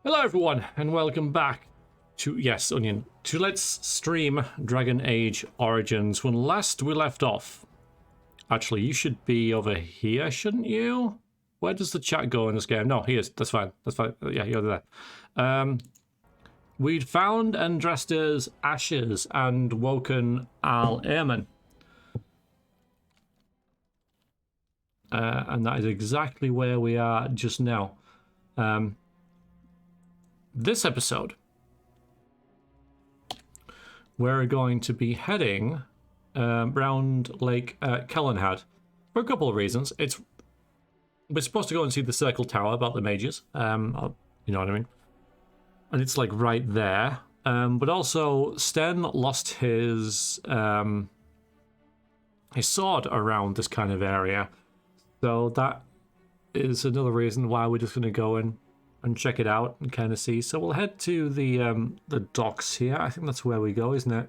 Hello everyone, and welcome back to, yes, Onion, to Let's Stream Dragon Age Origins. When last we left off, actually, you should be over here, shouldn't you? Where does the chat go in this game? No, he is, that's fine, yeah, you're there. We'd found Andraste's ashes and woken Al Airman. And that is exactly where we are just now. This episode, we're going to be heading round Lake Kellenhad for a couple of reasons. We're supposed to go and see the Circle Tower about the mages, you know what I mean? And it's like right there. But also, Sten lost his sword around this kind of area. So that is another reason why we're just going to go in and check it out and kind of see. So we'll head to the docks here. I think that's where we go, isn't it?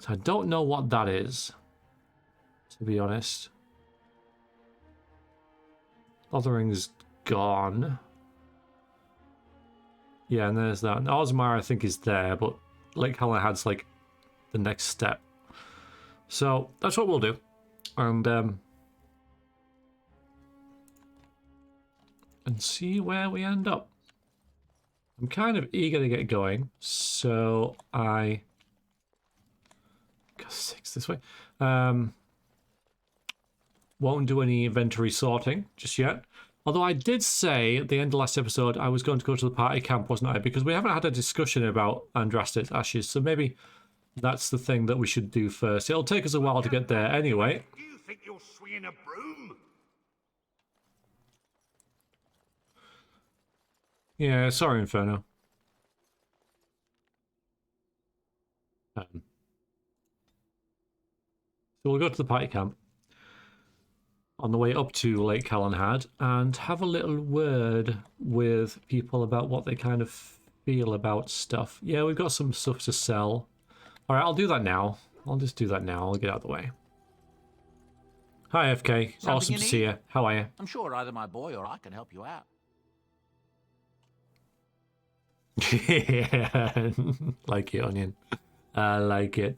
So I don't know what that is, to be honest. Othering's gone. Yeah, and there's that. And Osmar, I think, is there, but Lake Kellenhad's like the next step. So that's what we'll do. And see where we end up. I'm kind of eager to get going, so I got 6 this way. Won't do any inventory sorting just yet. Although I did say at the end of last episode I was going to go to the party camp, wasn't I? Because we haven't had a discussion about Andraste's ashes, so maybe that's the thing that we should do first. It'll take us a while to get there anyway. Do you think you're swinging a broom? Yeah, sorry, Inferno. So we'll go to the party camp on the way up to Lake Kellenhad and have a little word with people about what they kind of feel about stuff. Yeah, we've got some stuff to sell. All right, I'll do that now. I'll just do that now. I'll get out of the way. Hi, FK. Something awesome you to see need? you. How are you? I'm sure either my boy or I can help you out. Yeah, like it, Onion. I like it.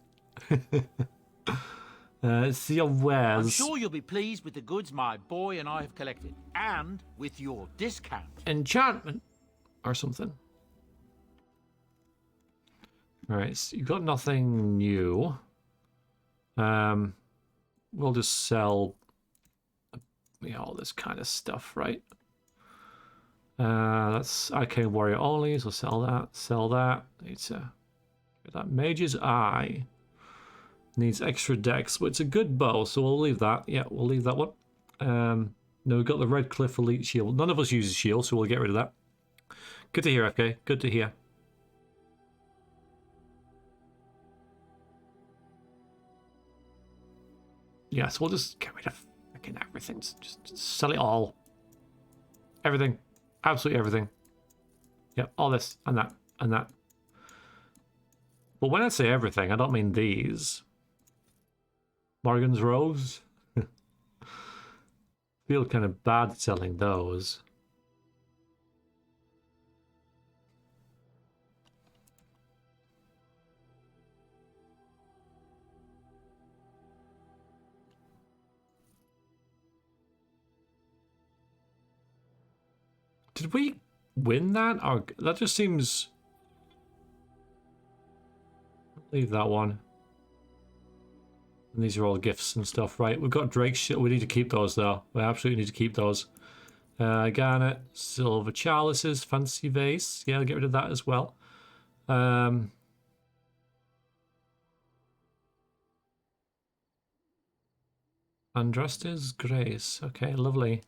See your wares. I'm sure you'll be pleased with the goods my boy and I have collected, and with your discount. Enchantment or something. All right, so you've got nothing new. We'll just sell, all this kind of stuff, right? That's Arcane Warrior only, so sell that. Needs to get that. Mage's Eye needs extra dex, but it's a good bow, so we'll leave that. Yeah, we'll leave that one. No, we've got the Red Cliff Elite Shield. None of us uses shield, so we'll get rid of that. Good to hear, FK. Good to hear. Yeah, so we'll just get rid of fucking everything. Just sell it all. Everything. Absolutely everything. Yep, all this and that and that. But when I say everything, I don't mean these. Morgan's Rose. Feel kind of bad selling those. Did we win that? Or that just seems... Leave that one. And these are all gifts and stuff, right? We've got Drake's shit. We need to keep those, though. We absolutely need to keep those. Garnet, silver chalices, fancy vase. Yeah, I'll get rid of that as well. Andraste's Grace. Okay, lovely.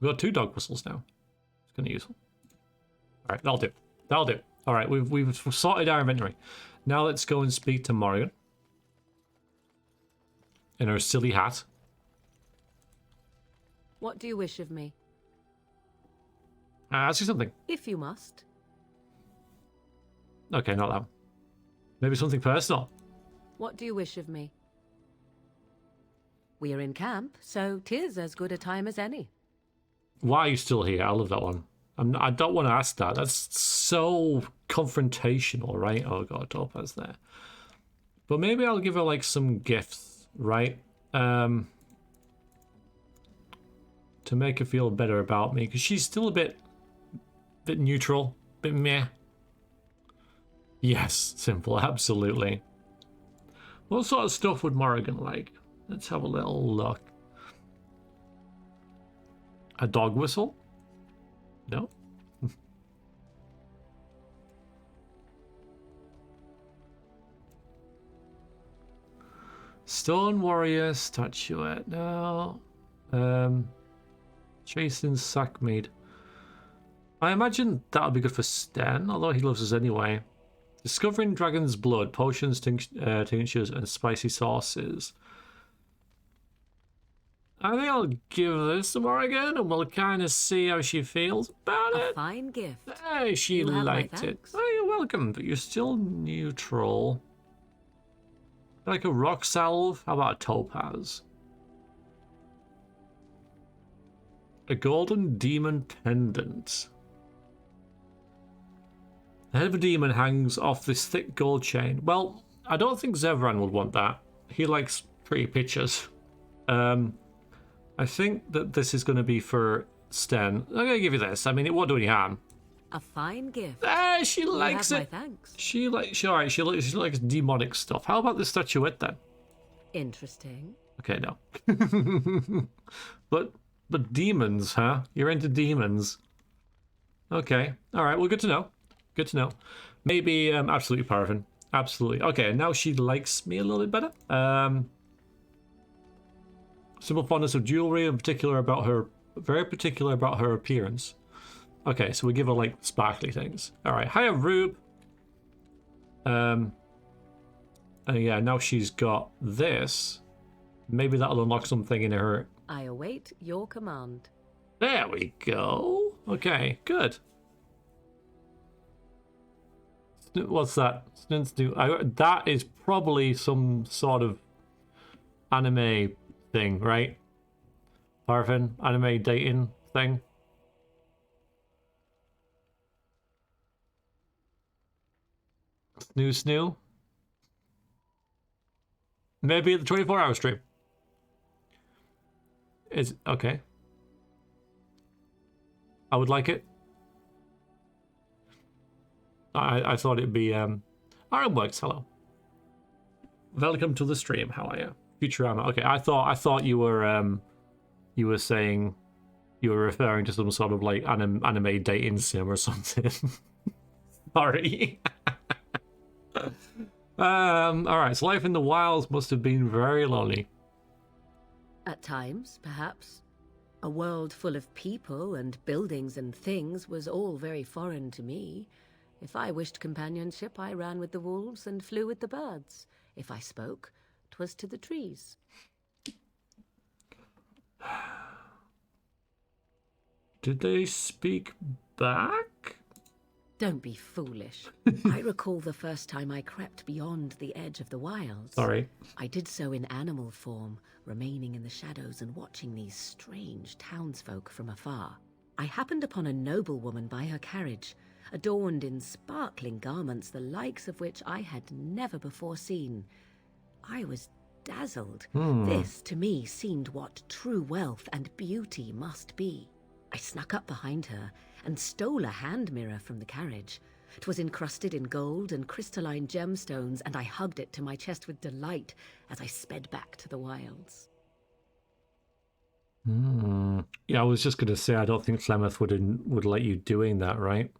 We've got 2 dog whistles now. It's kind of useful. All right, that'll do. That'll do. All right, we've sorted our inventory. Now let's go and speak to Morgan in her silly hat. What do you wish of me? Ask you something. If you must. Okay, not that one. Maybe something personal. What do you wish of me? We are in camp, so 'tis as good a time as any. Why are you still here? I love that one. I don't want to ask that. That's so confrontational, right? Oh god, Topaz there. But maybe I'll give her like some gifts, right? To make her feel better about me, because she's still a bit neutral, bit meh. Yes, simple, absolutely. What sort of stuff would Morrigan like? Let's have a little look. A dog whistle? No. Stone warrior statuette. No. Chasing Sackmead. I imagine that'll be good for Sten, although he loves us anyway. Discovering dragon's blood, potions, tinctures, and spicy sauces. I think I'll give this to Morrigan, and we'll kind of see how she feels about A it. fine gift. Hey, she You have my liked it. thanks. Oh, you're welcome, but you're still neutral. Like a rock salve? How about a topaz? A golden demon pendant. The head of a demon hangs off this thick gold chain. Well, I don't think Zevran would want that. He likes pretty pictures. I think that this is going to be for Sten. I'm going to give you this. I mean, it won't do any harm. A fine gift. Ah, she You likes have it. my thanks. She likes demonic stuff. How about the statuette then? Interesting. Okay, no. but demons, huh? You're into demons. Okay. All right. Well, good to know. Good to know. Maybe absolutely paraffin. Absolutely. Okay. Now she likes me a little bit better. Simple fondness of jewelry, in particular about her, very particular about her appearance. Okay, so we give her like sparkly things. All right. Hiya, Rube. And yeah, now she's got this. Maybe that'll unlock something in her. I await your command. There we go. Okay, good. What's that? That is probably some sort of anime thing, right? Paraffin, anime dating thing. Snoo. Maybe at the 24-hour stream. Is okay. I would like it. I thought it'd be Ironworks. Hello. Welcome to the stream. How are you? Futurama. Okay, I thought you were saying you were referring to some sort of like anime dating sim or something. Sorry. All right. So life in the wilds must have been very lonely. At times, perhaps. A world full of people and buildings and things was all very foreign to me. If I wished companionship, I ran with the wolves and flew with the birds. If I spoke, 'twas to the trees. Did they speak back? Don't be foolish. I recall the first time I crept beyond the edge of the wilds. Sorry. I did so in animal form, remaining in the shadows and watching these strange townsfolk from afar. I happened upon a noblewoman by her carriage, adorned in sparkling garments the likes of which I had never before seen. I was dazzled. This, to me, seemed what true wealth and beauty must be. I snuck up behind her and stole a hand mirror from the carriage. 'Twas encrusted in gold and crystalline gemstones, and I hugged it to my chest with delight as I sped back to the wilds. Yeah, I was just going to say, I don't think Flemeth would let you doing that, right?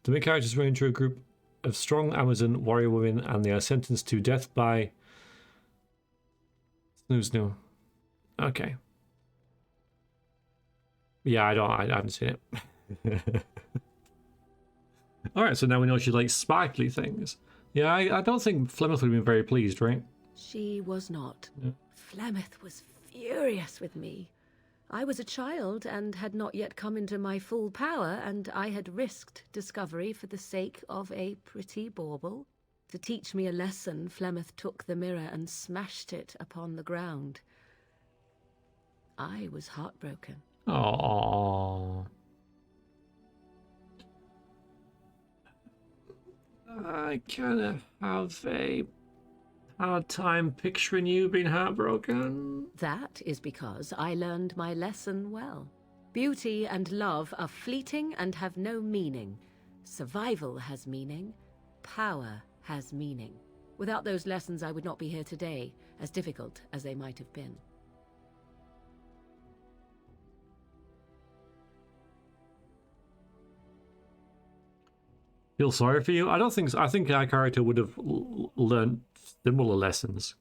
The main characters run into a group of strong Amazon warrior women, and they are sentenced to death by Snoo. Okay. Yeah, I haven't seen it. All right, so now we know she likes sparkly things. Yeah, I don't think Flemeth would have been very pleased, right? She was not. Yeah. Flemeth was furious with me. I was a child and had not yet come into my full power, and I had risked discovery for the sake of a pretty bauble. To teach me a lesson, Flemeth took the mirror and smashed it upon the ground. I was heartbroken. Oh. I kind of have a hard time picturing you being heartbroken. That is because I learned my lesson well. Beauty and love are fleeting and have no meaning. Survival has meaning. Power has meaning. Without those lessons, I would not be here today, as difficult as they might have been. Feel sorry for you? I don't think so. I think our character would have learned similar lessons.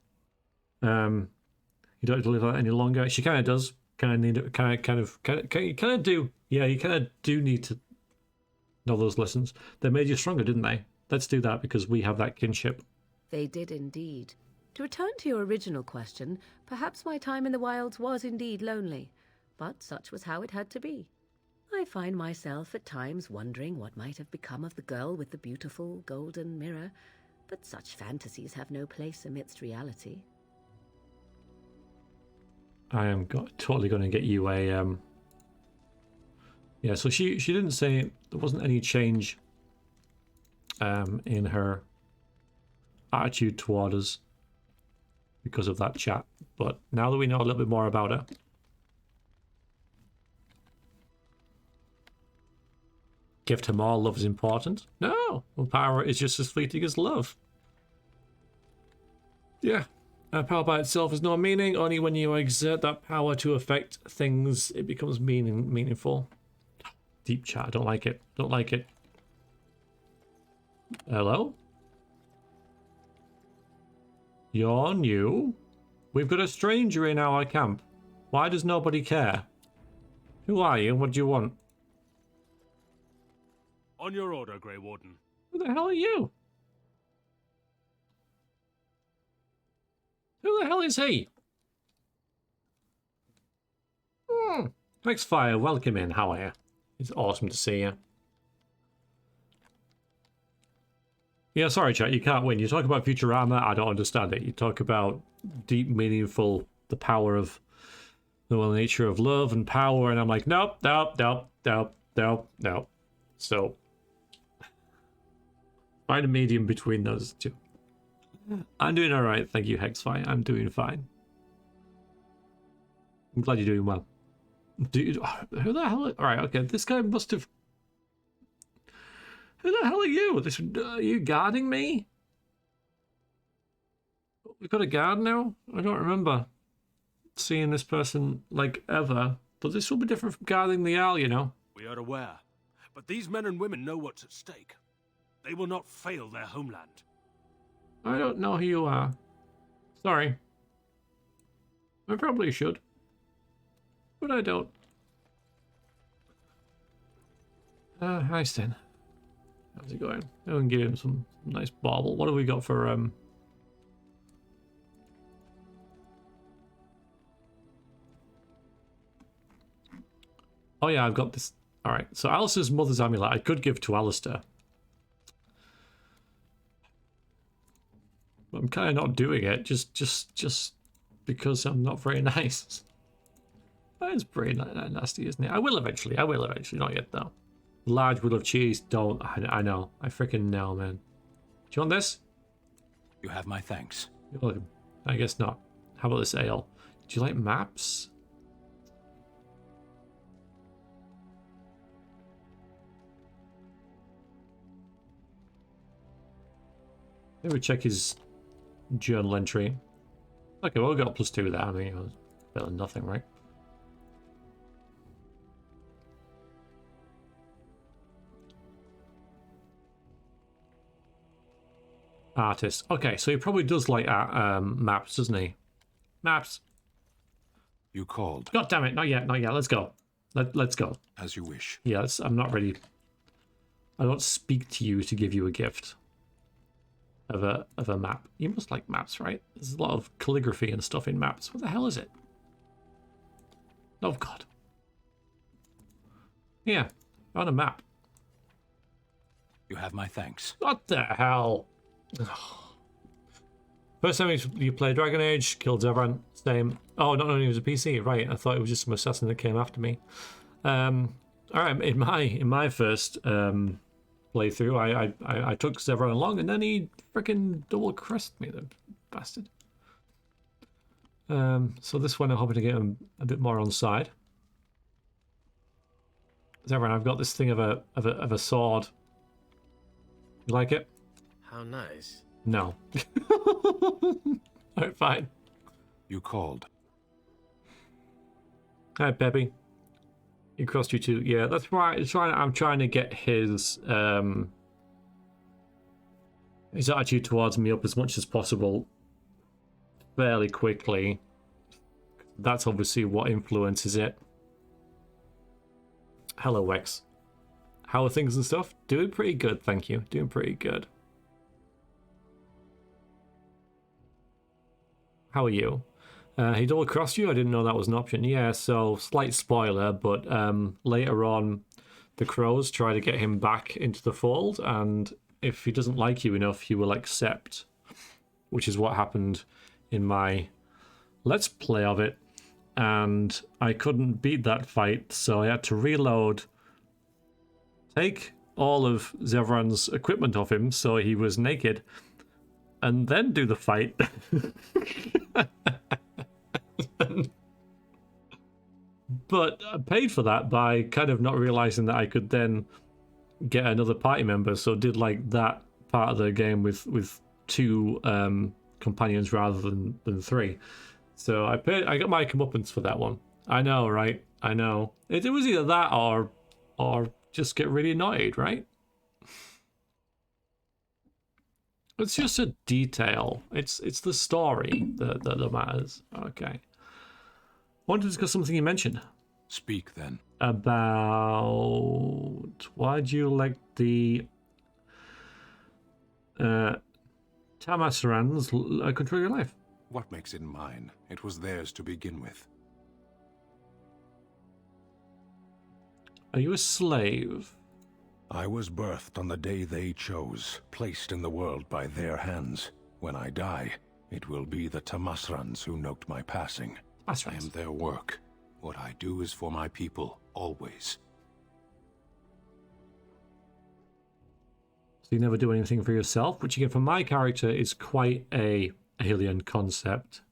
You don't have to live that any longer. She kind of does. Kind of need. Kind of do. Yeah, you kind of do need to know those lessons. They made you stronger, didn't they? Let's do that because we have that kinship. They did indeed. To return to your original question, perhaps my time in the wilds was indeed lonely, but such was how it had to be. I find myself at times wondering what might have become of the girl with the beautiful golden mirror, but such fantasies have no place amidst reality. I am totally going to get you a... Yeah, so she didn't say there wasn't any change in her attitude toward us because of that chat, but now that we know a little bit more about her, gift her more, love is important. No, well, power is just as fleeting as love. Yeah, power by itself has no meaning. Only when you exert that power to affect things, it becomes meaningful. Deep chat, I don't like it. Don't like it. Hello? You're new? We've got a stranger in our camp. Why does nobody care? Who are you and what do you want? On your order, Grey Warden. Who the hell are you? Who the hell is he? X-Fire, welcome in. How are you? It's awesome to see you. Yeah, sorry, chat. You can't win. You talk about Futurama, I don't understand it. You talk about deep, meaningful, the power of the nature of love and power, and I'm like, nope. So, find a medium between those two. I'm doing all right, thank you, Hexfire. I'm doing fine. I'm glad you're doing well. Dude, who the hell? All right, okay. This guy must have. Who the hell are you? Are you guarding me? We've got a guard now? I don't remember seeing this person, like, ever. But this will be different from guarding the owl, you know. We are aware, but these men and women know what's at stake. They will not fail their homeland. I don't know who you are. Sorry. I probably should. But I don't. Hi, Sten. How's it going? I can give him some nice bauble. What have we got for Oh yeah, I've got this. Alright, so Alistair's mother's amulet I could give to Alistair. But I'm kind of not doing it, just because I'm not very nice. That is pretty nasty, isn't it? I will eventually, not yet though. Large wheel of cheese, don't. I know. I freaking know, man. Do you want this? You have my thanks. You're welcome. I guess not. How about this ale? Do you like maps? Maybe check his journal entry. Okay, well, we got +2 there. I mean, it was better than nothing, right? Artist. Okay, so he probably does like maps, doesn't he? Maps. You called. God damn it! Not yet. Let's go. Let's go. As you wish. Yeah, I'm not ready. I don't speak to you to give you a gift of a map. You must like maps, right? There's a lot of calligraphy and stuff in maps. What the hell is it? Oh God. Yeah, on a map. You have my thanks. What the hell? First time you play Dragon Age, killed Zevran. Same. Oh, not only was a PC, right? I thought it was just some assassin that came after me. All right, in my first playthrough, I took Zevran along, and then he freaking double crossed me, the bastard. So this one I'm hoping to get him a bit more on side. Zevran, I've got this thing of a sword. You like it? How nice. No. Alright, fine. You called. Hi, Peppy. He crossed you too. Yeah, that's right. I'm trying to get his attitude towards me up as much as possible fairly quickly. That's obviously what influences it. Hello, Wex. How are things and stuff? Doing pretty good, thank you. Doing pretty good. How are you? He double crossed you? I didn't know that was an option. Yeah, so slight spoiler, but later on the crows try to get him back into the fold, and if he doesn't like you enough, he will accept, which is what happened in my let's play of it, and I couldn't beat that fight, so I had to reload, take all of Zevran's equipment off him so he was naked, and then do the fight. But I paid for that by kind of not realizing that I could then get another party member, so did like that part of the game with two companions rather than three. So I got my comeuppance for that one. I know, right? I know. It was either that or just get really annoyed, right? It's just a detail. It's the story that matters. Okay. I want to discuss something you mentioned. Speak then. About why do you let the Tamasrans control your life? What makes it mine? It was theirs to begin with. Are you a slave? I was birthed on the day they chose, placed in the world by their hands. When I die, it will be the Tamasrans who note my passing. I am their work. What I do is for my people, always. So you never do anything for yourself, which again, for my character, is quite a alien concept.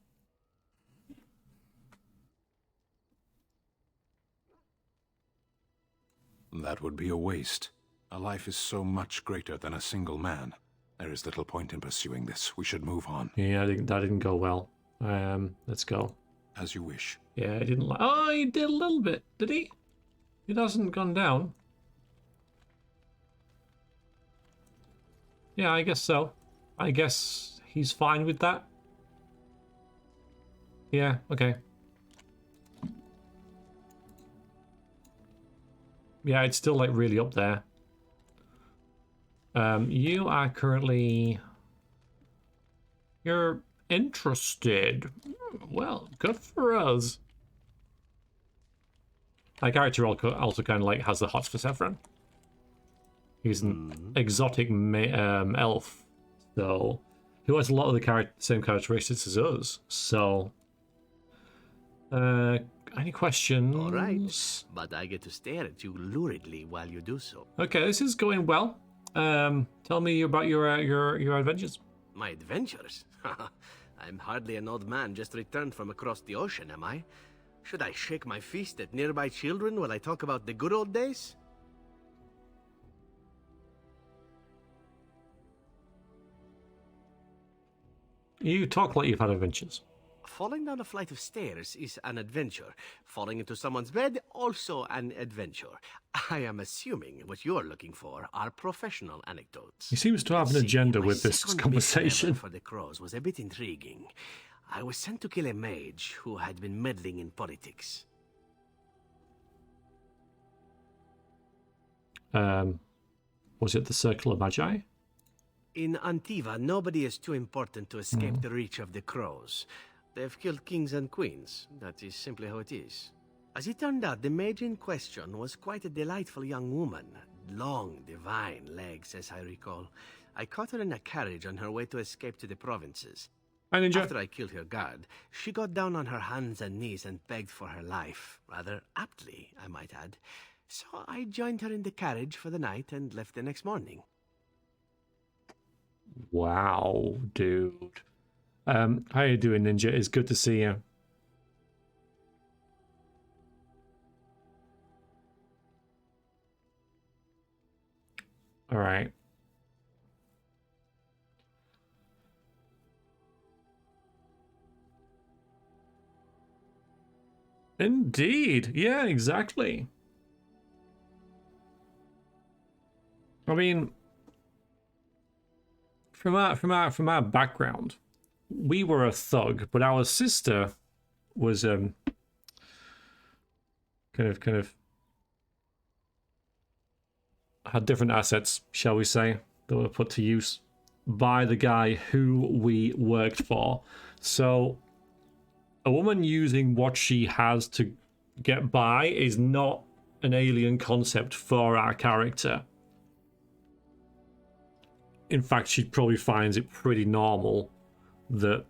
That would be a waste. A life is so much greater than a single man. There is little point in pursuing this. We should move on. Yeah, that didn't go well. Let's go. As you wish. Yeah, I didn't like. Oh, he did a little bit, did he? It hasn't gone down. Yeah, I guess so. I guess he's fine with that. Yeah, okay. Yeah, it's still like really up there. You are currently... You're interested. Well, good for us. My character also kind of like has the hots for Zevran. He's an exotic elf, so who has a lot of the same characteristics as us. So, any questions? All right, but I get to stare at you luridly while you do so. Okay, this is going well. Tell me about your adventures. My adventures? I'm hardly an old man just returned from across the ocean, am I? Should I shake my fist at nearby children while I talk about the good old days? You talk like you've had adventures. Falling down a flight of stairs is an adventure. Falling into someone's bed, also an adventure. I am assuming what you're looking for are professional anecdotes. He seems to have an agenda with this conversation. For the crows was a bit intriguing. I was sent to kill a mage who had been meddling in politics. Was it the Circle of Magi? In Antiva, nobody is too important to escape the reach of the crows. They've killed kings and queens. That is simply how it is. As it turned out, the mage in question was quite a delightful young woman. Long, divine legs, as I recall. I caught her in a carriage on her way to escape to the provinces. Hi, Ninja. After I killed her guard, she got down on her hands and knees and begged for her life. Rather aptly, I might add. So I joined her in the carriage for the night and left the next morning. Wow, dude. How you doing, Ninja? It's good to see you. All right. Indeed. Yeah, exactly. I mean, from our background, we were a thug, but our sister was kind of had different assets, shall we say, that were put to use by the guy who we worked for. So a woman using what she has to get by is not an alien concept for our character. In fact, she probably finds it pretty normal that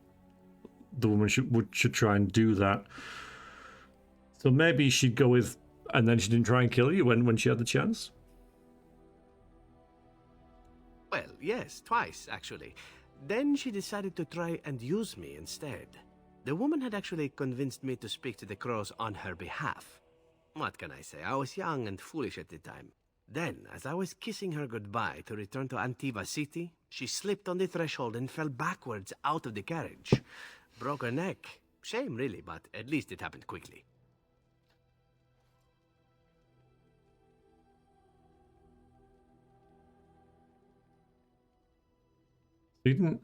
the woman should try and do that. So maybe she'd go with, and then she didn't try and kill you when she had the chance. Well, yes, twice, actually. Then she decided to try and use me instead. The woman had actually convinced me to speak to the crows on her behalf. What can I say? I was young and foolish at the time. Then, as I was kissing her goodbye to return to Antiva City, she slipped on the threshold and fell backwards out of the carriage. Broke her neck. Shame, really, but at least it happened quickly. You didn't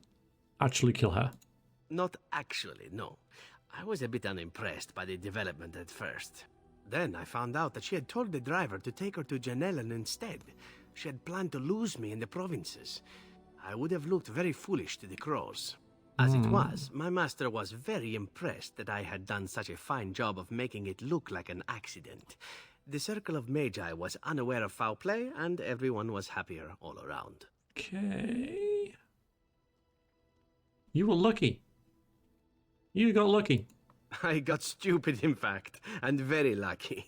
actually kill her? Not actually, no. I was a bit unimpressed by the development at first. Then I found out that she had told the driver to take her to Janellen instead. She had planned to lose me in the provinces. I would have looked very foolish to the crows. As it was, my master was very impressed that I had done such a fine job of making it look like an accident. The circle of Magi was unaware of foul play, and everyone was happier all around. Okay. You were lucky. You got lucky. I got stupid, in fact, and very lucky.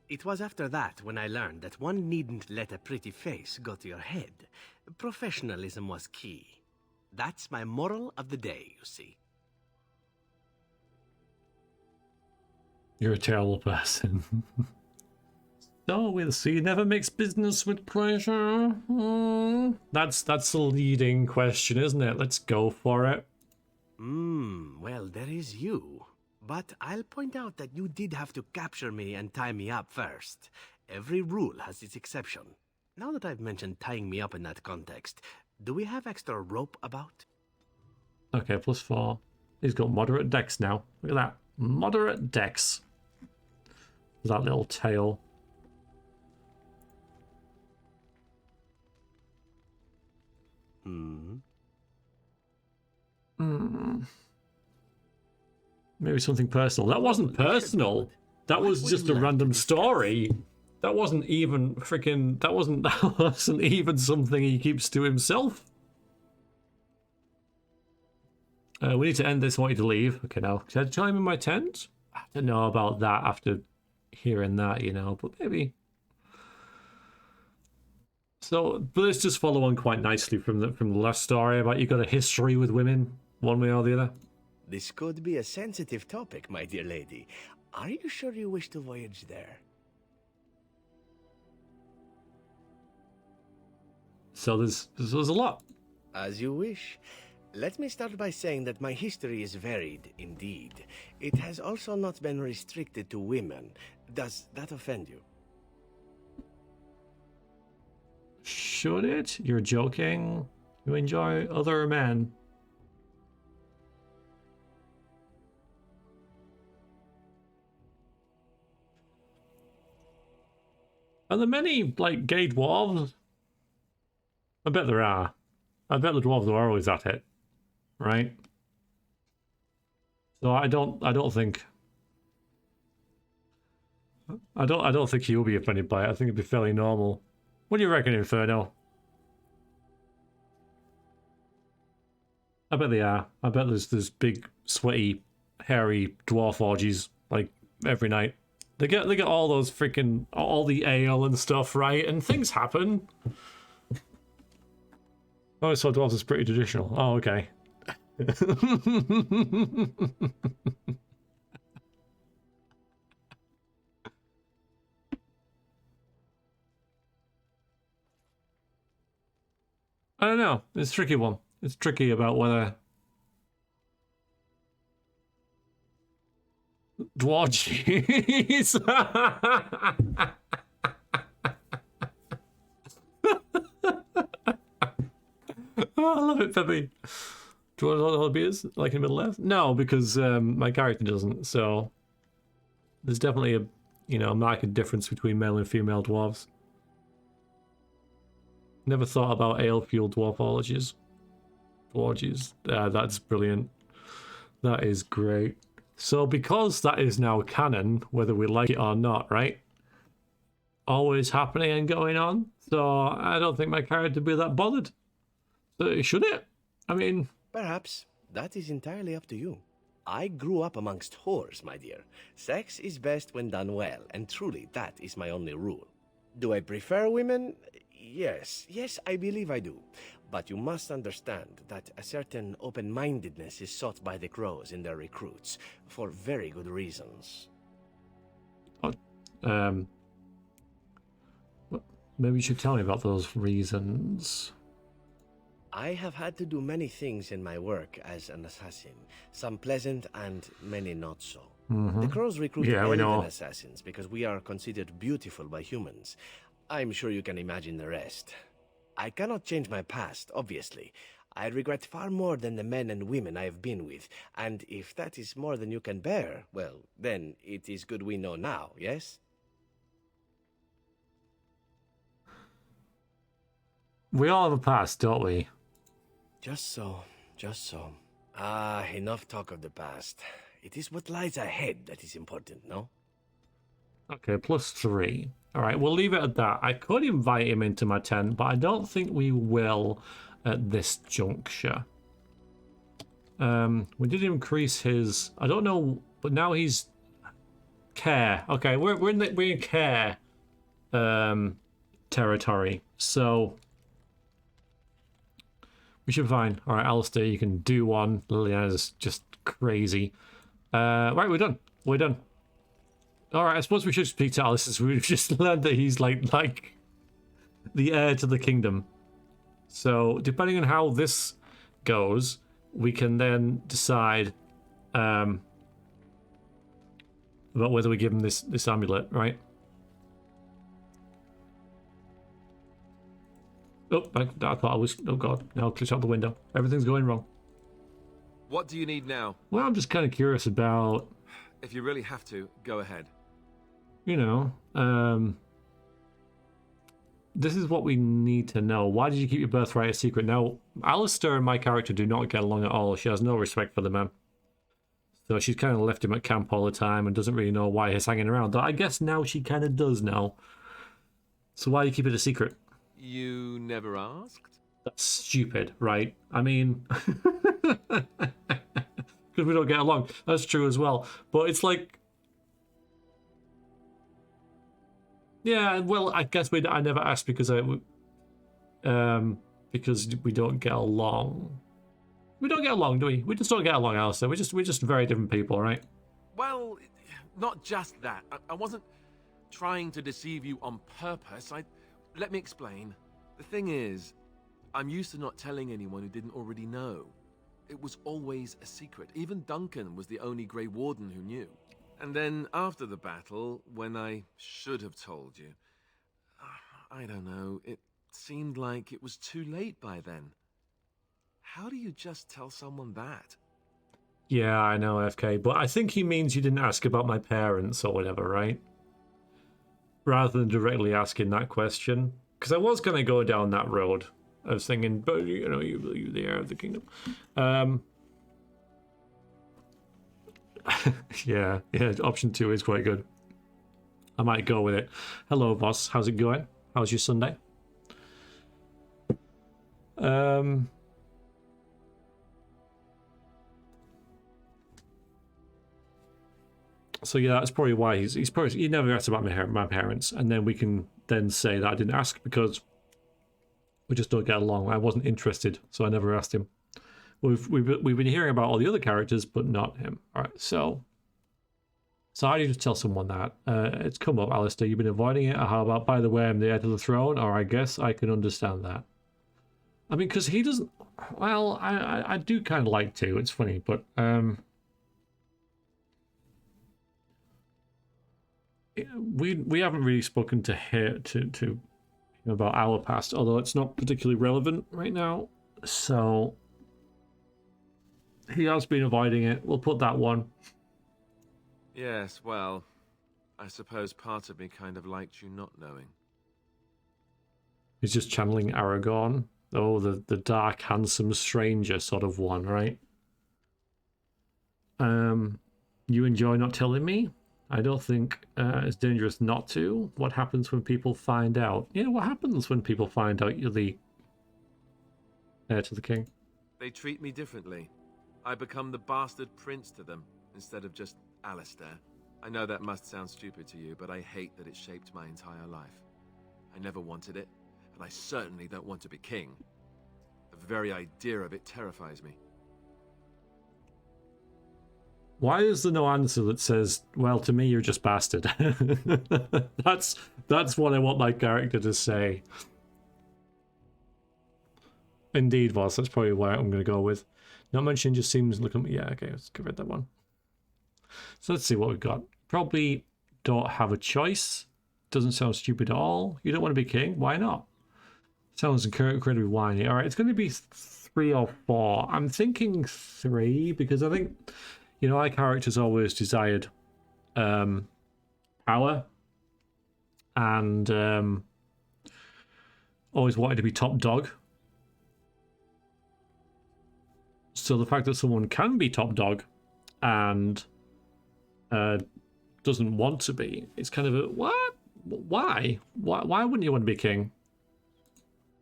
It was after that when I learned that one needn't let a pretty face go to your head. Professionalism was key. That's my moral of the day, you see. You're a terrible person. So we'll see. Never makes business with pleasure. That's the leading question, isn't it? Let's go for it. Well, there is you. But I'll point out that you did have to capture me and tie me up first. Every rule has its exception. Now that I've mentioned tying me up in that context, do we have extra rope about? Okay, +4. He's got moderate dex now. Look at that. Moderate dex. That little tail. Maybe something personal. That wasn't personal. That was just a random story. That wasn't even freaking. That wasn't even something he keeps to himself. We need to end this. I want you to leave. Okay, now should I I'm in my tent? I don't know about that after hearing that, you know, but maybe. So, but let's just follow on quite nicely from the last story about you got a history with women, one way or the other. This could be a sensitive topic, my dear lady. Are you sure you wish to voyage there? So there's a lot. As you wish. Let me start by saying that my history is varied, indeed. It has also not been restricted to women. Does that offend you? Should it? You're joking? You enjoy other men? Are there many, like, gay dwarves? I bet there are. I bet the dwarves are always at it. Right? So I don't think he'll be offended by it. I think it'd be fairly normal. What do you reckon, Inferno? I bet they are. I bet there's big, sweaty, hairy dwarf orgies like every night. They get all those freaking all the ale and stuff, right? And things happen. Oh, so dwarves is pretty traditional. Oh, okay. I don't know. It's a tricky one. It's tricky about whether dwargies. Oh, I love it, Peppy. Do you want all the beers like in the middle left? No, because my character doesn't. So there's definitely a marked difference between male and female dwarves. Never thought about ale-fueled dwarfologies. Dwargies. That's brilliant. That is great. So because that is now canon, whether we like it or not, right? Always happening and going on. So I don't think my character would be that bothered. So should it? I mean... Perhaps. That is entirely up to you. I grew up amongst whores, my dear. Sex is best when done well, and truly that is my only rule. Do I prefer women? Yes, I believe I do. But you must understand that a certain open-mindedness is sought by the crows in their recruits, for very good reasons. Maybe you should tell me about those reasons. I have had to do many things in my work as an assassin, some pleasant and many not so. The crows recruit elven assassins because we are considered beautiful by humans. I'm sure you can imagine the rest. I cannot change my past, obviously. I regret far more than the men and women I have been with, and if that is more than you can bear, well, then it is good we know now, yes? We all have a past, don't we? Just so, just so. Ah, enough talk of the past. It is what lies ahead that is important, no? Okay, +3. All right, we'll leave it at that. I could invite him into my tent, but I don't think we will at this juncture. We did increase his... I don't know, but now he's... care. Okay, we're in care territory, so... we should be fine. All right, Alistair, you can do one. Liliana's just crazy. Right, we're done. We're done. All right, I suppose we should speak to Alistair. We've just learned that he's like the heir to the kingdom. So depending on how this goes, we can then decide about whether we give him this amulet, right? Oh, I thought I was... oh god, now I'll click out the window. Everything's going wrong. What do you need now? Well, I'm just kind of curious about... if you really have to, go ahead. You know, this is what we need to know. Why did you keep your birthright a secret? Now, Alistair and my character do not get along at all. She has no respect for the man. So she's kind of left him at camp all the time and doesn't really know why he's hanging around. But I guess now she kind of does know. So why do you keep it a secret? You never asked? That's stupid, right? I mean... because we don't get along. That's true as well. But it's like... yeah, well, I guess I never asked because because we don't get along. We don't get along, do we? We just don't get along, Alistair. We're just very different people, right? Well, not just that. I wasn't trying to deceive you on purpose. Let me explain. The thing is, I'm used to not telling anyone who didn't already know. It was always a secret. Even Duncan was the only Grey Warden who knew. And then after the battle, when I should have told you, I don't know, it seemed like it was too late by then. How do you just tell someone that? Yeah, I know, FK, but I think he means you didn't ask about my parents or whatever, right? Rather than directly asking that question. Because I was going to go down that road. I was thinking, but you know, you're the heir of the kingdom. Yeah, option 2 is quite good. I might go with it. Hello, boss. How's it going? How's your Sunday? So yeah, that's probably why he's probably, he never asked about my parents, and then we can then say that I didn't ask because we just don't get along. I wasn't interested, so I never asked him. We've been hearing about all the other characters, but not him. All right, so how do you just tell someone that? It's come up, Alistair. You've been avoiding it. Or how about, by the way, I'm the heir to the throne? Or I guess I can understand that. I mean, because he doesn't. Well, I do kind of like to. It's funny, but we haven't really spoken to him about our past, although it's not particularly relevant right now. So he has been avoiding it. We'll put that one. Yes, well, I suppose part of me kind of liked you not knowing. He's just channeling Aragorn. Oh, the dark, handsome stranger sort of one, right? You enjoy not telling me? I don't think it's dangerous not to. What happens when people find out? Yeah, what happens when people find out you're the heir to the king? They treat me differently. I become the bastard prince to them, instead of just Alistair. I know that must sound stupid to you, but I hate that it shaped my entire life. I never wanted it, and I certainly don't want to be king. The very idea of it terrifies me. Why is there no answer that says, well, to me, you're just bastard? That's what I want my character to say. Indeed, boss. That's probably what I'm going to go with. Not mentioned just seems looking... Yeah, okay, let's get rid of that one. So let's see what we've got. Probably don't have a choice. Doesn't sound stupid at all. You don't want to be king? Why not? Sounds incredibly whiny. All right, it's going to be 3 or 4. I'm thinking 3 because I think... You know, our characters always desired power and always wanted to be top dog. So the fact that someone can be top dog and doesn't want to be, it's kind of a, what? Why? Why wouldn't you want to be king?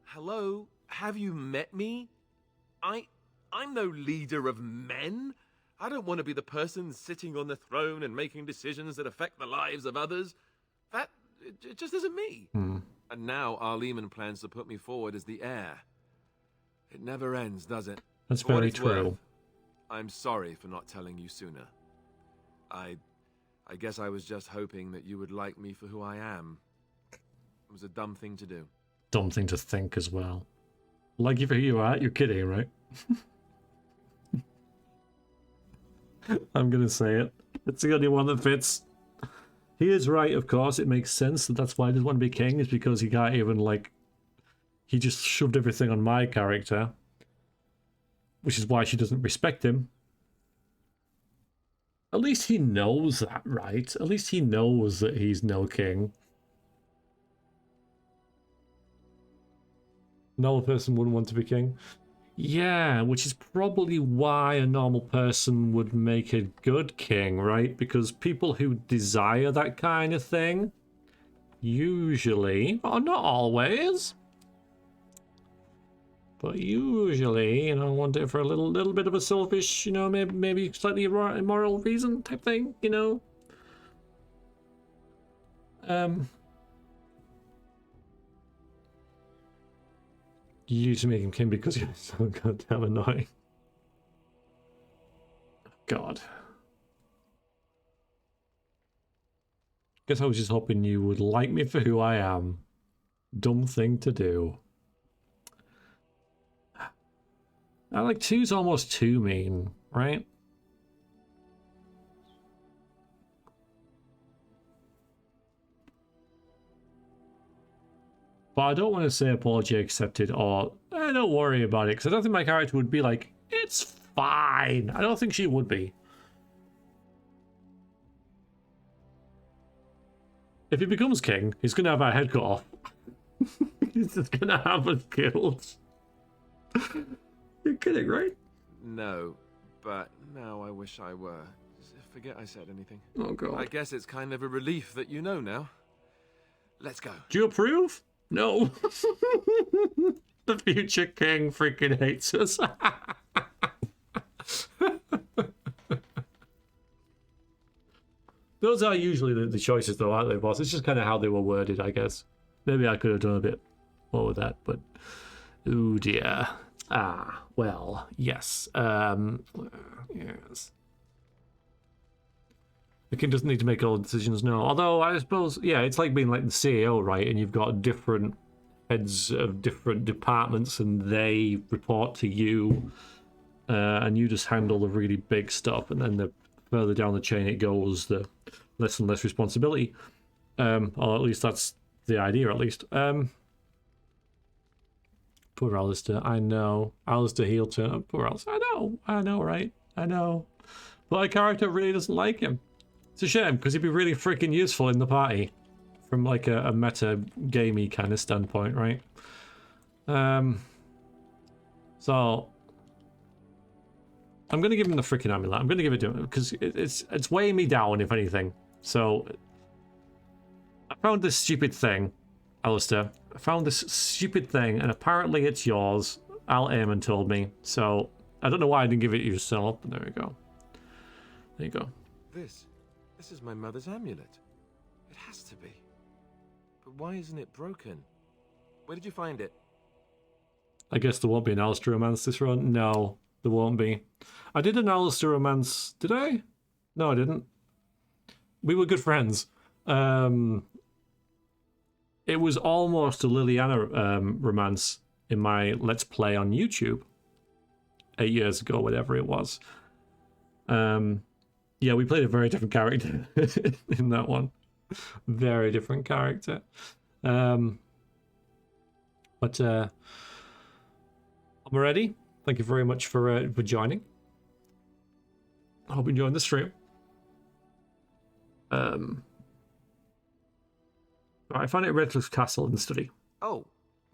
Hello? Have you met me? I'm no leader of men. I don't want to be the person sitting on the throne and making decisions that affect the lives of others. It just isn't me. And now Arleman plans to put me forward as the heir. It never ends, does it? That's For what very it's worth, true. I'm sorry for not telling you sooner. I guess I was just hoping that you would like me for who I am. It was a dumb thing to do. Dumb thing to think as well. Like you for who you are? You're kidding, right? I'm going to say it. It's the only one that fits. He is right, of course. It makes sense that that's why he doesn't want to be king, is because he can't even, like... He just shoved everything on my character. Which is why she doesn't respect him. At least he knows that, right? At least he knows that he's no king. No person wouldn't want to be king. Yeah, which is probably why a normal person would make a good king, right? Because people who desire that kind of thing, usually, or not always, but usually, you know, want it for a little bit of a selfish, you know, maybe slightly immoral reason type thing, you know? You used to make him king because you're so goddamn annoying. God. Guess I was just hoping you would like me for who I am. Dumb thing to do. I like 2's almost too mean, right? But I don't want to say apology accepted or don't worry about it, because I don't think my character would be like, it's fine. I don't think she would be. If he becomes king, he's going to have our head cut off. He's just going to have us killed. You're kidding, right? No, but now I wish I were. Forget I said anything. Oh, God. I guess it's kind of a relief that you know now. Let's go. Do you approve? No. The future king freaking hates us. Those are usually the choices, though, aren't they, boss? It's just kind of how they were worded, I guess. Maybe I could have done a bit more with that, but... Oh, dear. Ah, well, yes. Yes. The king doesn't need to make all the decisions, no. Although, I suppose, yeah, it's like being like the CEO, right? And you've got different heads of different departments, and they report to you, and you just handle the really big stuff, and then the further down the chain it goes, the less and less responsibility. Or at least that's the idea, at least. Poor Alistair, I know. Alistair heel turn. Poor Alistair, I know, right? I know. But my character really doesn't like him. It's a shame, because he'd be really freaking useful in the party. From like a meta gamey kind of standpoint, right? So I'm gonna give him the freaking amulet. I'm gonna give it to him because it's weighing me down, if anything. So I found this stupid thing, Alistair. I found this stupid thing, and apparently it's yours. Al Eamon told me. So I don't know why I didn't give it to yourself, but there we go. There you go. This is my mother's amulet. It has to be. But why isn't it broken? Where did you find it? I guess there won't be an Alistair romance this run. No, there won't be. I did an Alistair romance. Did I? No, I didn't. We were good friends. It was almost a Liliana romance in my Let's Play on YouTube 8 years ago, whatever it was. Yeah, we played a very different character in that one. Very different character. I'm ready. Thank you very much for joining. I hope you enjoyed the stream. I found it at Redcliffe Castle in the study. Oh,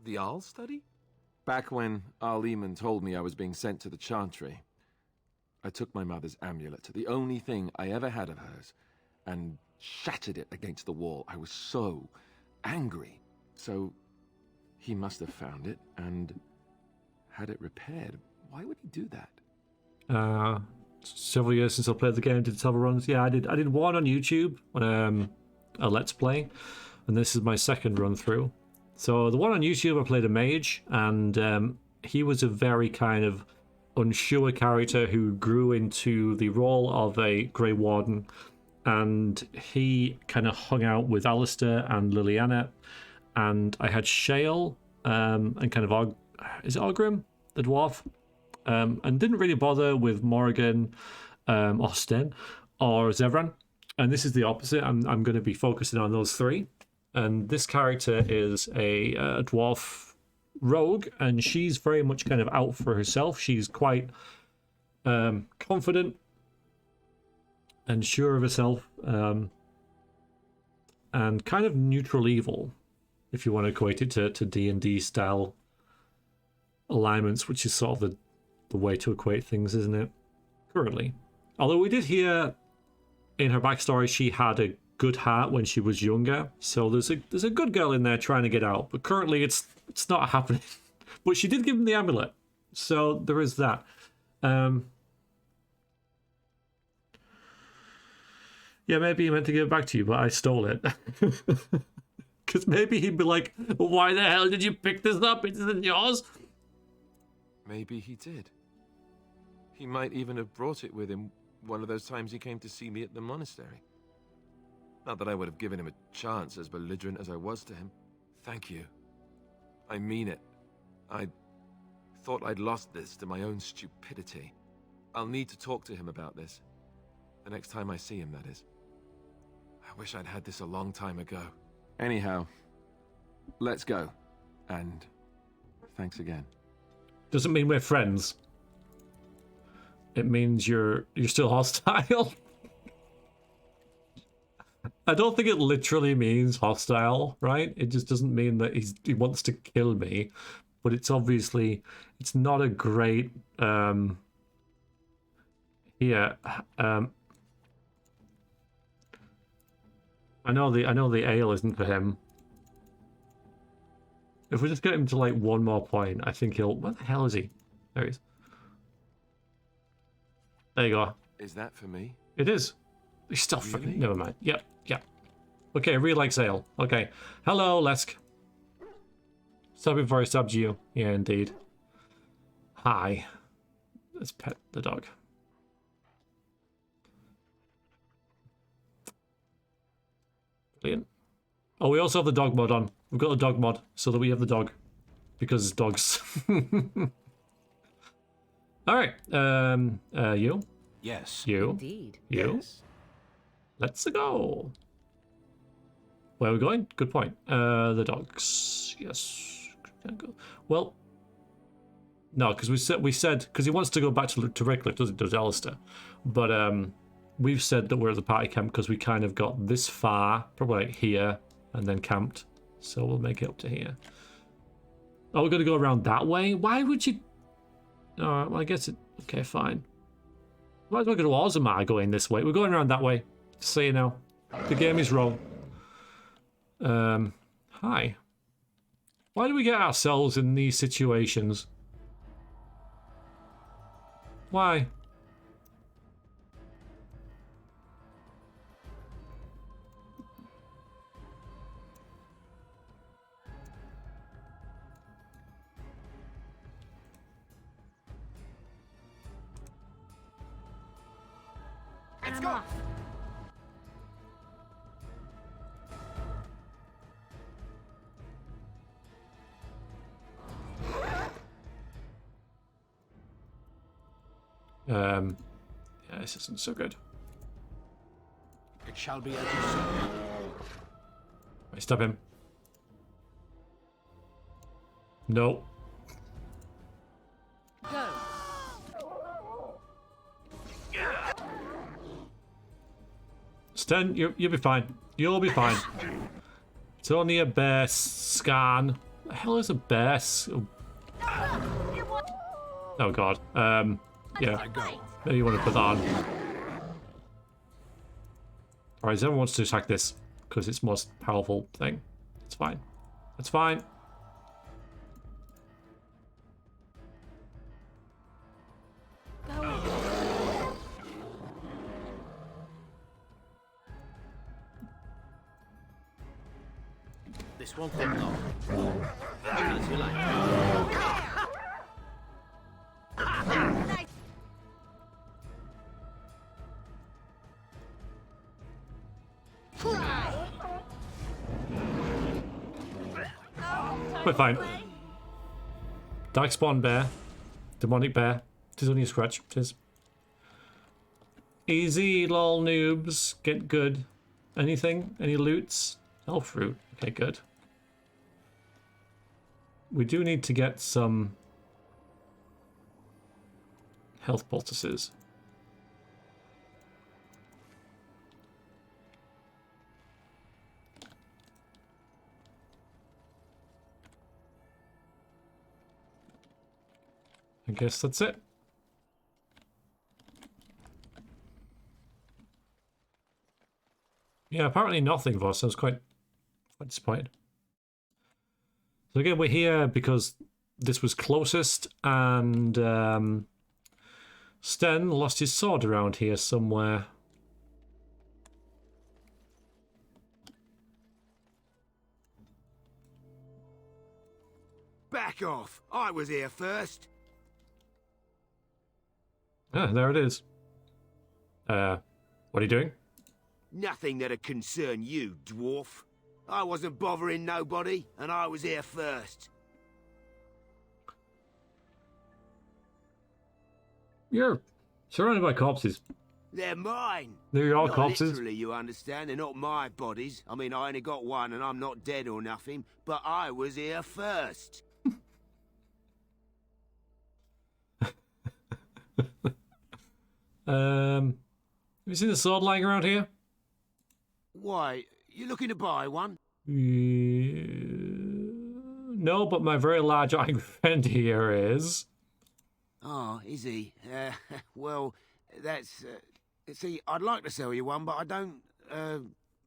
the Arl study? Back when Arl Eamon told me I was being sent to the Chantry, I took my mother's amulet, the only thing I ever had of hers, and shattered it against the wall. I was so angry. So he must have found it and had it repaired. Why would he do that? Several years since I played the game, did several runs. Yeah, I did one on YouTube on a Let's Play, and this is my second run through. So the one on YouTube, I played a mage, and he was a very kind of unsure character who grew into the role of a Grey Warden, and he kind of hung out with Alistair and Liliana, and I had Shale and kind of is it Ogrim, the dwarf, and didn't really bother with Morrigan, or Sten, or Zevran. And this is the opposite. I'm going to be focusing on those three. And this character is a dwarf rogue, and she's very much kind of out for herself. She's quite confident and sure of herself, and kind of neutral evil, if you want to equate it to D&D style alignments, which is sort of the way to equate things, isn't it? Currently. Although we did hear in her backstory she had a good heart when she was younger, so there's a good girl in there trying to get out, but currently it's not happening. But she did give him the amulet, so there is that. Yeah, maybe he meant to give it back to you, but I stole it. Because maybe he'd be like, why the hell did you pick this up? Isn't yours? Maybe he did. He might even have brought it with him one of those times he came to see me at the monastery. Not that I would have given him a chance, as belligerent as I was to him. Thank you. I mean it. I thought I'd lost this to my own stupidity. I'll need to talk to him about this. The next time I see him, that is. I wish I'd had this a long time ago. Anyhow, let's go. And thanks again. Doesn't mean we're friends. It means you're still hostile. I don't think it literally means hostile, right? It just doesn't mean that he wants to kill me. But it's obviously, it's not a great I know the ale isn't for him. If we just get him to like one more point, I think he'll... Where the hell is he? There he is. There you go. Is that for me? It is. He's still freaking... Never mind. Yep, yep. Okay, real like sale. Okay. Hello, Lesk. Stop before I stabbed you. Yeah, indeed. Hi. Let's pet the dog. Brilliant. Oh, we also have the dog mod on. We've got the dog mod so that we have the dog. Because it's dogs. Alright. You? Yes. You? Indeed. You? Yes. Let's go. Where are we going? Good point. The dogs. Yes. Well, no, because we said because he wants to go back to Rickliff, does Alistair? But we've said that we're at the party camp because we kind of got this far, probably like here, and then camped. So we'll make it up to here. Oh, we're gonna go around that way. Why would you? All right. Well, I guess it. Okay, fine. Might as well go to Ozamar going this way. We're going around that way. Just so you know. The game is wrong. Hi. Why do we get ourselves in these situations? Why? Let's go. Yeah, this isn't so good. It shall be as you say. Wait, stop him. No. Go. Sten, you'll be fine. You'll be fine. It's only a bear scan. The hell is a bear? Oh god. Yeah. Maybe you want to put that on. Alright, everyone wants to attack this because it's the most powerful thing. It's fine. It's fine. This won't take long. As you like. We're fine. Darkspawn bear. Demonic bear. Tis only a scratch. Tis. Easy, lol, noobs. Get good. Anything? Any loots? Oh, fruit. Okay, good. We do need to get some health poultices. I guess that's it. Yeah, apparently nothing for us. I was quite disappointed. So again, we're here because this was closest, and Sten lost his sword around here somewhere. Back off! I was here first. Ah, there it is. What are you doing? Nothing that'd concern you, dwarf. I wasn't bothering nobody, and I was here first. You're surrounded by corpses. They're mine. They're your Not corpses. literally, you understand. They're not my bodies. I mean, I only got one, and I'm not dead or nothing. But I was here first. Have you seen the sword lying around here? Why, you looking to buy one? No, but my very large angry friend here is. Oh, is he? Well, that's... see, I'd like to sell you one, but I don't,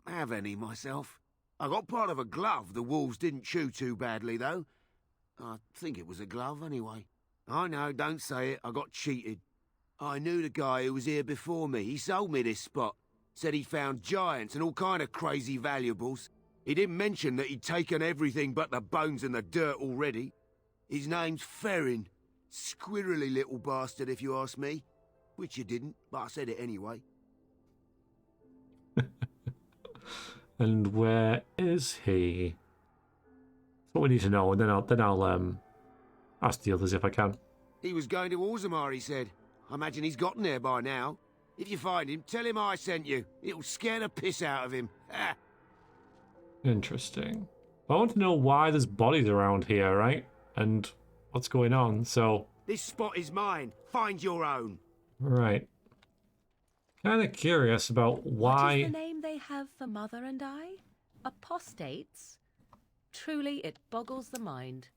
have any myself. I got part of a glove the wolves didn't chew too badly, though. I think it was a glove, anyway. I know, don't say it. I got cheated. I knew the guy who was here before me. He sold me this spot. Said he found giants and all kind of crazy valuables. He didn't mention that he'd taken everything but the bones and the dirt already. His name's Ferrin. Squirrely little bastard, if you ask me. Which you didn't, but I said it anyway. And where is he? That's what we need to know, and then I'll ask the others if I can. He was going to Orzammar, he said. I imagine he's gotten there by now. If you find him, tell him I sent you. It'll scare the piss out of him. Interesting. I want to know why there's bodies around here, right? And what's going on, so... This spot is mine. Find your own. Right. Kind of curious about why... What is the name they have for Mother and I? Apostates? Truly, it boggles the mind.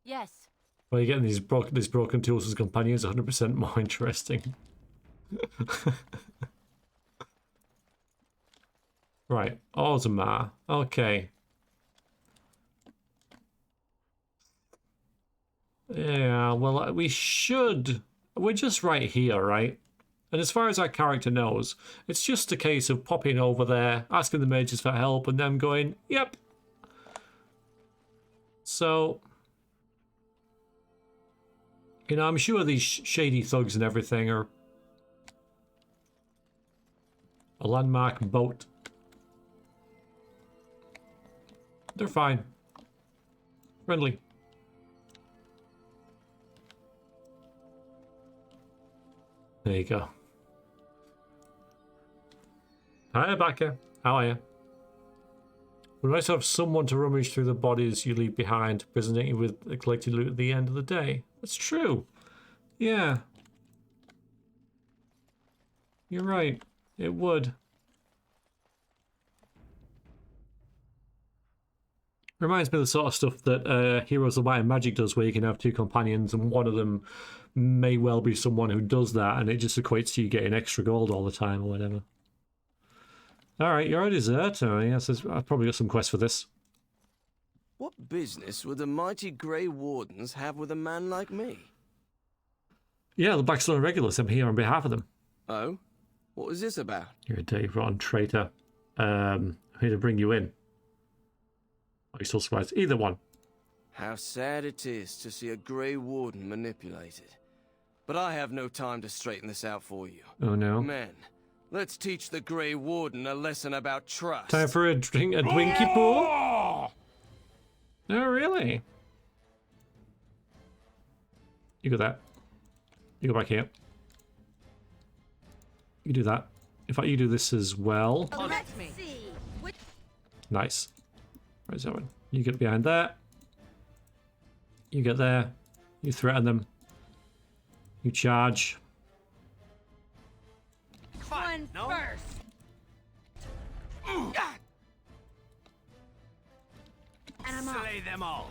Yes. Well, you're getting these broken tools as companions 100% more interesting. Right, Orzammar. Okay. Yeah, well, we should... We're just right here, right? And as far as our character knows, it's just a case of popping over there, asking the mages for help, and them going, yep. So... You know, I'm sure these shady thugs and everything are a landmark boat. They're fine. Friendly. There you go. Hi, Becca. How are you? We'd like to have someone to rummage through the bodies you leave behind, presenting with the collected loot at the end of the day. That's true. Yeah. You're right. It would. Reminds me of the sort of stuff that Heroes of Might and Magic does, where you can have two companions and one of them may well be someone who does that, and it just equates to you getting extra gold all the time or whatever. Alright, you're a deserter. Yes, I've probably got some quests for this. What business would the mighty Grey Wardens have with a man like me? Yeah, the Blackstone Regulars. I'm here on behalf of them. Oh? What is this about? You're a dirty, rotten traitor. I'm here to bring you in. Are you still surprised? Either one. How sad it is to see a Grey Warden manipulated. But I have no time to straighten this out for you. Oh no. Men, let's teach the Grey Warden a lesson about trust. Time for a Dwinky Poo? Oh, really? You got that. You go back here. You do that. In fact, you do this as well. Let's see. Nice. Where's that one? You get behind there. You get there. You threaten them. You charge. One first. And I'm off. Slay them all.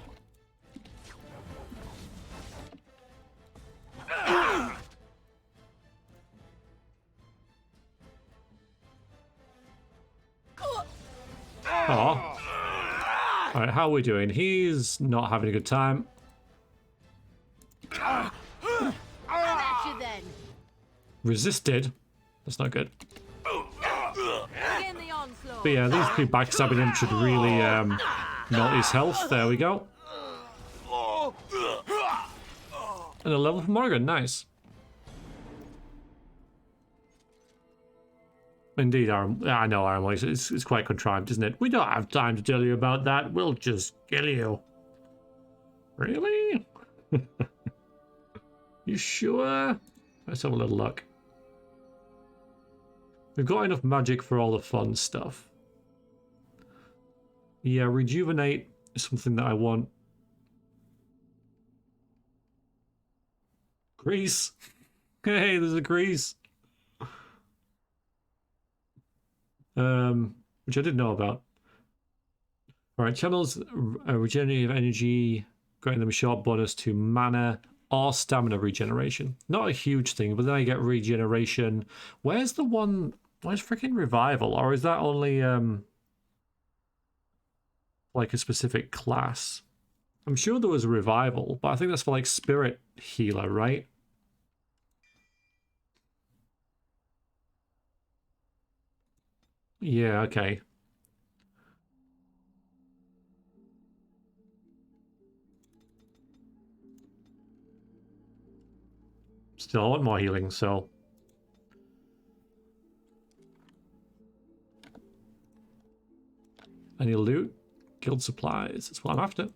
Oh. Alright, how are we doing? He's not having a good time. I'm at you then. Resisted. That's not good. Begin the onslaught. But yeah, these two backstabbing him should really melt his health. There we go. And a level for Morgan. Nice. Indeed, I know, Aram. It's quite contrived, isn't it? We don't have time to tell you about that. We'll just kill you. Really? You sure? Let's have a little look. We've got enough magic for all the fun stuff. Yeah, rejuvenate is something that I want. Grease. Hey, there's a grease. Which I didn't know about. Alright, channels regenerative energy, granting them a short bonus to mana or stamina regeneration. Not a huge thing, but then I get regeneration. Where's the one? Where's freaking revival? Or is that only like a specific class? I'm sure there was a revival, but I think that's for like spirit healer, right? Yeah, okay. Still, I want more healing, so... Any loot? Guild supplies. That's what I'm after.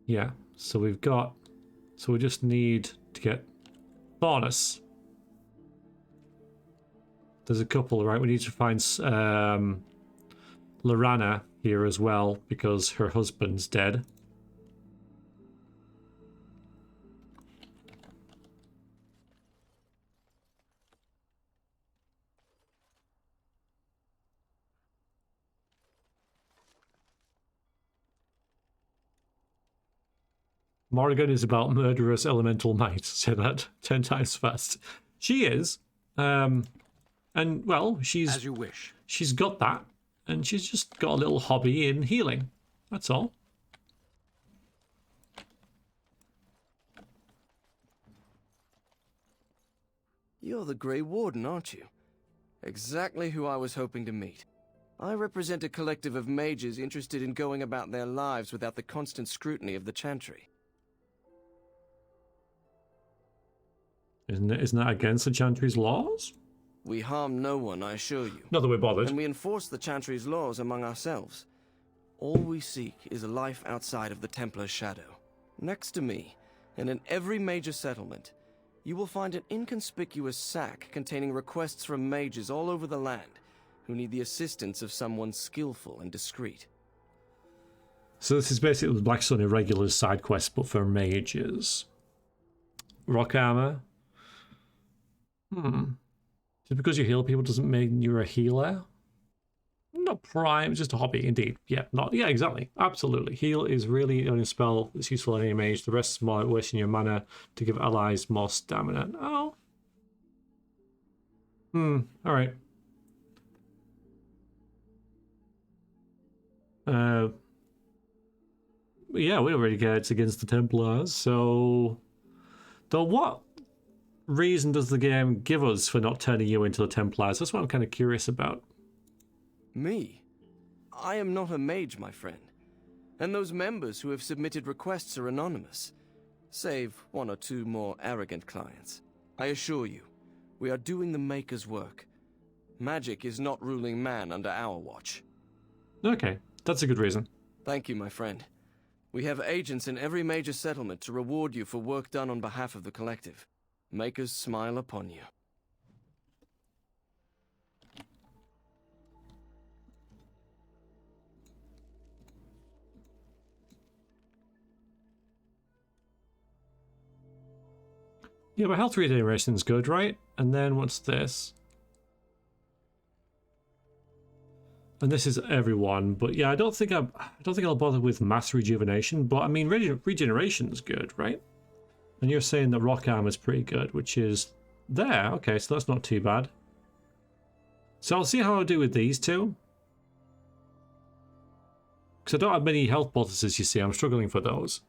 Yeah, so we've got... So we just need to get Thornus. There's a couple, right? We need to find Lorana here as well, because her husband's dead. Morrigan is about murderous elemental might. Say that 10 times fast. She is. And, well, she's... As you wish. She's got that. And she's just got a little hobby in healing. That's all. You're the Grey Warden, aren't you? Exactly who I was hoping to meet. I represent a collective of mages interested in going about their lives without the constant scrutiny of the Chantry. Isn't that against the Chantry's laws? We harm no one, I assure you. Not that we're bothered. And we enforce the Chantry's laws among ourselves. All we seek is a life outside of the Templar's shadow. Next to me, and in every major settlement, you will find an inconspicuous sack containing requests from mages all over the land who need the assistance of someone skillful and discreet. So this is basically the Black Sun Irregulars side quest, but for mages. Rock armor. Just because you heal people doesn't mean you're a healer. Not prime, it's just a hobby, indeed. Yeah, exactly. Absolutely. Heal is really the only spell that's useful in any mage. The rest is more like wasting your mana to give allies more stamina. Oh. Alright. Yeah, we already get it's against the Templars, so... Though what reason does the game give us for not turning you into the Templars? That's what I'm kind of curious about. Me? I am not a mage, my friend. And those members who have submitted requests are anonymous, save one or two more arrogant clients. I assure you, we are doing the Maker's work. Magic is not ruling man under our watch. Okay, that's a good reason. Thank you, my friend. We have agents in every major settlement to reward you for work done on behalf of the collective. Makers smile upon you. Yeah, but health regeneration's good, right? And then what's this? And this is everyone, but yeah, I don't think I'll bother with mass rejuvenation. But I mean, regeneration's good, right? And you're saying that rock armor's pretty good, which is there. Okay, so that's not too bad. So I'll see how I do with these two. Because I don't have many health bonuses, you see. I'm struggling for those.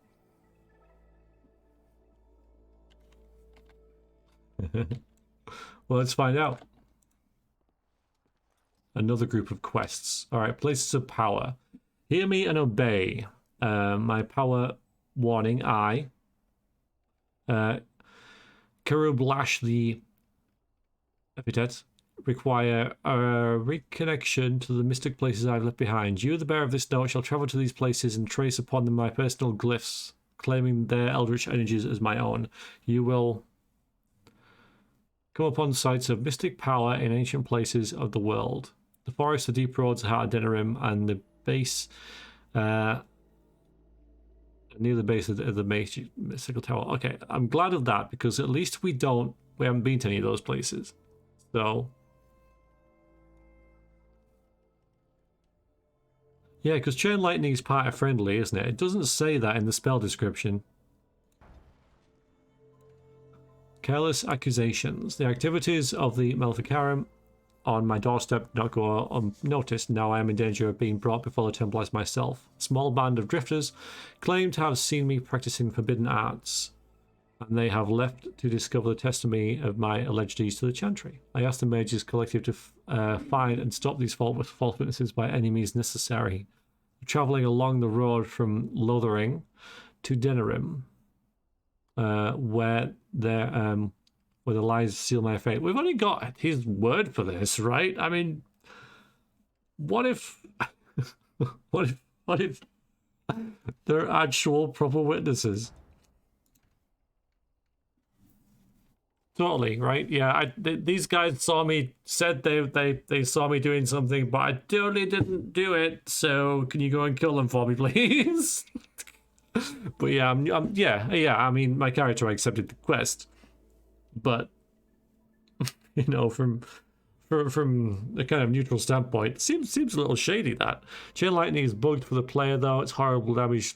Well, let's find out. Another group of quests. Alright, places of power. Hear me and obey. My power warning, I. Karublash the epithet require a reconnection to the mystic places I've left behind. You, the bearer of this note, shall travel to these places and trace upon them my personal glyphs, claiming their eldritch energies as my own. You will come upon sites of mystic power in ancient places of the world. The forest, the deep roads, the heart of Denerim, and the base, near the base of the mystical tower. Okay, I'm glad of that, because at least we haven't been to any of those places. So... yeah, because Chain Lightning is party friendly, isn't it? It doesn't say that in the spell description. Careless accusations. The activities of the Maleficarum on my doorstep do not go unnoticed. Now I am in danger of being brought before the Templars myself. A small band of drifters claim to have seen me practicing forbidden arts. and they have left to discover the testimony of my alleged deeds to the Chantry. I asked the Mages Collective to find and stop these false witnesses by any means necessary. Travelling along the road from Lothering to Denerim, where the lies seal my fate. We've only got his word for this, right? I mean, what if, what if they're actual proper witnesses? Totally, right? Yeah, these guys said they saw me doing something, but I totally didn't do it. So can you go and kill them for me, please? But yeah, I mean, my character accepted the quest, but you know, from a kind of neutral standpoint, seems a little shady. That chain lightning is bugged for the player, though. It's horrible damage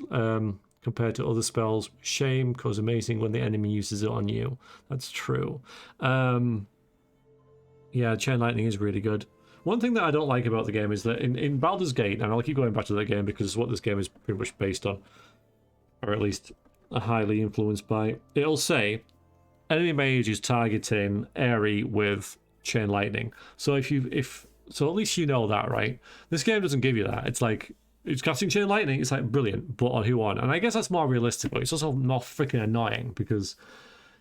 compared to other spells. Shame, cause amazing when the enemy uses it on you. That's true. Yeah, chain lightning is really good. One thing that I don't like about the game is that in Baldur's Gate, and I'll keep going back to that game because it's what this game is pretty much based on, or at least highly influenced by, it'll say enemy mage is targeting Aerie with chain lightning. So so at least you know that, right? This game doesn't give you that. It's like, it's casting chain lightning. It's like, brilliant, but on who on? And I guess that's more realistic, but it's also more freaking annoying because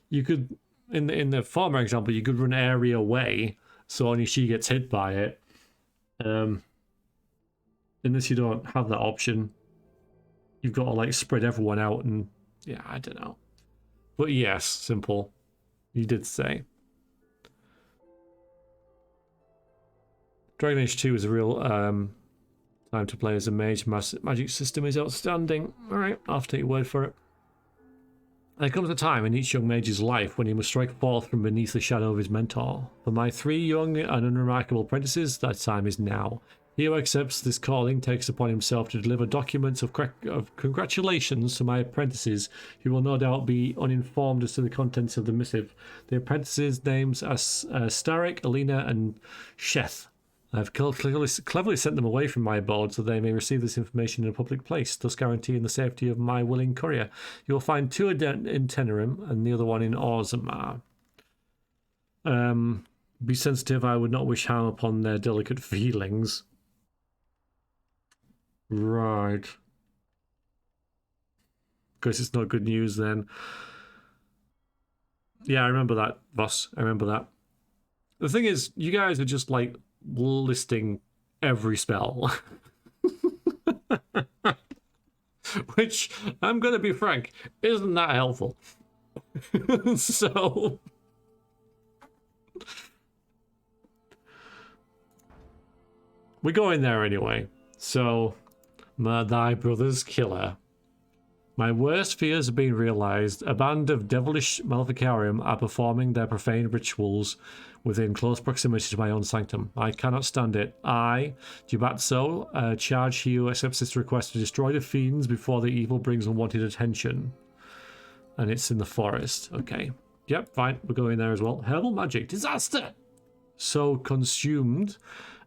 you could, in the former example, you could run Aerie away so only she gets hit by it. Unless you don't have that option, you've got to like spread everyone out, and yeah, I don't know. But yes, simple. You did say. Dragon Age 2 is a real time to play as a mage. Magic system is outstanding. Alright, I'll have to take your word for it. There comes a time in each young mage's life when he must strike forth from beneath the shadow of his mentor. For my 3 young and unremarkable apprentices, that time is now. He who accepts this calling takes upon himself to deliver documents of congratulations to my apprentices, who will no doubt be uninformed as to the contents of the missive. The apprentices' names are Starrick, Alina, and Sheth. I have cleverly sent them away from my abode so they may receive this information in a public place, thus guaranteeing the safety of my willing courier. You will find 2 in Tenerim and the other one in Orzammar. Be sensitive, I would not wish harm upon their delicate feelings. Right. Guess it's not good news then. Yeah, I remember that, Voss. I remember that. The thing is, you guys are just like listing every spell. Which, I'm gonna be frank, isn't that helpful. So we go in there anyway. So, thy brother's killer. My worst fears have been realized. A band of devilish Maleficarium are performing their profane rituals within close proximity to my own sanctum. I cannot stand it. I, Jubatso, charge he who accepts this request to destroy the fiends before the evil brings unwanted attention. And it's in the forest. Okay. Yep, fine. We're going there as well. Herbal magic. Disaster! So consumed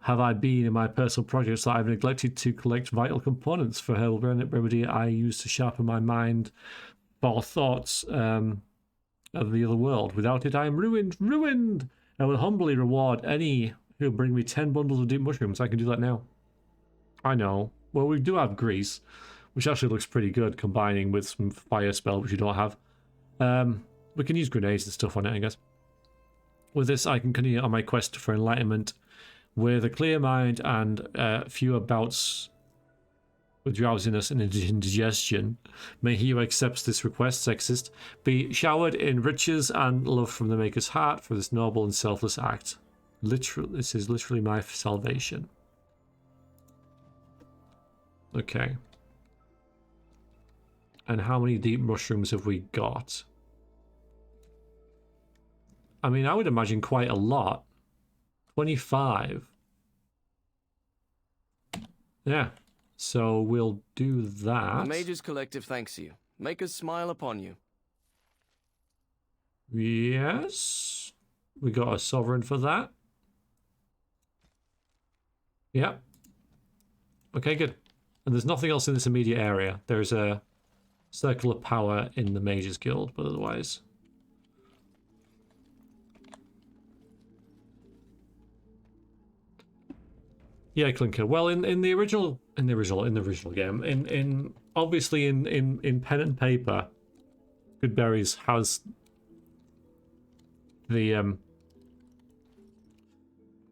have I been in my personal projects that I've neglected to collect vital components for herbal remedy I use to sharpen my mind for thoughts of the other world. Without it, I am ruined. Ruined! I will humbly reward any who bring me 10 bundles of deep mushrooms. I can do that now. I know. Well, we do have grease, which actually looks pretty good, combining with some fire spell, which we don't have. We can use grenades and stuff on it, I guess. With this, I can continue on my quest for enlightenment with a clear mind and fewer bouts with drowsiness and indigestion. May he who accepts this request, sexist, be showered in riches and love from the Maker's heart for this noble and selfless act. This is literally my salvation. Okay. And how many deep mushrooms have we got? I mean, I would imagine quite a lot. 25. Yeah. So we'll do that. The Mage's Collective thanks you. Maker's smile upon you. Yes. We got a sovereign for that. Yep. Okay, good. And there's nothing else in this immediate area. There's a Circle of power in the Mage's Guild, but otherwise. Yeah, Clinker. Well, in the original game, obviously in pen and paper, Goodberries has the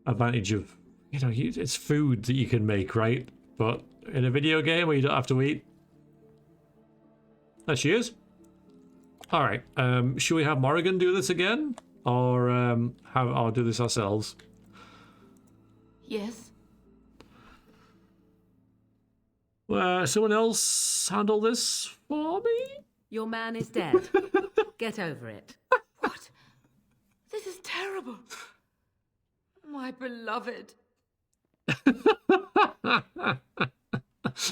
advantage of, you know, it's food that you can make, right? But in a video game where you don't have to eat, there she is. All right. Should we have Morrigan do this again, or do this ourselves? Yes. Someone else handle this for me? Your man is dead. Get over it. What? This is terrible. My beloved.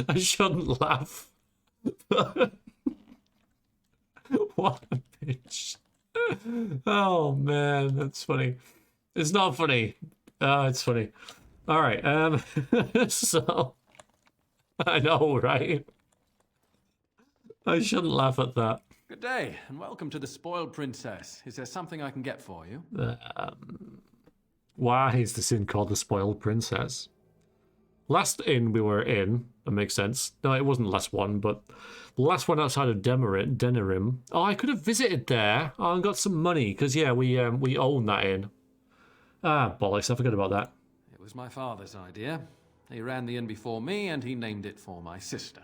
I shouldn't laugh. What a bitch. Oh man, that's funny. It's not funny. Oh, it's funny. All right. So I know, right? I shouldn't laugh at that. Good day, and welcome to the Spoiled Princess. Is there something I can get for you? Why is this inn called the Spoiled Princess? Last inn we were in, that makes sense. No, it wasn't the last one, but the last one outside of Denerim. Oh, I could have visited there. Oh, and got some money, because, yeah, we own that inn. Ah, bollocks, I forgot about that. It was my father's idea. He ran the inn before me, and he named it for my sister.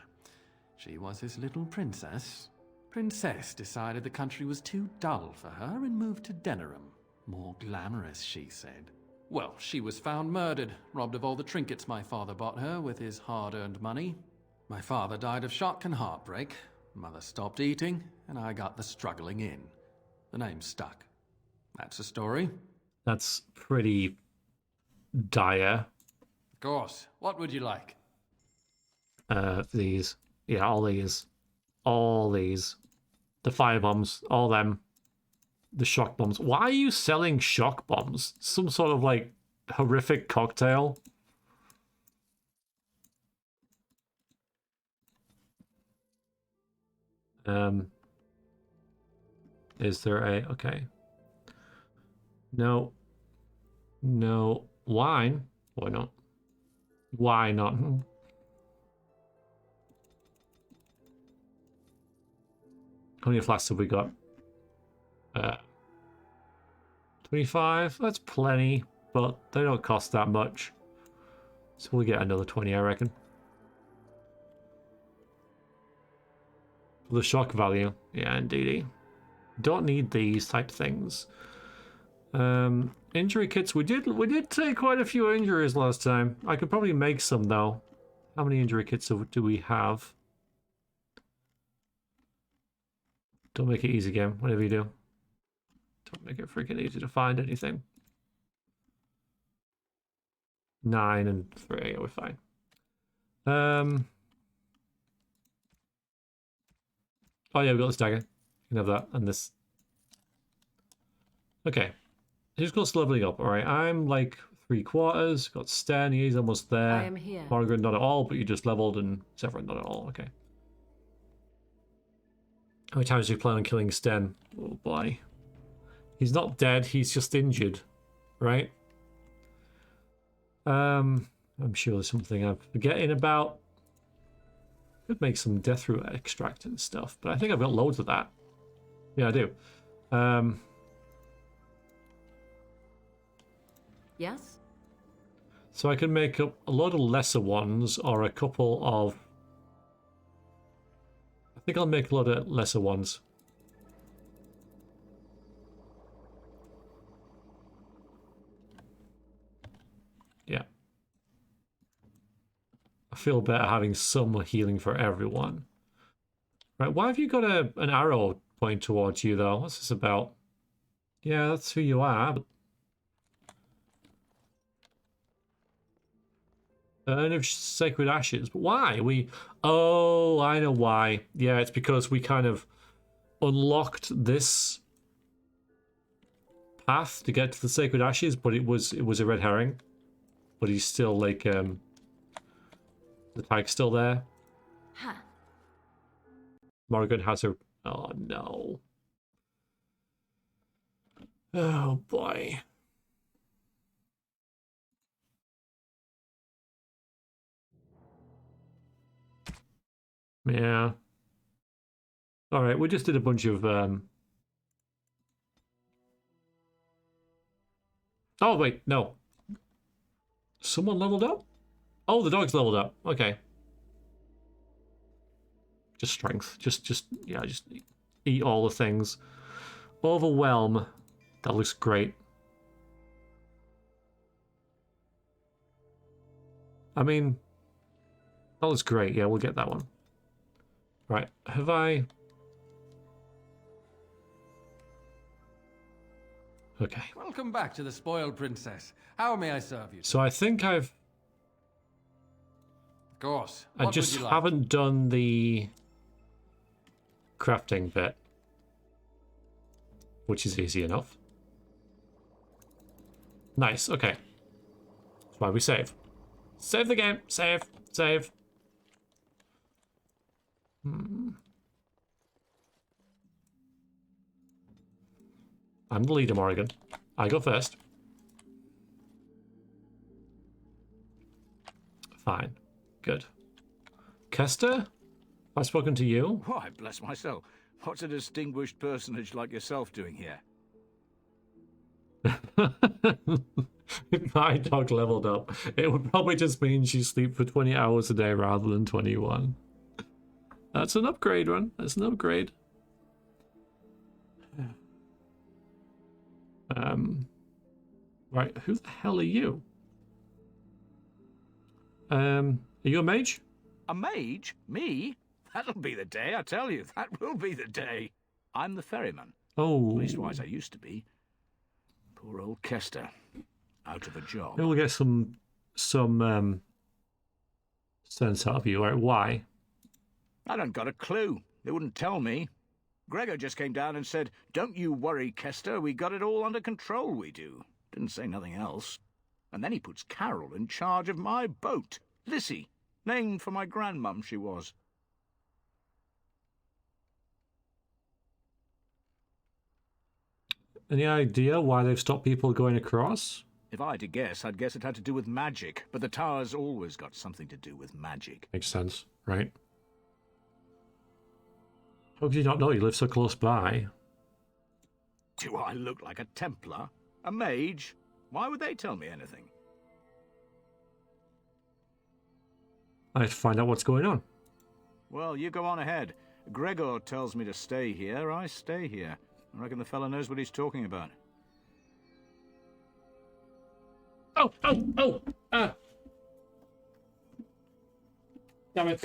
She was his little princess. Princess decided the country was too dull for her and moved to Denerim. More glamorous, she said. Well, she was found murdered, robbed of all the trinkets my father bought her with his hard-earned money. My father died of shock and heartbreak. Mother stopped eating, and I got the struggling inn. The name stuck. That's the story. That's pretty dire. Of course. What would you like? These. Yeah, all these. All these. The firebombs. All them. The shock bombs. Why are you selling shock bombs? Some sort of, like, horrific cocktail? Is there a... Okay. No. No. Wine? Why not? Why not? How many flasks have we got? 25? That's plenty, but they don't cost that much. So we'll get another 20, I reckon. For the shock value. Yeah, indeedy. Don't need these type things. Injury kits. We did take quite a few injuries last time. I could probably make some, though. How many injury kits do we have? Don't make it easy, game. Whatever you do. Don't make it freaking easy to find anything. 9 and 3. Yeah, we're fine. Oh yeah, we got this dagger. You can have that and this. Okay. Who's got leveling up? Alright, I'm like 3/4. Got Sten, he's almost there. I am here. Margaret, not at all, but you just leveled, and Severin, not at all. Okay. How many times do you plan on killing Sten? Oh boy. He's not dead, he's just injured, right? I'm sure there's something I'm forgetting about. Could make some deathroot extract and stuff, but I think I've got loads of that. Yeah, I do. Yes? So I can make up a lot of lesser ones, or a couple of... I think I'll make a lot of lesser ones. Yeah. I feel better having some healing for everyone. Right, why have you got an arrow pointing towards you, though? What's this about? Yeah, that's who you are, but... Urn of Sacred Ashes. But why? Oh, I know why. Yeah, it's because we kind of unlocked this path to get to the Sacred Ashes, but it was a red herring. But he's still like the tag's still there. Huh. Morrigan has her... Oh, no. Oh, boy. Yeah. Alright, we just did a bunch of... Oh, wait, no. Someone leveled up? Oh, the dog's leveled up. Okay. Just strength. Just eat all the things. Overwhelm. That looks great. I mean, that looks great. Yeah, we'll get that one. Right, have I... Okay. Welcome back to the Spoiled Princess. How may I serve you? So I think I've... Of course. I What just would you like? haven't done the crafting bit, which is easy enough. Nice, okay. That's why we save. Save the game. Save. Save. I'm the leader, Morrigan. I go first. Fine. Good. Kester? I've spoken to you? Why, bless myself. What's a distinguished personage like yourself doing here? If my dog leveled up, it would probably just mean she sleep for 20 hours a day rather than 21. That's an upgrade, Run. That's an upgrade. Right, who the hell are you? Are you a mage? A mage? Me? That'll be the day, I tell you. That will be the day. I'm the ferryman. Oh. Leastwise, I used to be. Poor old Kester. Out of a job. Maybe we'll get some sense out of you. Right, why? I don't got a clue. They wouldn't tell me. Gregor just came down and said, "Don't you worry, Kester. We got it all under control, we do." Didn't say nothing else. And then he puts Carol in charge of my boat. Lissy. Named for my grandmum, she was. Any idea why they've stopped people going across? If I had to guess, I'd guess it had to do with magic. But the tower's always got something to do with magic. Makes sense, right? How could you not know? You live so close by. Do I look like a Templar? A mage? Why would they tell me anything? I have to find out what's going on. Well, you go on ahead. Gregor tells me to stay here, I stay here. I reckon the fella knows what he's talking about. Oh! Damn it.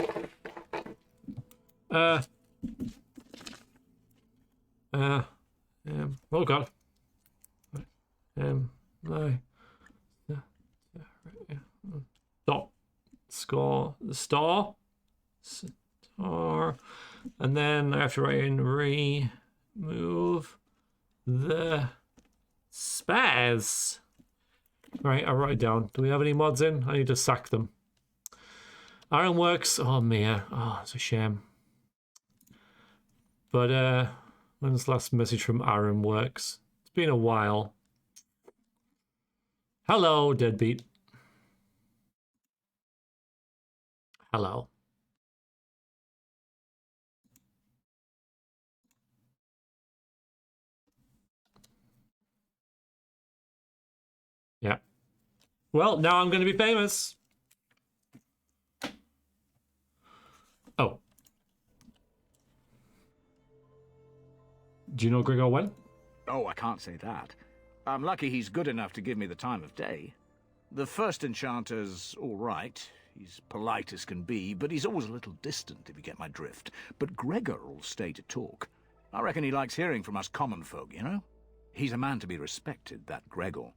Oh god. Stop. Score. The star. Star. And then I have to write in remove the spares. Right, I'll write it down. Do we have any mods in? I need to sack them. Ironworks. Oh, Mia. Oh, it's a shame. But, when's the last message from Ironworks? It's been a while. Hello, deadbeat. Hello. Yeah. Well, now I'm going to be famous. Oh. Do you know Gregor when? Oh, I can't say that. I'm lucky he's good enough to give me the time of day. The first enchanter's all right. He's polite as can be, but he's always a little distant, if you get my drift. But Gregor'll stay to talk. I reckon he likes hearing from us common folk, you know? He's a man to be respected, that Gregor.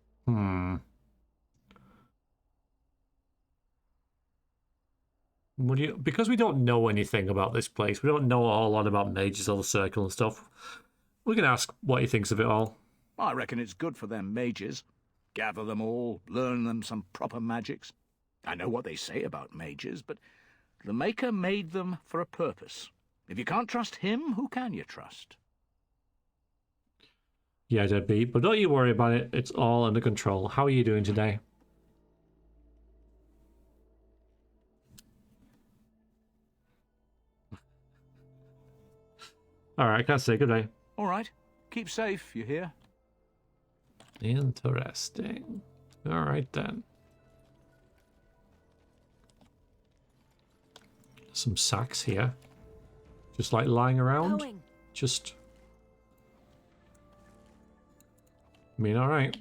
Because we don't know anything about this place, we don't know a whole lot about mages or the circle and stuff, we can ask what he thinks of it all. I reckon it's good for them mages. Gather them all, learn them some proper magics. I know what they say about mages, but the Maker made them for a purpose. If you can't trust him, who can you trust? Yeah, deadbeat, but don't you worry about it. It's all under control. How are you doing today? Alright, I can't say good day. Alright. Keep safe, you hear? Interesting. Alright then. Some sacks here. Just like lying around. Going. Just... I mean, alright.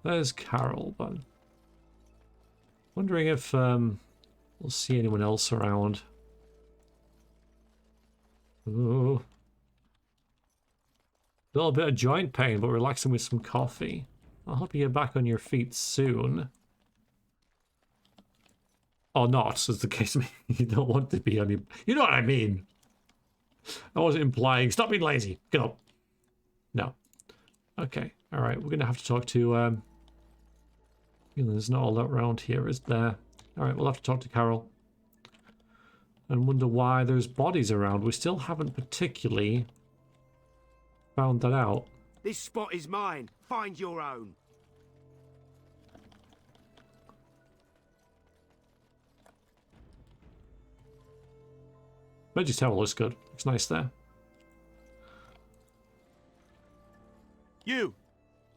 There's Carol, but... wondering if we'll see anyone else around. Ooh. A little bit of joint pain, but relaxing with some coffee. I'll help you get back on your feet soon. Or not, as the case may be. You don't want to be on your... You know what I mean! I wasn't implying... Stop being lazy! Get up! No. Okay, alright, we're gonna have to talk to... There's not all that around here, is there? Alright, we'll have to talk to Carol. And wonder why there's bodies around. We still haven't particularly found that out. This spot is mine. Find your own. Mage's Tower looks good. Looks nice there. You're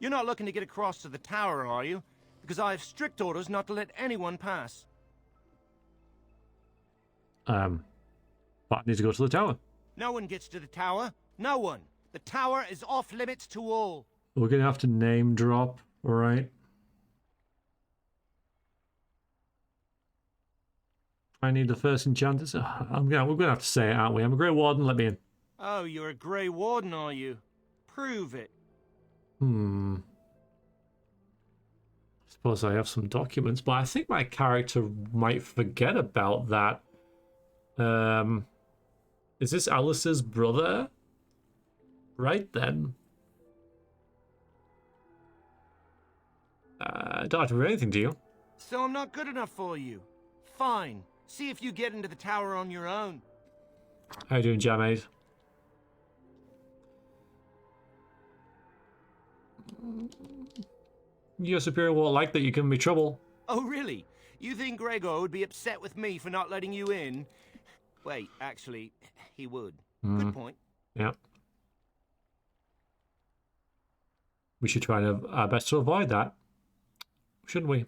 not looking to get across to the tower, are you? Because I have strict orders not to let anyone pass. But I need to go to the tower. No one gets to the tower. No one. The tower is off limits to all. We're gonna have to name drop, alright? I need the first enchanters. We're gonna have to say it, aren't we? I'm a Grey Warden, let me in. Oh, you're a Grey Warden, are you? Prove it. I suppose I have some documents, but I think my character might forget about that. Is this Alice's brother? Right then. Don't have to read anything to you. So I'm not good enough for you. Fine. See if you get into the tower on your own. How you doing, Jamade? Your superior won't like that you give me trouble. Oh, really? You think Gregor would be upset with me for not letting you in? Wait, actually, he would. Good point. Yeah. We should try our best to avoid that. Shouldn't we?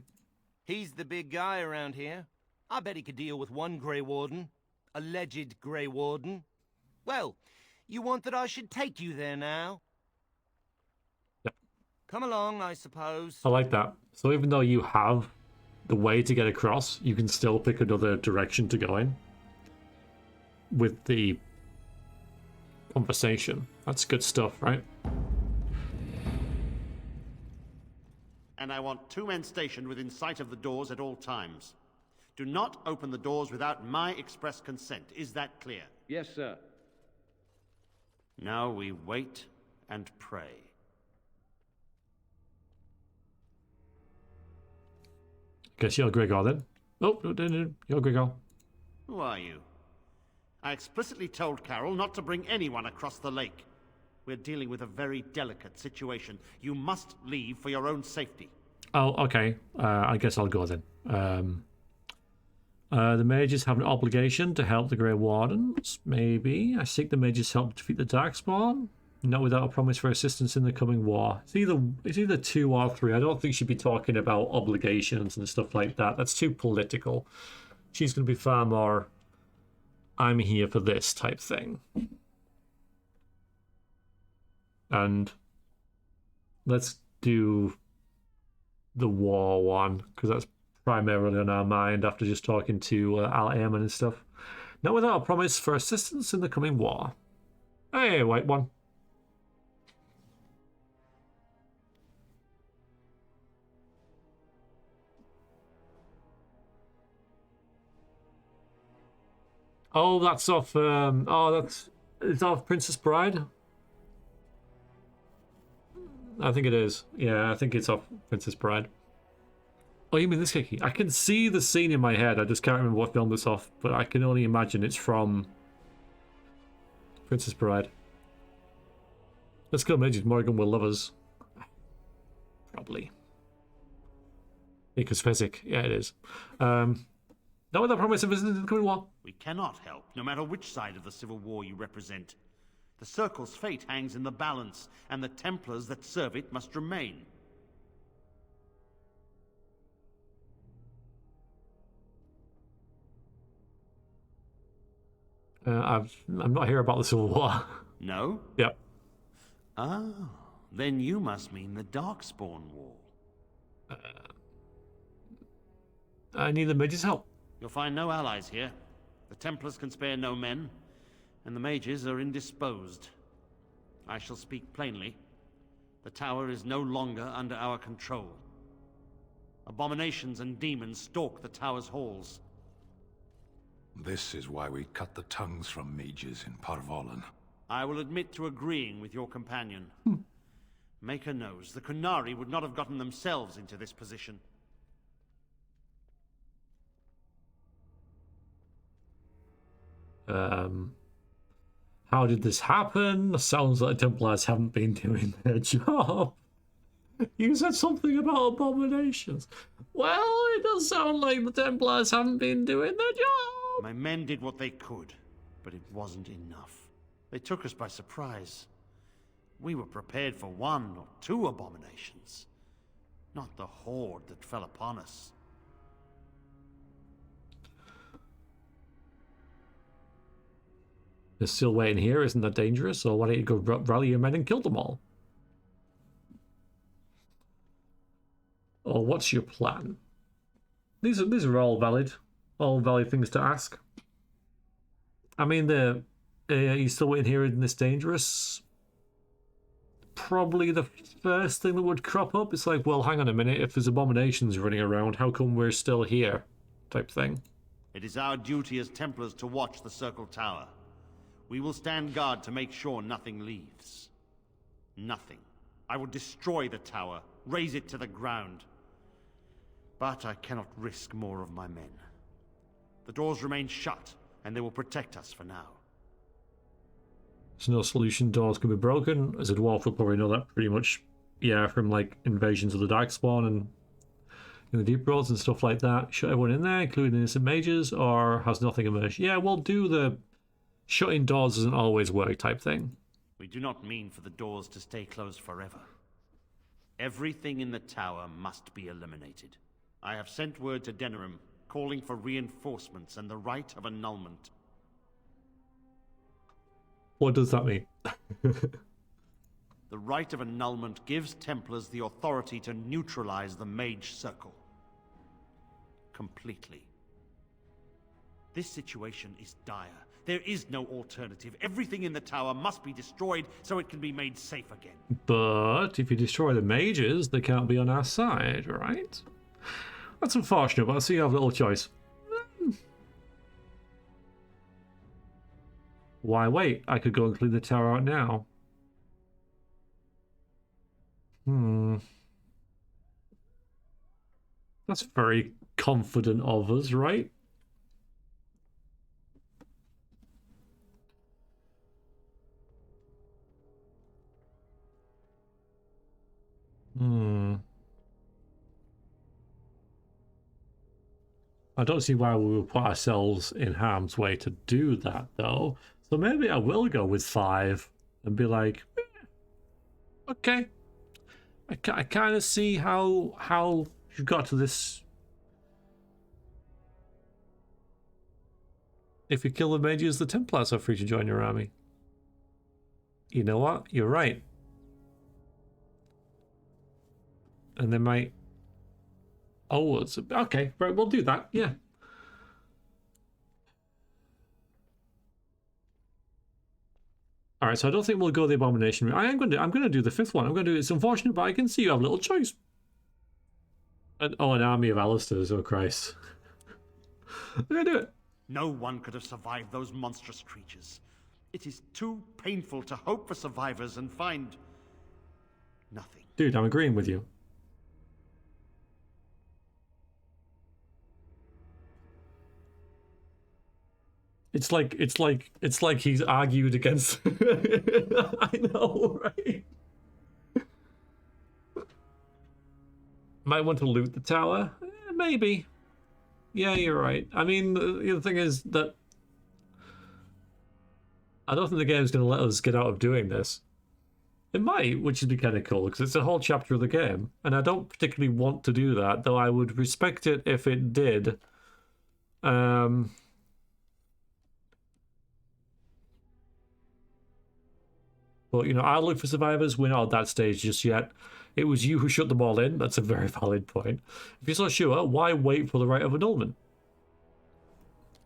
He's the big guy around here. I bet he could deal with one Grey Warden. Alleged Grey Warden. Well, you want that I should take you there now? Yep. Come along, I suppose. I like that. So even though you have the way to get across, you can still pick another direction to go in. With the conversation. That's good stuff, right? And I want 2 men stationed within sight of the doors at all times. Do not open the doors without my express consent. Is that clear? Yes, sir. Now we wait and pray. Guess you're Gregor then. Oh, no, you're Gregor. Who are you? I explicitly told Carol not to bring anyone across the lake. We're dealing with a very delicate situation. You must leave for your own safety. Oh, okay. I guess I'll go then. The mages have an obligation to help the Grey Wardens. Maybe. I seek the mages' help to defeat the Darkspawn. Not without a promise for assistance in the coming war. It's either 2 or 3. I don't think she'd be talking about obligations and stuff like that. That's too political. She's going to be far more, I'm here for this type thing. And let's do the war one, because that's primarily on our mind after just talking to Al Airman and stuff. Not without a promise for assistance in the coming war. Hey, white one. Oh, that's off. It's off Princess Bride. I think it is. Yeah, I think it's off Princess Bride. Oh, you mean this kiki? I can see the scene in my head. I just can't remember what film it's off, but I can only imagine it's from Princess Bride. Let's go, Mage. Morgan will love us. Probably. Because physic. Yeah, it is. Not with the promise of visiting the coming war. We cannot help, no matter which side of the civil war you represent. The Circle's fate hangs in the balance, and the Templars that serve it must remain. I'm not here about the Civil War. No? Yep. Oh, then you must mean the Darkspawn War. I need the Mage's help. You'll find no allies here. The Templars can spare no men, and the Mages are indisposed. I shall speak plainly. The tower is no longer under our control. Abominations and demons stalk the tower's halls. This is why we cut the tongues from mages in Parvolan. I will admit to agreeing with your companion. Maker knows the Kunari would not have gotten themselves into this position. How did this happen? Sounds like Templars haven't been doing their job. You said something about abominations. Well, it does sound like the Templars haven't been doing their job. My men did what they could, but it wasn't enough. They took us by surprise. We were prepared for 1 or 2 abominations, not the horde that fell upon us. They're still waiting here, isn't that dangerous? Or why don't you go rally your men and kill them all? Or what's your plan? These are all valid things to ask. I mean, are you still waiting here? Isn't this dangerous? Probably the first thing that would crop up. It's like, well, hang on a minute. If there's abominations running around, how come we're still here? Type thing. It is our duty as Templars to watch the Circle Tower. We will stand guard to make sure nothing leaves. Nothing. I will destroy the tower, raze it to the ground. But I cannot risk more of my men. The doors remain shut, and they will protect us for now. There's no solution. Doors can be broken. As a dwarf, will probably know that pretty much. Yeah, from like invasions of the Darkspawn and in the Deep Roads and stuff like that. Shut everyone in there, including innocent mages, or has nothing emerged? Yeah, we'll do the shutting doors doesn't always work type thing. We do not mean for the doors to stay closed forever. Everything in the tower must be eliminated. I have sent word to Denerim, calling for reinforcements and the right of annulment. What does that mean? The right of annulment gives Templars the authority to neutralize the Mage Circle. Completely. This situation is dire. There is no alternative. Everything in the tower must be destroyed so it can be made safe again. But if you destroy the mages, they can't be on our side, right? That's unfortunate, but I see you have little choice. Why wait? I could go and clean the tower out now. That's very confident of us, right? I don't see why we would put ourselves in harm's way to do that, though. So maybe I will go with 5 and be like, okay. I kind of see how you got to this. If you kill the mages, the Templars are free to join your army. You know what? You're right. And they might... Oh, it's... Okay, right, we'll do that, yeah. Alright, so I don't think we'll go the abomination route. I'm gonna do the 5th one. I'm gonna do it's unfortunate, but I can see you have little choice. And, an army of Alistairs, oh Christ. I'm gonna do it. No one could have survived those monstrous creatures. It is too painful to hope for survivors and find... nothing. Dude, I'm agreeing with you. It's like he's argued against. I know, right? Might want to loot the tower, maybe. Yeah, you're right. I mean, the thing is that I don't think the game's going to let us get out of doing this. It might, which would be kind of cool, because it's a whole chapter of the game, and I don't particularly want to do that, though I would respect it if it did. But, you know, I'll look for survivors. We're not at that stage just yet. It was you who shut them all in. That's a very valid point. If you're so sure, why wait for the right of annulment?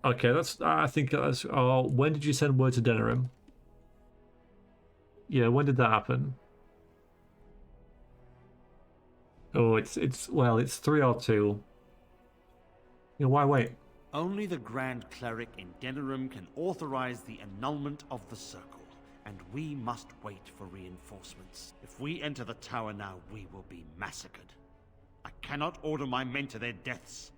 Okay, I think that's... when did you send word to Denerim? Yeah, when did that happen? Oh, it's 3 or 2. You know, why wait? Only the Grand Cleric in Denerim can authorize the annulment of the Circle, and we must wait for reinforcements. If we enter the tower now, we will be massacred. I cannot order my men to their deaths.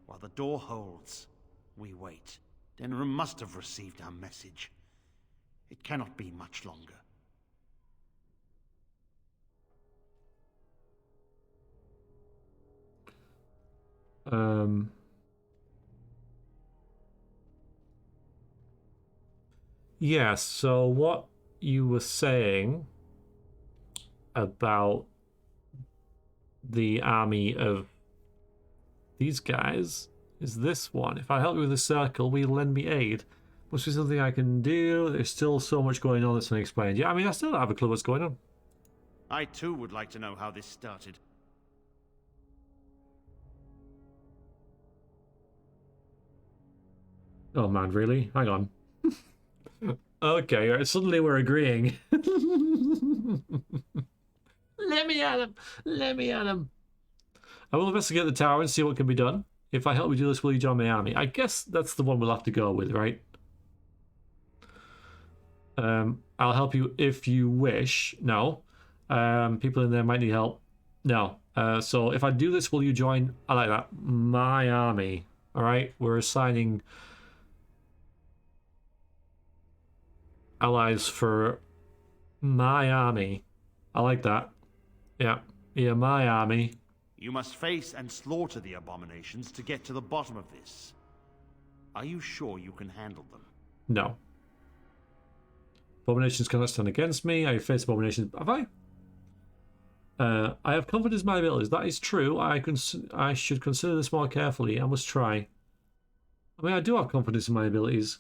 While the door holds, we wait. Denerim must have received our message. It cannot be much longer. Yeah, so what you were saying about the army of these guys is this one. If I help you with the circle, will you lend me aid? Must be something I can do. There's still so much going on that's unexplained. Yeah, I mean, I still don't have a clue what's going on. I too would like to know how this started. Oh man, really? Hang on. Okay, right, suddenly we're agreeing. Let me at him! Let me at him! I will investigate the tower and see what can be done. If I help you do this, will you join my army? I guess that's the one we'll have to go with, right? I'll help you if you wish. No. People in there might need help. No. So if I do this, will you join? I like that. My army. Alright, we're assigning allies for my army. I like that. Yeah. Yeah, my army. You must face and slaughter the abominations to get to the bottom of this. Are you sure you can handle them? No. Abominations cannot stand against me. I face abominations. Have I? I have confidence in my abilities. That is true. I should consider this more carefully. I must try. I mean, I do have confidence in my abilities.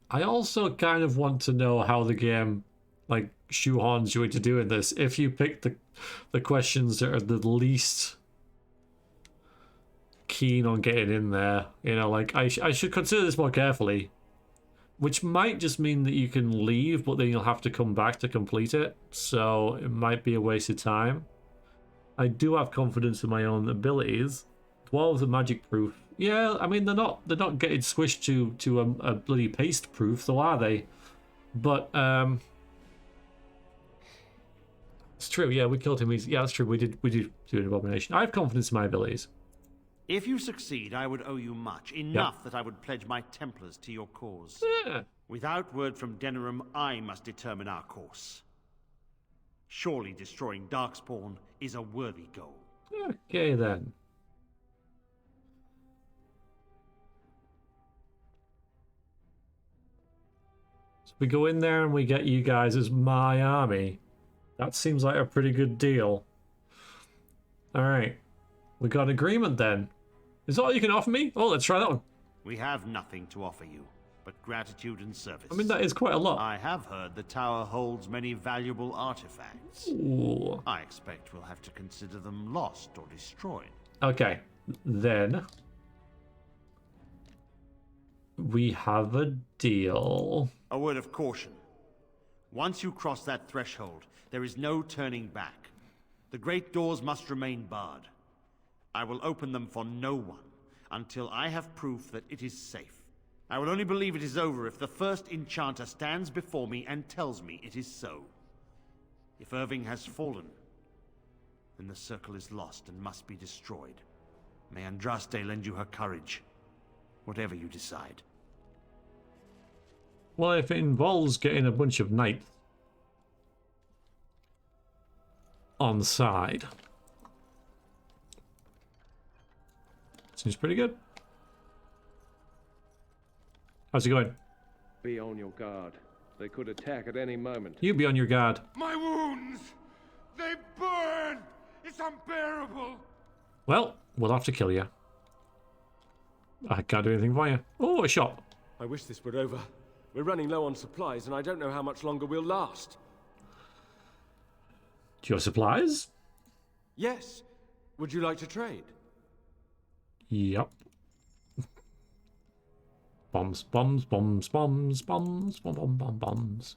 I also kind of want to know how the game, like, shoehorns you into doing this. If you pick the questions that are the least keen on getting in there, you know, like, I should consider this more carefully. Which might just mean that you can leave, but then you'll have to come back to complete it. So it might be a waste of time. I do have confidence in my own abilities. Dwarves are magic proof. Yeah, I mean they're not getting squished to a bloody paste proof, though, are they? But it's true. Yeah, we killed him. Yeah, that's true. We did do an abomination. I have confidence in my abilities. If you succeed, I would owe you much. Enough that I would pledge my Templars to your cause. Yeah. Without word from Denerim, I must determine our course. Surely destroying Darkspawn is a worthy goal. Okay, then. So we go in there and we get you guys as my army. That seems like a pretty good deal. Alright. We got an agreement then. Is that all you can offer me? Oh, let's try that one. We have nothing to offer you, but gratitude and service. I mean, that is quite a lot. I have heard the tower holds many valuable artifacts. Ooh. I expect we'll have to consider them lost or destroyed. Okay, then we have a deal. A word of caution. Once you cross that threshold, there is no turning back. The great doors must remain barred. I will open them for no one until I have proof that it is safe. I will only believe it is over if the first enchanter stands before me and tells me it is so. If Irving has fallen, then the circle is lost and must be destroyed. May Andraste lend you her courage. Whatever you decide. Well, if it involves getting a bunch of knights on side, seems pretty good. How's it going? Be on your guard. They could attack at any moment. You be on your guard. My wounds! They burn! It's unbearable! Well, we'll have to kill you. I can't do anything for you. Oh, a shot. I wish this were over. We're running low on supplies, and I don't know how much longer we'll last. Do you have supplies? Yes. Would you like to trade? Yep. Bombs, bombs, bombs, bombs, bombs, bomb, bomb, bomb, bombs.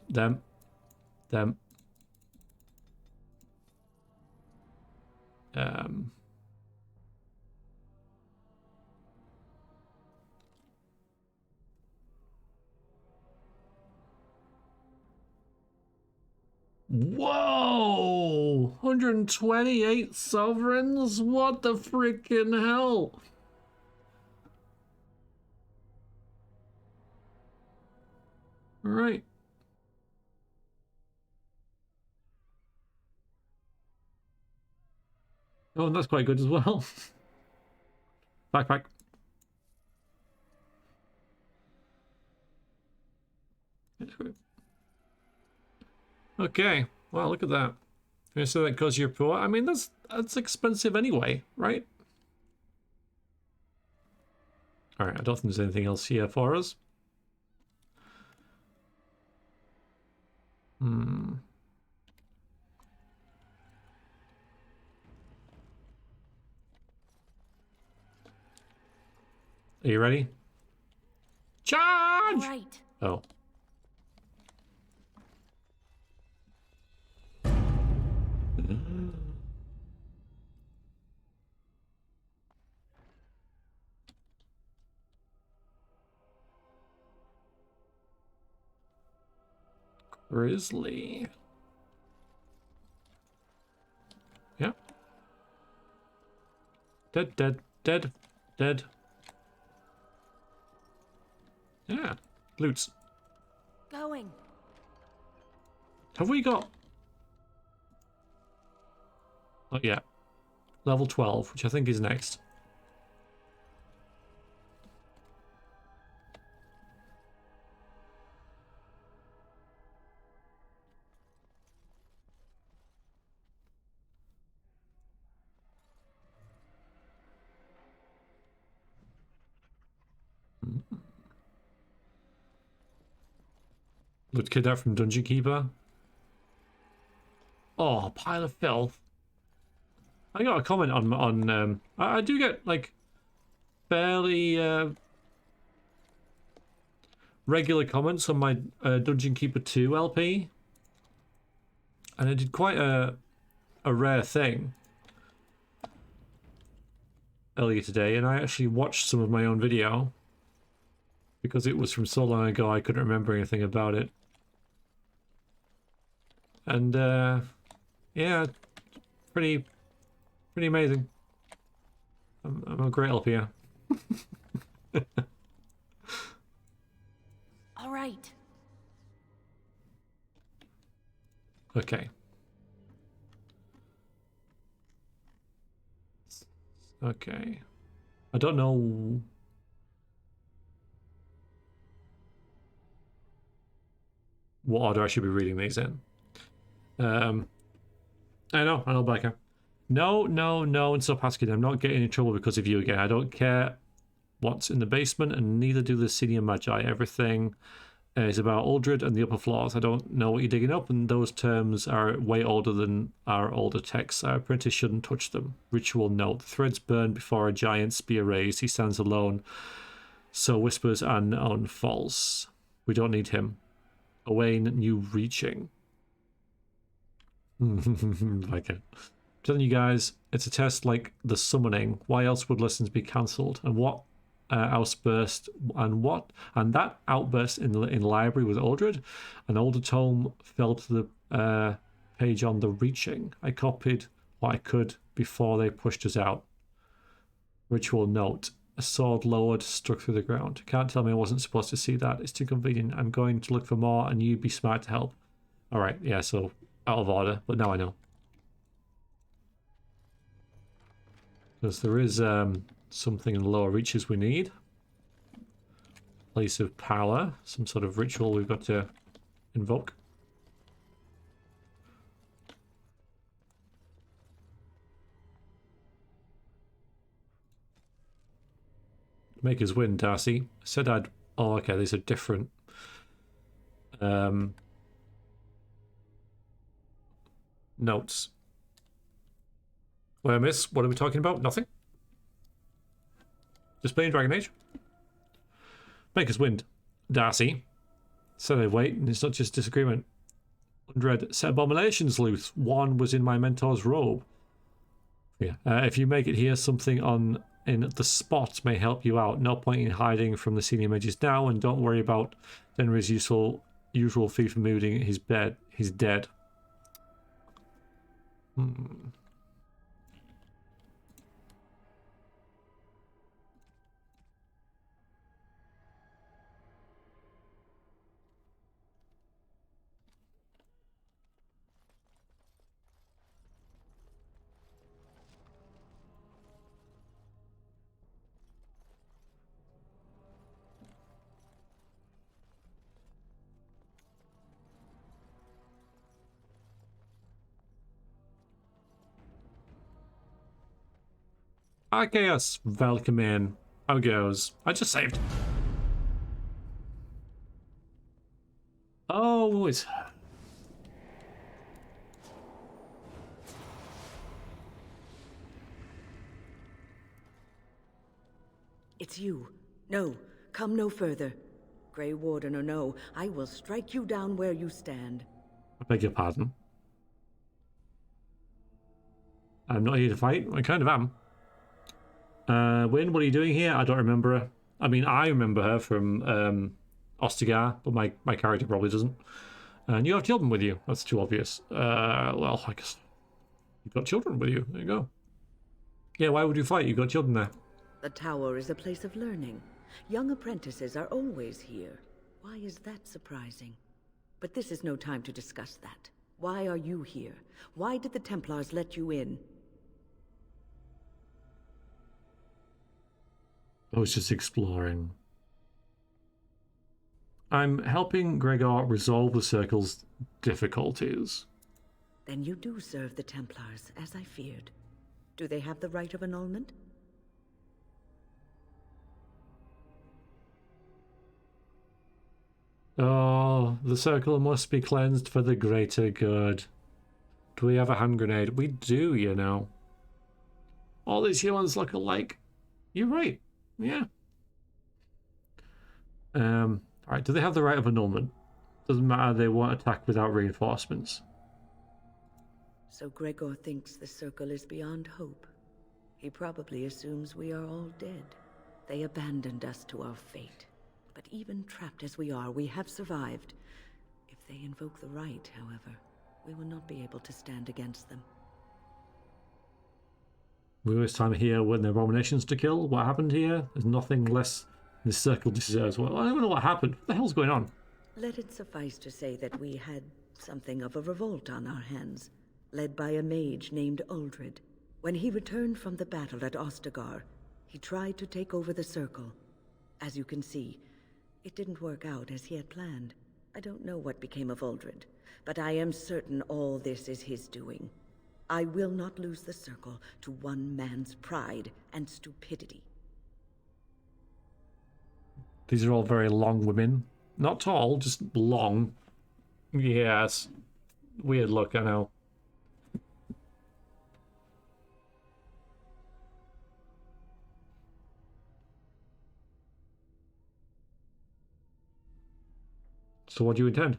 Them. Whoa! 128 sovereigns? What the freaking hell? Right. Oh, that's quite good as well. Backpack. Okay, well, look at that. So that because you're poor. I mean, that's expensive anyway, right? All right, I don't think there's anything else here for us. Are you ready? Charge! Right. Oh. Grizzly. Yeah. Dead, dead, dead, dead. Yeah. Loots. Going. Have we got... Not yet. Level 12, which I think is next. Loot kid out from Dungeon Keeper. Oh, pile of filth. I got a comment on I do get like fairly regular comments on my Dungeon Keeper 2 LP, and I did quite a rare thing earlier today, and I actually watched some of my own video because it was from so long ago I couldn't remember anything about it. And yeah, pretty amazing. I'm a great LP here. All right. Okay. Okay. I don't know. What order I should be reading these in. I know, Becker. No, and stop asking. I'm not getting in trouble because of you again. I don't care what's in the basement, and neither do the senior magi. Everything is about Uldred and the upper floors. I don't know what you're digging up, and those terms are way older than our older texts. Our apprentice shouldn't touch them. Ritual note. The threads burn before a giant spear raised. He stands alone. So whispers unknown false. We don't need him. Owain new reaching. Like it. I'm telling you guys, it's a test like the summoning. Why else would lessons be cancelled? And what outburst and that outburst in library with Uldred? An older tome fell to page on the reaching. I copied what I could before they pushed us out. Ritual note. A sword lowered, struck through the ground. Can't tell me I wasn't supposed to see that. It's too convenient. I'm going to look for more, and you be smart to help. Alright, yeah, so out of order, but now I know. Because there is something in the lower reaches we need. Place of power. Some sort of ritual we've got to invoke. Maker's Wind, Darcy. I said I'd... Oh, okay, these are different. Notes. Where, miss? What are we talking about? Nothing? Just playing Dragon Age? Maker's Wind. Darcy. Said I'd wait, and it's not just disagreement. Unread. Set abominations loose. One was in my mentor's robe. Yeah. If you make it here, something on in the spot may help you out. No point in hiding from the senior mages now, and don't worry about Denry's usual fee for moving his bed. He's dead. Arceus, welcome in. How goes? I just saved. Oh, it's... It's you. No, come no further. Grey Warden or no, I will strike you down where you stand. I beg your pardon. I'm not here to fight. I kind of am. Wynne, what are you doing here? I don't remember her. I mean, I remember her from Ostagar, but my character probably doesn't. And you have children with you. That's too obvious. Well, I guess you've got children with you. There you go. Yeah, why would you fight? You've got children there. The tower is a place of learning. Young apprentices are always here. Why is that surprising? But this is no time to discuss that. Why are you here? Why did the Templars let you in? I was just exploring. I'm helping Gregor resolve the Circle's difficulties. Then you do serve the Templars, as I feared. Do they have the right of annulment? Oh, the Circle must be cleansed for the greater good. Do we have a hand grenade? We do, you know. All these humans look alike. You're right. Yeah. Alright, do they have the right of annulment? Doesn't matter, they won't attack without reinforcements. So Gregor thinks the Circle is beyond hope. He probably assumes we are all dead. They abandoned us to our fate. But even trapped as we are, we have survived. If they invoke the right, however, we will not be able to stand against them. We waste time here when there are abominations to kill. What happened here? There's nothing less the Circle deserves. Well, I don't know what happened. What the hell's going on? Let it suffice to say that we had something of a revolt on our hands, led by a mage named Uldred. When he returned from the battle at Ostagar, he tried to take over the Circle. As you can see, it didn't work out as he had planned. I don't know what became of Uldred, but I am certain all this is his doing. I will not lose the Circle to one man's pride and stupidity. These are all very long women. Not tall, just long. Yes. Weird look, I know. So what do you intend?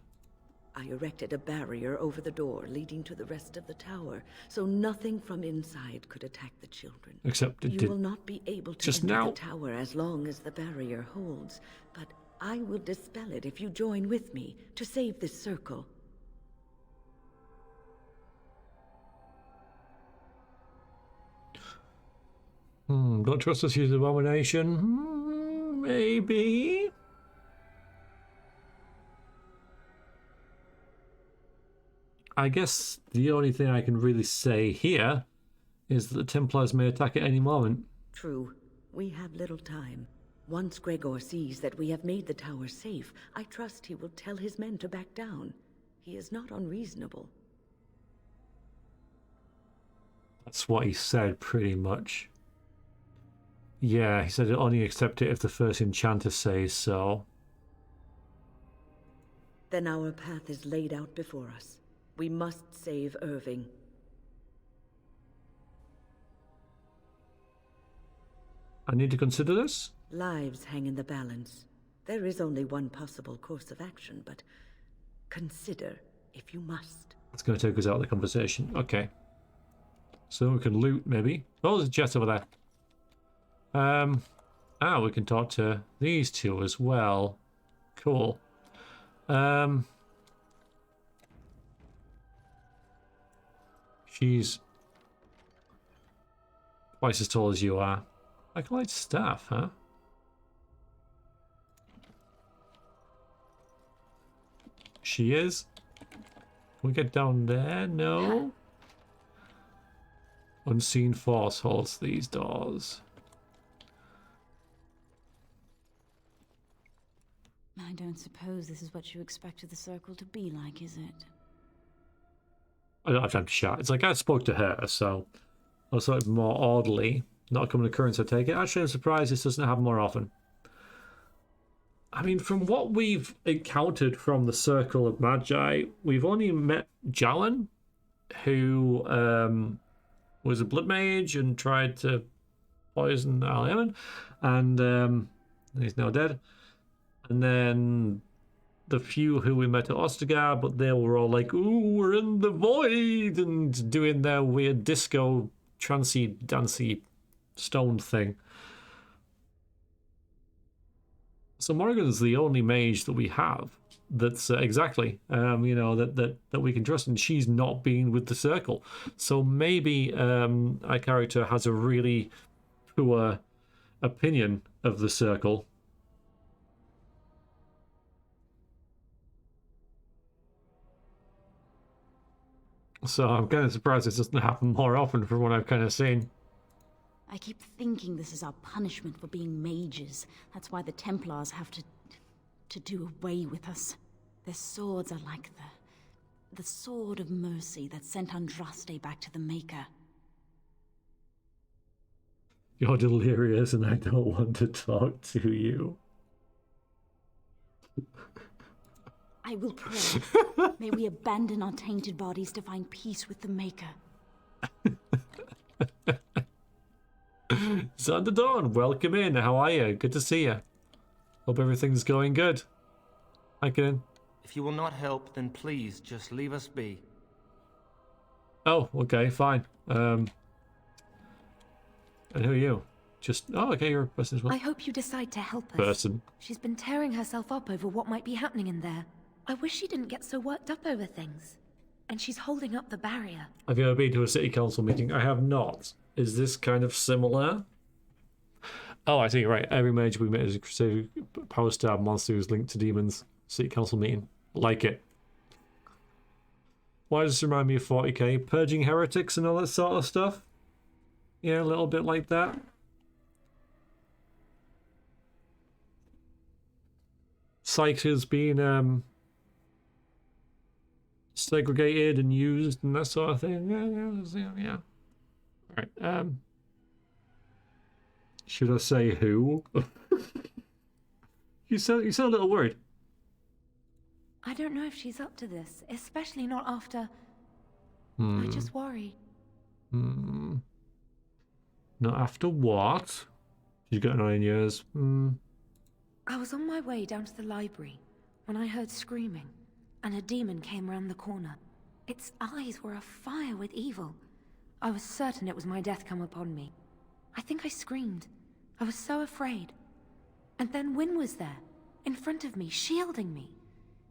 I erected a barrier over the door leading to the rest of the tower, so nothing from inside could attack the children. Except it you did will not be able to just enter now. the tower as long as the barrier holds, but I will dispel it if you join with me to save this Circle. Don't trust us, use abomination. Maybe. I guess the only thing I can really say here is that the Templars may attack at any moment. True. We have little time. Once Gregor sees that we have made the tower safe, I trust he will tell his men to back down. He is not unreasonable. That's what he said, pretty much. Yeah, he said he'll only accept it if the first enchanter says so. Then our path is laid out before us. We must save Irving. I need to consider this? Lives hang in the balance. There is only one possible course of action, but consider if you must. It's going to take us out of the conversation. Okay. So we can loot, maybe. Oh, there's a jet over there. We can talk to these two as well. Cool. She's twice as tall as you are. I can light staff, huh? She is. Can we get down there? No. Unseen force holds these doors. I don't suppose this is what you expected the circle to be like, is it? I don't have time to shout. It's like I spoke to her, so I was sort of more orderly. Not a common occurrence, I take it. Actually, I'm surprised this doesn't happen more often. I mean, from what we've encountered from the Circle of Magi, we've only met Jalan, who was a blood mage and tried to poison Al-Yaman, and he's now dead. And then the few who we met at Ostagar, but they were all like, ooh, we're in the void, and doing their weird disco, trancey, dancey stone thing. So Morrigan's the only mage that we have that's exactly, that we can trust, and she's not been with the circle. So maybe our character has a really poor opinion of the circle. So I'm kind of surprised this doesn't happen more often from what I've kind of seen. I keep thinking this is our punishment for being mages. That's why the Templars have to do away with us. Their swords are like the sword of mercy that sent Andraste back to the Maker. You're delirious and I don't want to talk to you. I will pray. May we abandon our tainted bodies to find peace with the Maker. Xander Dawn, welcome in. How are you? Good to see you. Hope everything's going good. Hi, Ken. If you will not help, then please just leave us be. Oh, okay, fine. And who are you? Okay, you're a person as well. I hope you decide to help us. Person. She's been tearing herself up over what might be happening in there. I wish she didn't get so worked up over things. And she's holding up the barrier. Have you ever been to a city council meeting? I have not. Is this kind of similar? Oh, I see, right. Every mage we met is a Crusader power star monster who's linked to demons. City council meeting. Like it. Why does this remind me of 40k? Purging heretics and all that sort of stuff? Yeah, a little bit like that. Psych has been segregated and used and that sort of thing. Yeah. Alright, should I say who? You sound a little worried. I don't know if she's up to this, especially not after... I just worry. Not after what? She's got 9 years. I was on my way down to the library when I heard screaming, and a demon came around the corner. Its eyes were afire with evil. I was certain it was my death come upon me. I think I screamed. I was so afraid. And then Wynne was there, in front of me, shielding me.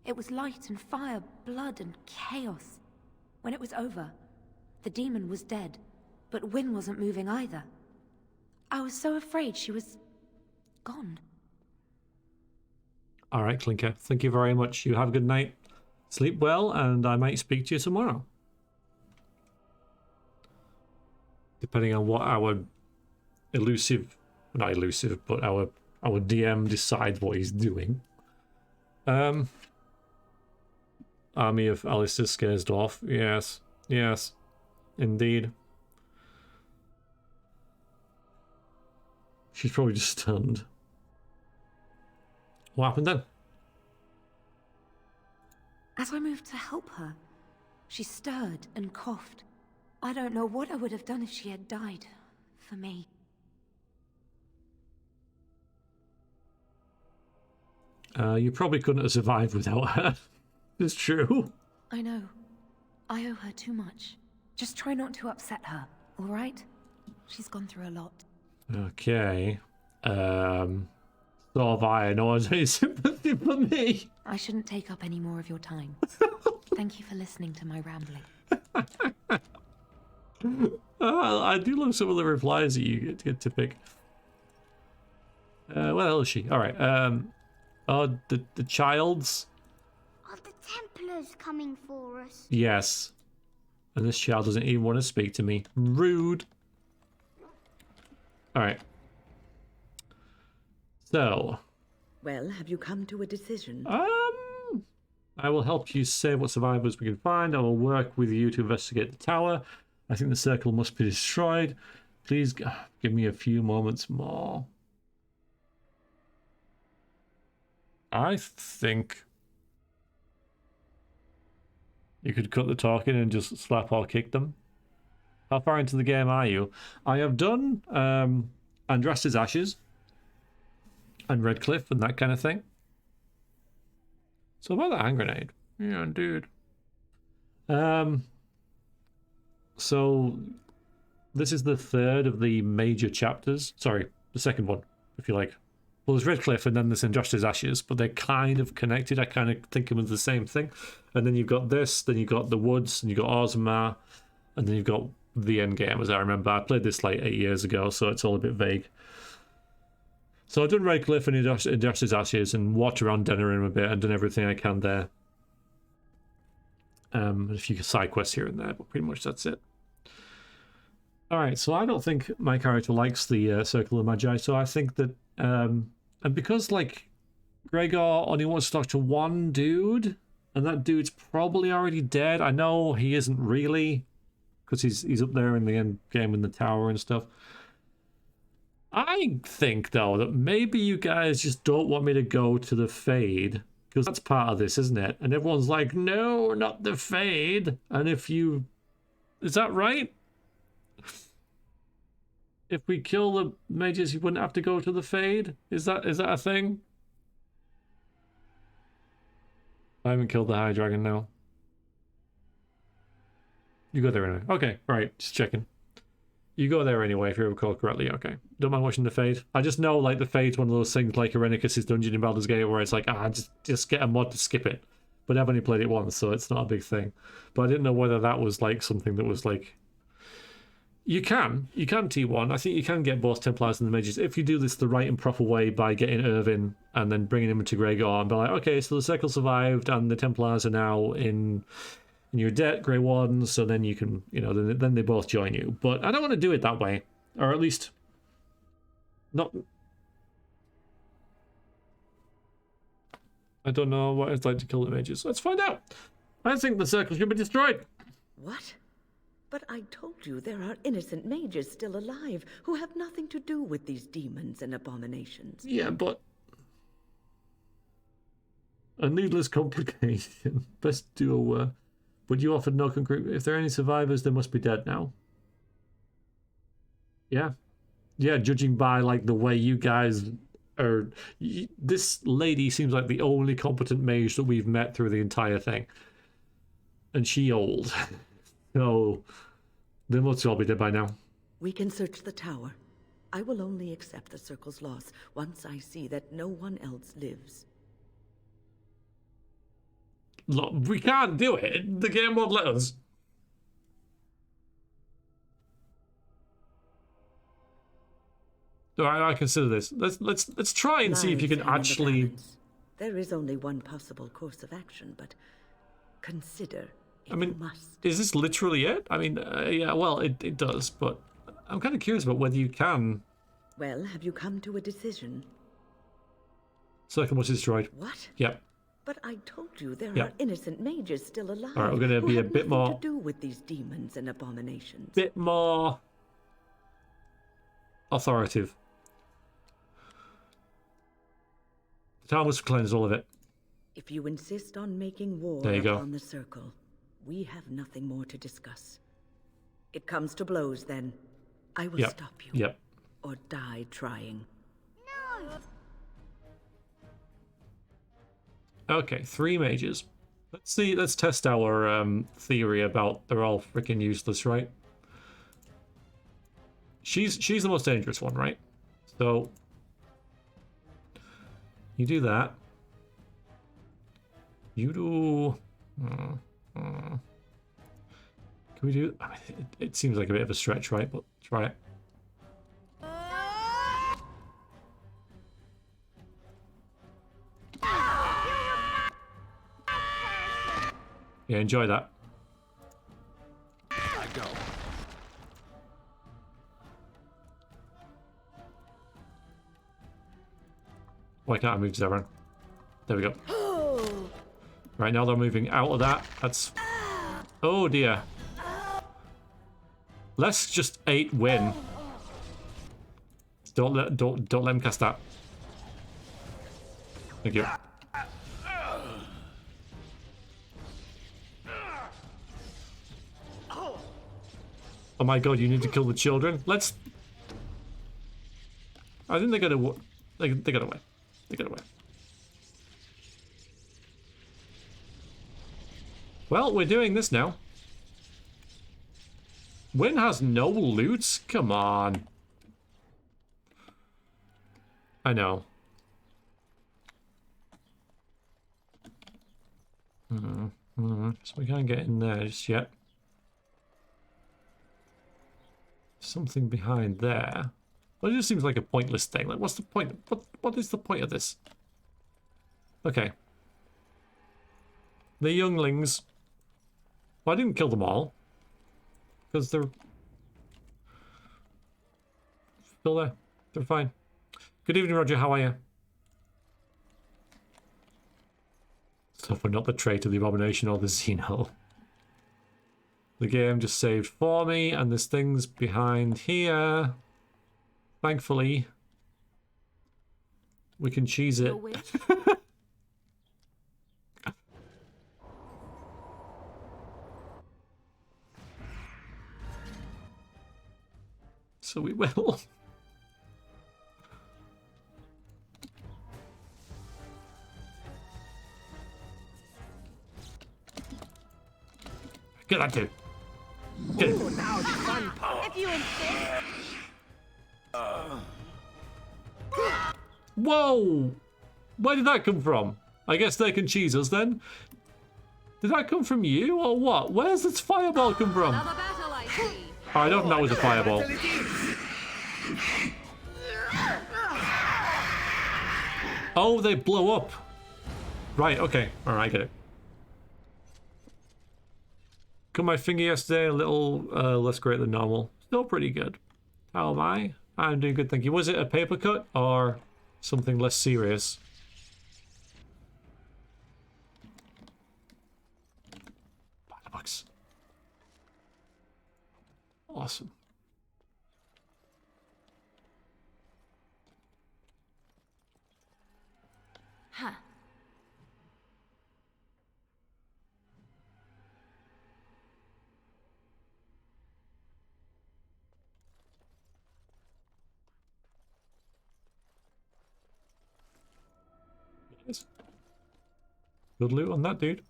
It was light and fire, blood and chaos. When it was over, the demon was dead, but Wynne wasn't moving either. I was so afraid she was gone. All right, Clinker. Thank you very much. You have a good night. Sleep well, and I might speak to you tomorrow. Depending on what our not elusive, but our DM decides what he's doing. Army of Alistair scares dwarf. Yes. Yes. Indeed. She's probably just stunned. What happened then? As I moved to help her, she stirred and coughed. I don't know what I would have done if she had died. For me. You probably couldn't have survived without her. It's true. I know. I owe her too much. Just try not to upset her, all right? She's gone through a lot. Okay. So have I. No one's any sympathy for me. I shouldn't take up any more of your time. Thank you for listening to my rambling. I do love some of the replies that you get to pick. Where the hell is she? All right. Oh, the child's. Are the Templars coming for us? Yes. And this child doesn't even want to speak to me. Rude. All right. So. Well, have you come to a decision? I will help you save what survivors we can find. I will work with you to investigate the tower. I think the circle must be destroyed. Please give me a few moments more. I think you could cut the talking and just slap or kick them. How far into the game are you? I have done Andraste's Ashes and Redcliffe and that kind of thing. So about the hand grenade. Yeah, dude. So this is the third of the major chapters. Sorry, the second one, if you like. Well, there's Redcliffe and then there's Andraste's Ashes, but they're kind of connected. I kind of think of them as the same thing. And then you've got this, then you've got the Woods, and you've got Orzammar, and then you've got the end game, as I remember. I played this like 8 years ago, so it's all a bit vague. So I've done Redcliffe and Andraste's Ashes and walked around Denerim a bit and done everything I can there. A few side quests here and there, but pretty much that's it. Alright, so I don't think my character likes the Circle of Magi, so I think that... and because, like, Gregor only wants to talk to one dude, and that dude's probably already dead. I know he isn't really, because he's up there in the end game in the tower and stuff. I think, though, that maybe you guys just don't want me to go to the Fade, because that's part of this, isn't it? And everyone's like, no, not the Fade. And if you... Is that right? If we kill the mages, you wouldn't have to go to the Fade? Is that a thing? I haven't killed the High Dragon now. You go there anyway. Okay, right, just checking. You go there anyway, if you recall correctly. Okay. Don't mind watching the Fade. I just know, like, the Fade's one of those things like Irenicus' dungeon in Baldur's Gate where it's like, just get a mod to skip it. But I've only played it once, so it's not a big thing. But I didn't know whether that was, like, something that was, like... You can T1. I think you can get both Templars and the Mages if you do this the right and proper way by getting Irvin and then bringing him into Gregor and be like, okay, so the Circle survived and the Templars are now in your debt, Grey Wardens, so then you can, then they both join you. But I don't want to do it that way, or at least not. I don't know what it's like to kill the Mages. Let's find out. I think the Circle should be destroyed. What? But I told you there are innocent mages still alive who have nothing to do with these demons and abominations. Yeah, but... A needless complication. Best duo but you offered no concrete... If there are any survivors, they must be dead now. Yeah. Yeah, judging by, like, the way you guys are... This lady seems like the only competent mage that we've met through the entire thing. And she old. So, they must all be dead by now. We can search the tower. I will only accept the Circle's loss once I see that no one else lives. Look, we can't do it. The game won't let us. I consider this. Let's try and see if you can Lives hang in the actually. balance. There is only one possible course of action, but consider if I mean, you must. is this literally it? I mean, yeah. Well, it does, but I'm kind of curious about whether you can. Well, have you come to a decision? Circle was destroyed. What? Yep. But I told you there Yep. are innocent mages still alive. All right, we're going to who be a have bit nothing more. to do with these demons and abominations. Bit more authoritative. The town was cleansed, all of it. If you insist on making war There you go. upon the circle, we have nothing more to discuss. It comes to blows, then. I will Yep. stop you. Yep. Or die trying. Okay, 3 mages. Let's see. Let's test our theory about they're all freaking useless, right? She's the most dangerous one, right? So you do that. You do. Can we do? I mean, it seems like a bit of a stretch, right? But try it. Yeah, enjoy that. I go. Why can't I move Zeron? There we go. Right now they're moving out of that. That's. Oh dear. Let's just 8 win. Don't let him cast that. Thank you. Oh my god, you need to kill the children. Let's. I think they got away. They got away. They got away. Well, we're doing this now. Win has no loot? Come on. I know. So we can't get in there just yet. Something behind there. Well, it just seems like a pointless thing. Like, what's the point? What is the point of this? Okay. The younglings. Well, I didn't kill them all. Because they're still there. They're fine. Good evening, Roger. How are you? Suffer not the trait of the abomination or the Xeno. The game just saved for me, and there's things behind here. Thankfully, we can cheese it. So we will. Get that dude. Get him. Ooh, now the fun part. If you insist. Whoa! Where did that come from? I guess they can cheese us then. Did that come from you or what? Where's this fireball come from? I don't know it was a fireball. Oh, they blow up. Right, okay. Alright, I get it. Cut my finger yesterday, a little less great than normal. Still pretty good. How am I? I'm doing good, thank you. Was it a paper cut or something less serious? $5. Awesome. Huh. Yes. Good loot on that dude.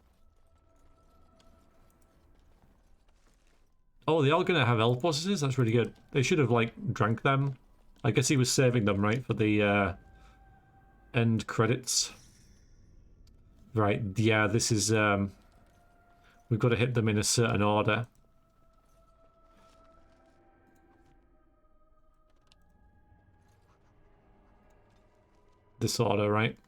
Oh, they are gonna have health processes? That's really good. They should have, like, drank them. I guess he was saving them, right, for the end credits. Right, yeah, this is, we've got to hit them in a certain order. disorder, right?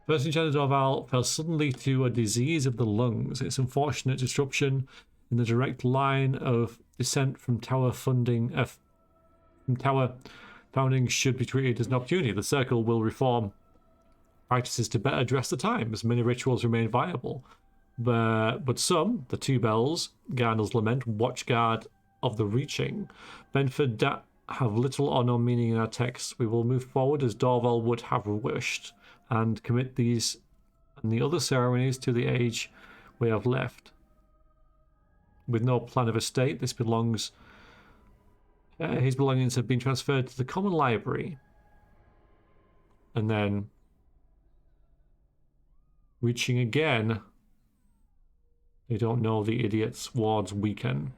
First enchanted Dorval fell suddenly to a disease of the lungs. Its unfortunate disruption in the direct line of descent from tower founding should be treated as an opportunity. The circle will reform practices to better address the times. Many rituals remain viable. But some, the two bells, Garnel's Lament, Watchguard of the Reaching, Benford, have little or no meaning in our texts. We will move forward as Dorval would have wished, and commit these and the other ceremonies to the age we have left. With no plan of estate, this belongs. His belongings have been transferred to the common library, and then reaching again. They don't know the idiot's wards weaken.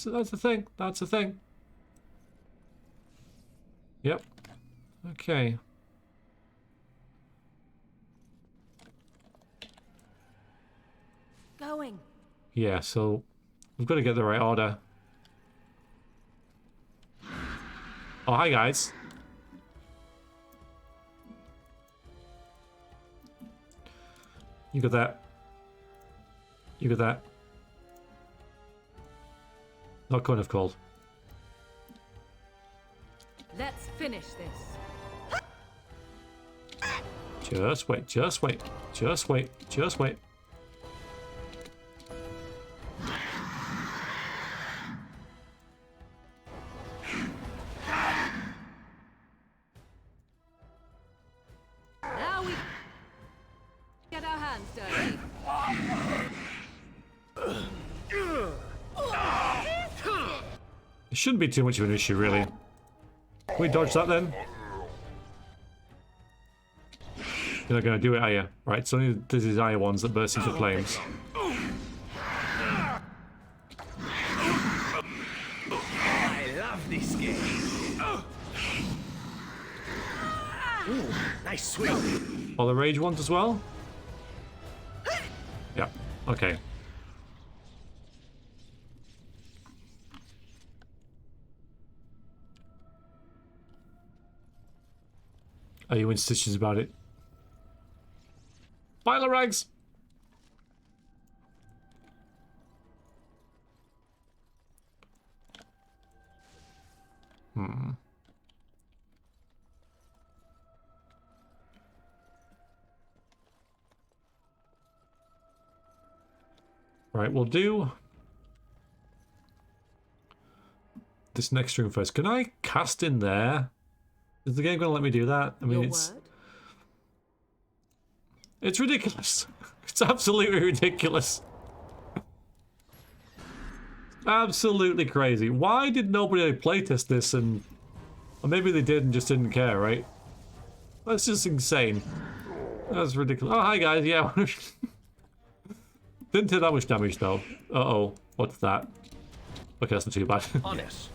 That's the thing. That's the thing. Yep. Okay. Going. Yeah, so we've got to get the right order. Oh, hi guys. You got that. You got that. Not kind of cold. Let's finish this. Just wait, just wait, just wait, just wait. Now we get our hands dirty. It shouldn't be too much of an issue, really. Can we dodge that then? You're not going to do it, are you? Right, so only the desire ones that burst into flames. I love this game. Ooh, nice swing. All the rage ones as well? Yeah, okay. Are you in stitches about it? Violet rags! Right, we'll do this next room first. Can I cast in there? Is the game going to let me do that? I mean, it's ridiculous. It's absolutely ridiculous. Absolutely crazy. Why did nobody playtest this and... Or maybe they did and just didn't care, right? That's just insane. That's ridiculous. Oh, hi guys, yeah. Didn't take that much damage though. Uh-oh, what's that? Okay, that's not too bad. Honest.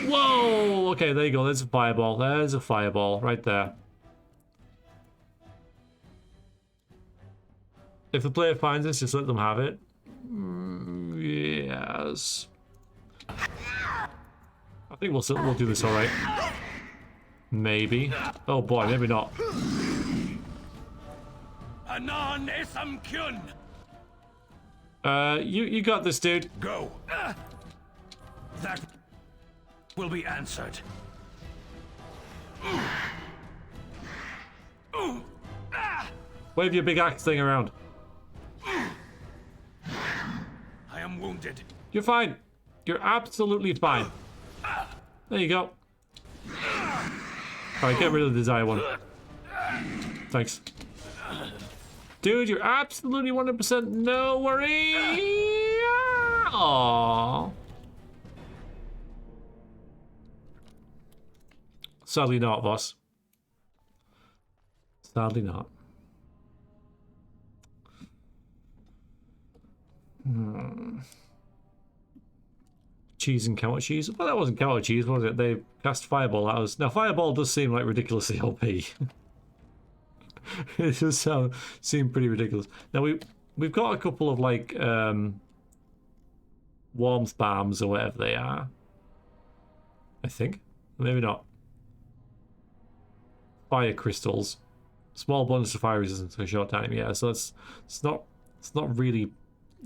Whoa! Okay, there you go. There's a fireball. There's a fireball right there. If the player finds this, just let them have it. Yes. I think we'll do this all right. Maybe. Oh boy, maybe not. You got this, dude. Go. That will be answered. Wave your big axe thing around. I am wounded. You're fine. You're absolutely fine. There you go. Alright, get rid of the desire one. Thanks. Dude, you're absolutely 100% no worry. Aww. Sadly not, boss. Sadly not. Cheese and counter cheese. Well, that wasn't counter cheese, was it? They cast fireball at us. Now, fireball does seem like ridiculously OP. It does seem pretty ridiculous. Now we've got a couple of like warmth bombs or whatever they are. I think. Maybe not. Fire crystals. Small bonus to fire resistance for a short time. Yeah, so it's not really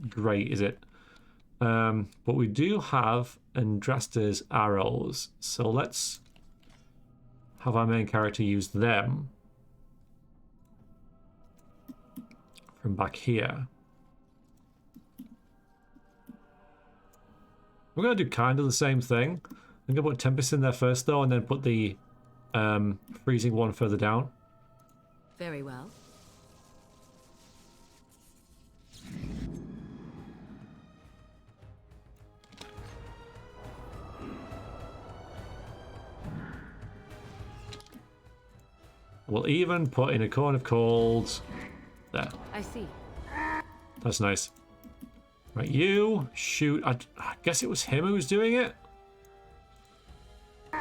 great, is it? But we do have Andrasta's arrows, so let's have our main character use them from back here. We're going to do kind of the same thing. I'm going to put Tempest in there first, though, and then put the freezing one further down. Very well. We'll even put in a cone of cold there. I see. That's nice. Right, you shoot. I guess it was him who was doing it.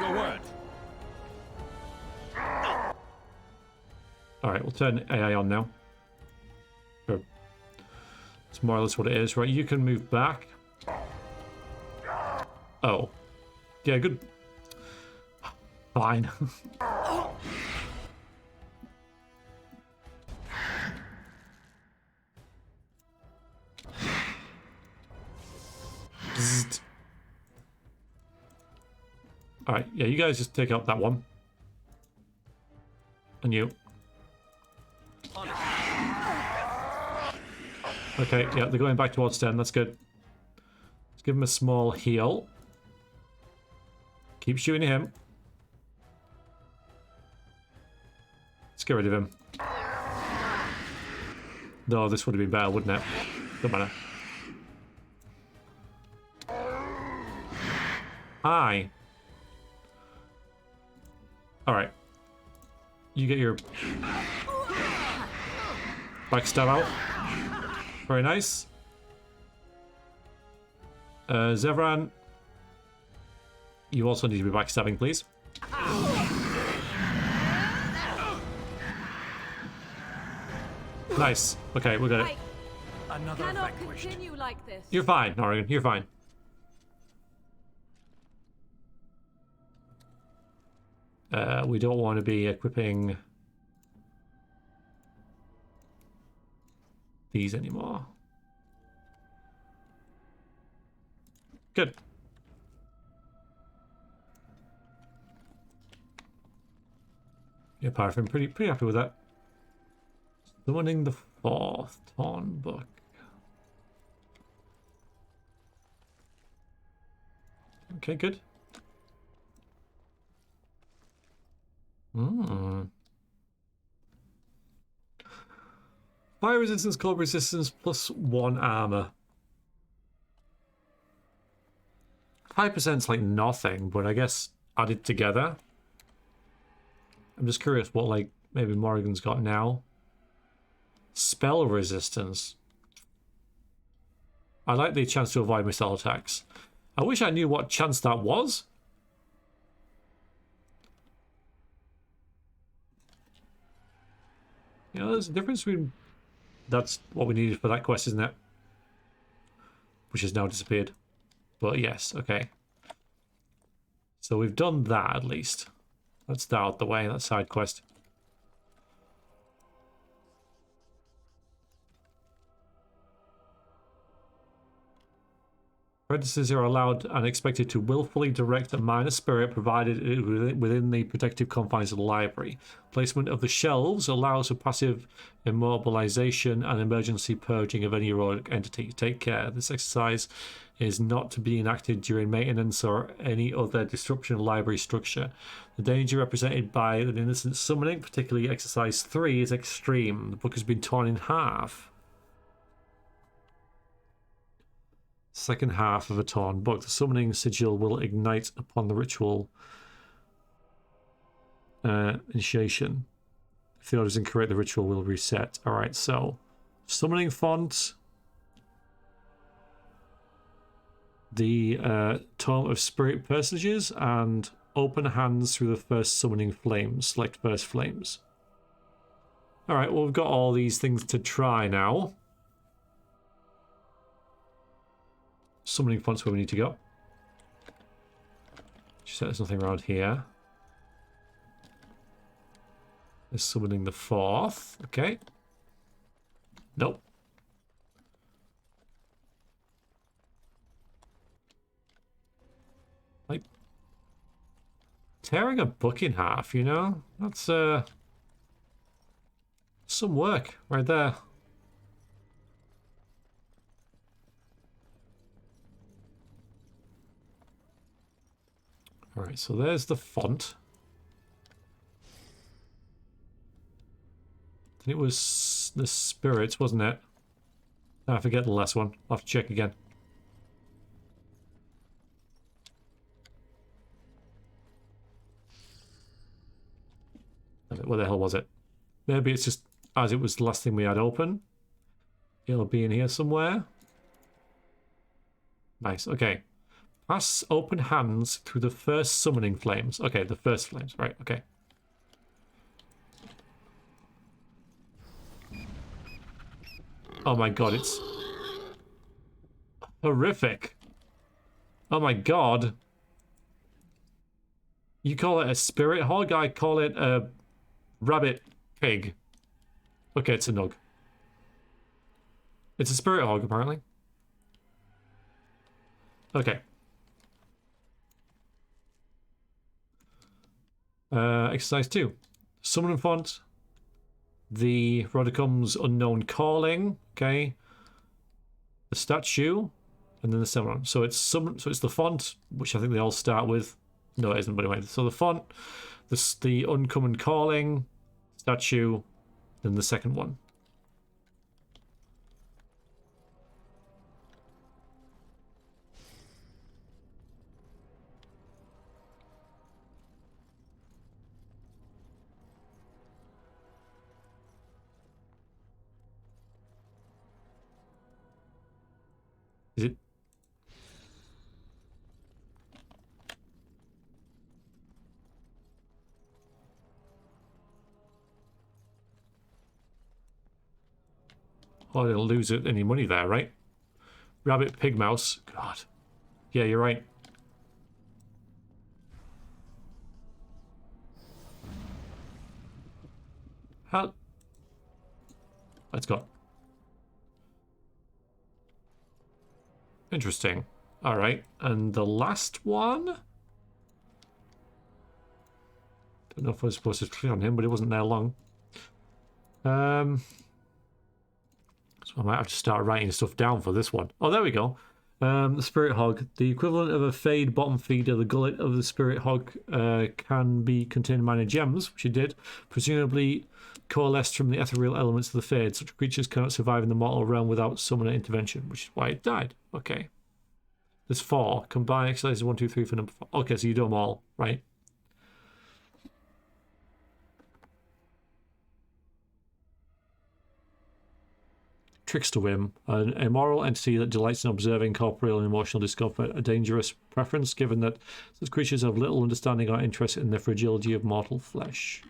Your word. All right, we'll turn AI on now. Sure. It's more or less what it is. Right, you can move back. Oh. Yeah, good. Fine. Alright, yeah, you guys just take out that one. And you. Okay, yeah, they're going back towards 10, that's good. Let's give him a small heal. Keep shooting him. Let's get rid of him. No, this would have been better, wouldn't it? Don't matter. Hi. Alright. You get your backstab out. Very nice. Zevran, you also need to be backstabbing, please. Nice. Okay, we got it. Another cannot continue like this. You're fine, Oregon. You're fine. We don't want to be equipping these anymore. Good. Yeah, Paraffin, pretty happy with that. Summoning the 4th Torn Book. Okay, good. Fire resistance, cold resistance, +1 armor. 5%'s like nothing, but I guess added together. I'm just curious what, like, maybe Morrigan's got now. Spell resistance. I like the chance to avoid missile attacks. I wish I knew what chance that was. You know, there's a difference between... That's what we needed for that quest, isn't it? Which has now disappeared. But yes, okay. So we've done that at least. That's that out the way, that side quest. Apprentices are allowed and expected to willfully direct a minor spirit provided within the protective confines of the library. Placement of the shelves allows for passive immobilization and emergency purging of any heroic entity. Take care. This exercise is not to be enacted during maintenance or any other disruption of library structure. The danger represented by an innocent summoning, particularly exercise 3, is extreme. The book has been torn in half. Second half of a torn book. The summoning sigil will ignite upon the ritual initiation. If the order is incorrect, the ritual will reset. Alright, so summoning font. the Tome of Spirit Personages, and open hands through the first summoning flames. Select first flames. Alright, well, we've got all these things to try now. Summoning font's where we need to go. She said there's nothing around here. There's summoning the fourth. Okay. Nope. Like tearing a book in half, you know? That's some work right there. Alright, so there's the font. It was the spirits, wasn't it? I forget the last one. I'll have to check again. Where the hell was it? Maybe it's just as it was the last thing we had open. It'll be in here somewhere. Nice, okay. Pass open hands through the first summoning flames. Okay, the first flames, right, okay. Oh my god, it's horrific. Oh my god. You call it a spirit hog? I call it a rabbit pig. Okay, it's a nug. It's a spirit hog, apparently. Okay. Exercise 2. Summon font. The Rodicum's Unknown Calling, okay. The statue, and then the seminar. So it's the font, which I think they all start with. No, it isn't, but anyway. So the font, the Uncommon Calling, statue, then the second one. Is it? Oh, they'll lose any money there, right? Rabbit, pig, mouse. God. Yeah, you're right. How? Let's go. Interesting. Alright, and the last one? Don't know if I was supposed to click on him, but it wasn't there long. So I might have to start writing stuff down for this one. Oh, there we go. The Spirit Hog. The equivalent of a Fade bottom feeder, the gullet of the Spirit Hog can be contain minor gems, which it did, presumably coalesced from the ethereal elements of the Fade. Such creatures cannot survive in the mortal realm without summoner intervention, which is why it died. Okay. There's 4. Combine exercises 1, 2, 3 for number 4. Okay, so you do them all, right? Trickster whim, an immoral entity that delights in observing corporeal and emotional discomfort, a dangerous preference given that such creatures have little understanding or interest in the fragility of mortal flesh.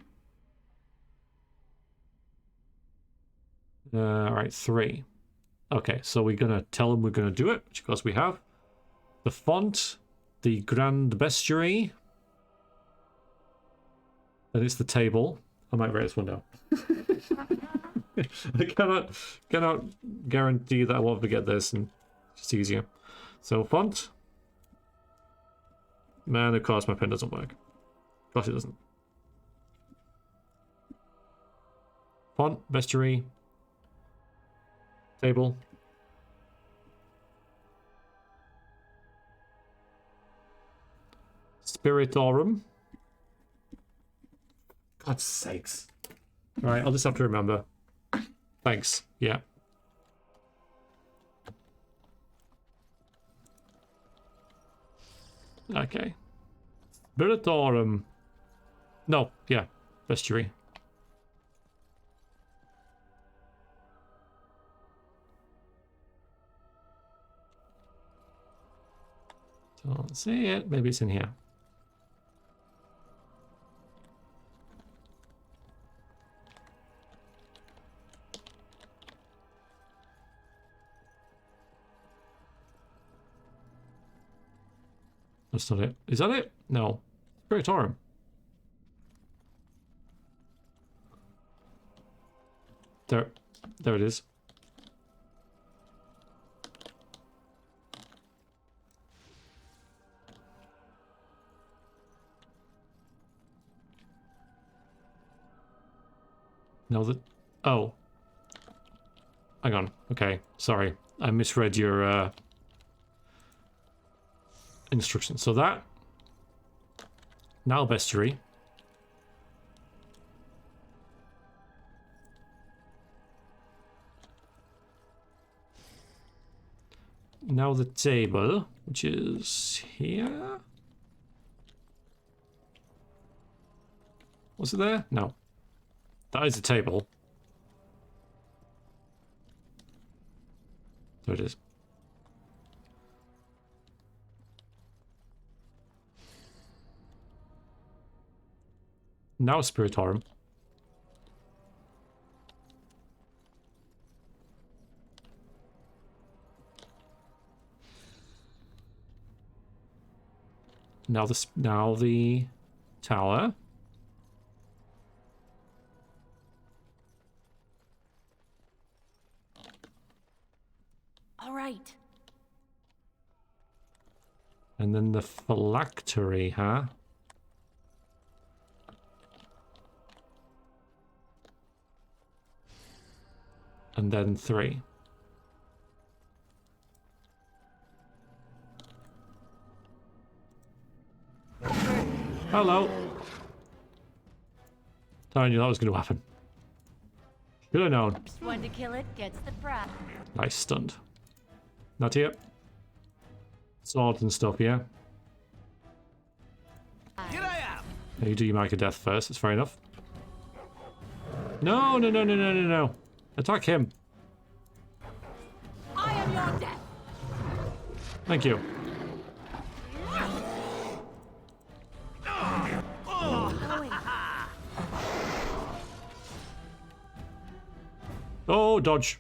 Alright, 3. Okay, so we're going to tell them we're going to do it, which of course we have. The font, the grand bestiary, and it's the table. I might write this one down. I cannot guarantee that I won't forget this, and it's just easier. So font. Man, of course my pen doesn't work. Of course it doesn't. Font, bestiary, table. Spiritorum. God's sakes. Alright, I'll just have to remember. Thanks. Yeah. Okay. Spiritorum. No, yeah. Bestiary. Don't see it. Maybe it's in here. That's not it. Is that it? No. Spiritorum. There it is. No, that... Oh. Hang on. Okay. Sorry. I misread your instructions. So that... Now bestiary. Now the table, which is here. Was it there? No. That is a table. There it is. Now Spiritorum. Now the tower. All right. And then the phylactery, huh? And then 3. Hello. Telling you that was going to happen. Should have known. One to kill it gets the prize. Nice, stunned. Natia. Swords and stuff, yeah? Here I am. Yeah, you do your mark of death first, that's fair enough. No, no, no, no, no, no, no. Attack him. I am your death. Thank you. Oh, dodge.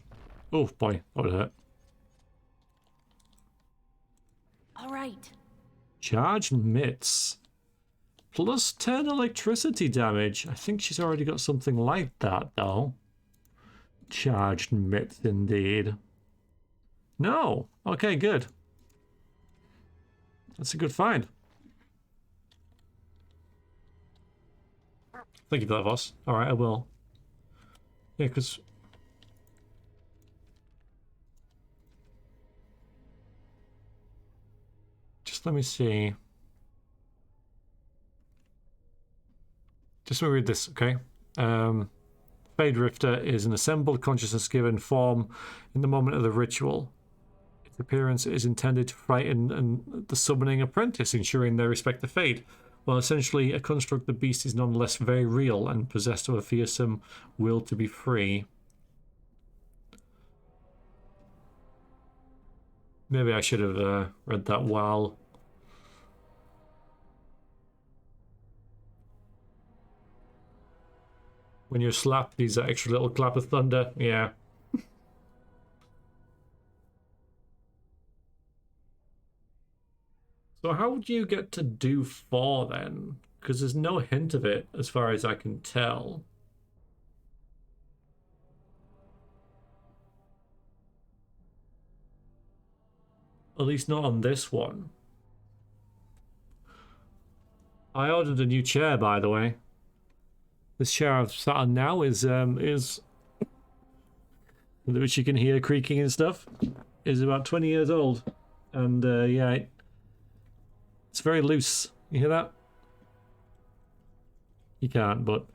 Oh, boy. That would hurt. All right. Charged mitts. Plus 10 electricity damage. I think she's already got something like that, though. Charged mitts, indeed. No. Okay, good. That's a good find. Thank you for that, boss. Alright, I will. Yeah, because... Just let me see. Just let me read this, okay? Fade Rifter is an assembled consciousness given form in the moment of the ritual. Its appearance is intended to frighten the summoning apprentice, ensuring they respect the fade. While essentially a construct, the beast is nonetheless very real and possessed of a fearsome will to be free. Maybe I should have read that while... When you're slapped, these are extra little clap of thunder. Yeah. So how would you get to do 4 then? Because there's no hint of it as far as I can tell. At least not on this one. I ordered a new chair, by the way. This chair I've sat on now is which you can hear creaking and stuff, is about 20 years old. And yeah, it's very loose. You hear that? You can't, but...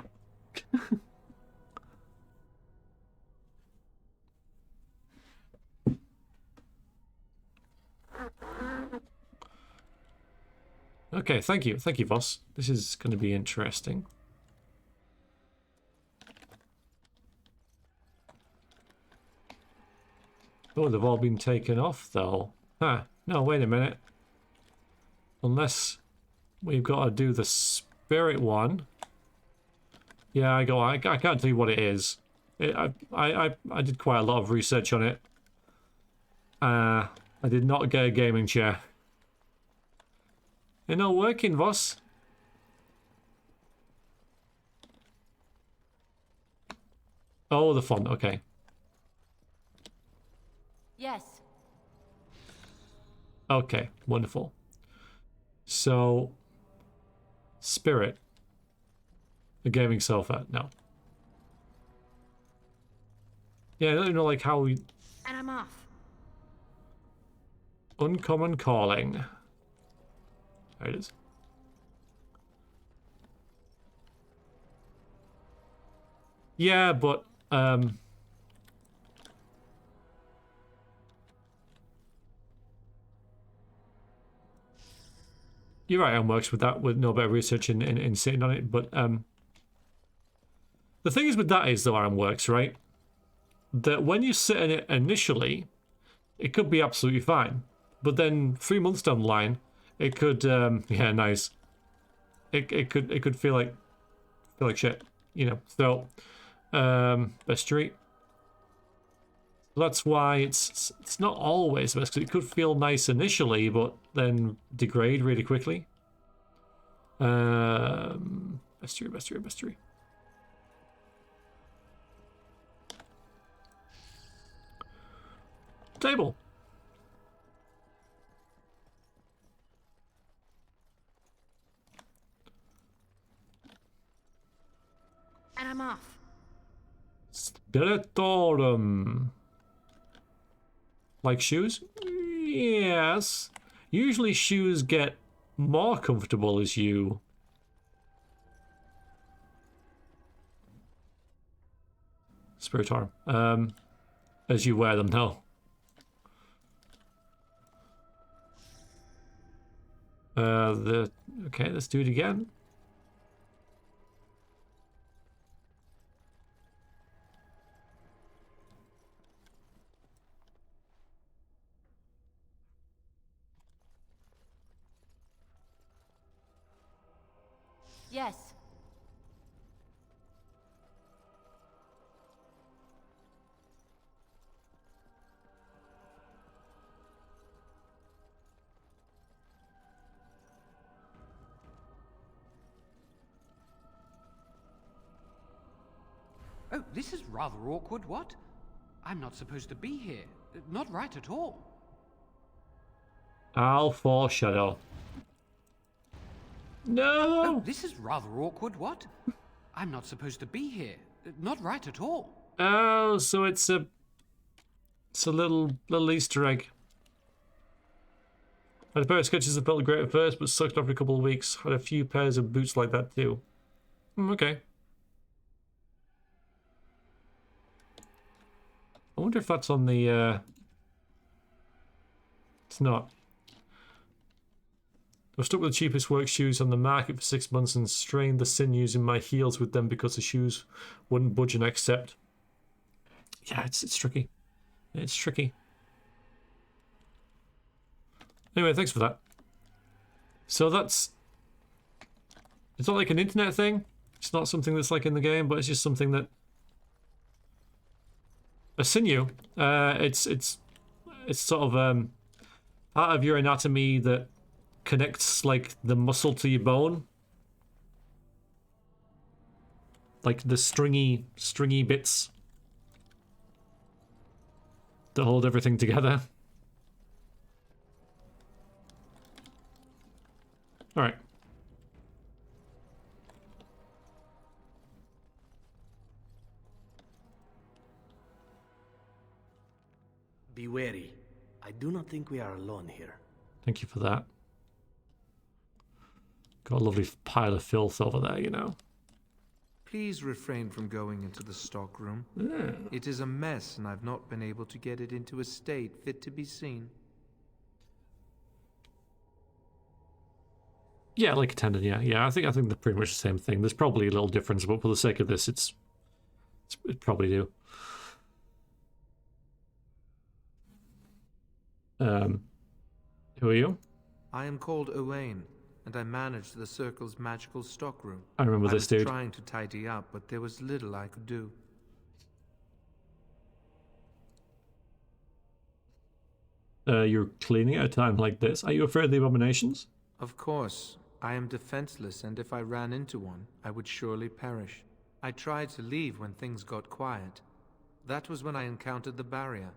Okay, thank you, boss. This is going to be interesting. Oh, they've all been taken off, though. Huh. No, wait a minute. Unless we've got to do the spirit one. Yeah, I can't tell you what it is. I did quite a lot of research on it. I did not get a gaming chair. You're not working, boss. Oh, the font, okay. Yes. Okay, wonderful. So, spirit. A gaming sofa, no. Yeah, I don't even know like how we... And I'm off. Uncommon calling. There it is. Yeah, but you're right, Anne works with that with no better research in sitting on it, but the thing is with that is though Aaron works, right? That when you sit in it initially, it could be absolutely fine. But then 3 months down the line, it could yeah, nice. It could feel like shit, you know. So bestiary. That's why it's not always best, because it could feel nice initially, but then degrade really quickly. Bestiary. Table. And I'm off. Spiritorum. Like shoes? Yes. Usually shoes get more comfortable as you... Spiritorum. As you wear them, no. Okay, let's do it again. Yes. Oh, this is rather awkward, what? I'm not supposed to be here. Not right at all. I'll foreshadow. No! Oh, this is rather awkward, what? I'm not supposed to be here. Not right at all. Oh, so it's a little Easter egg. Had a pair of sketches that felt great at first, but sucked after a couple of weeks. Had a few pairs of boots like that too. Okay. I wonder if that's on the, It's not. I was stuck with the cheapest work shoes on the market for 6 months and strained the sinews in my heels with them because the shoes wouldn't budge and accept. Yeah, it's tricky. It's tricky. Anyway, thanks for that. So that's... It's not like an internet thing. It's not something that's like in the game, but it's just something that... A sinew. It's sort of part of your anatomy that connects like the muscle to your bone. Like the stringy bits that hold everything together. All right. Be wary. I do not think we are alone here. Thank you for that. Got a lovely pile of filth over there, you know. Please refrain from going into the stockroom. Yeah. It is a mess, and I've not been able to get it into a state fit to be seen. Yeah, like a tendon, yeah. I think they're pretty much the same thing. There's probably a little difference, but for the sake of this, it probably do. Who are you? I am called Owain, and I manage the Circle's magical stockroom. I remember this, dude. I was trying to tidy up, but there was little I could do. You're cleaning at a time like this. Are you afraid of the abominations? Of course. I am defenseless, and if I ran into one, I would surely perish. I tried to leave when things got quiet. That was when I encountered the barrier.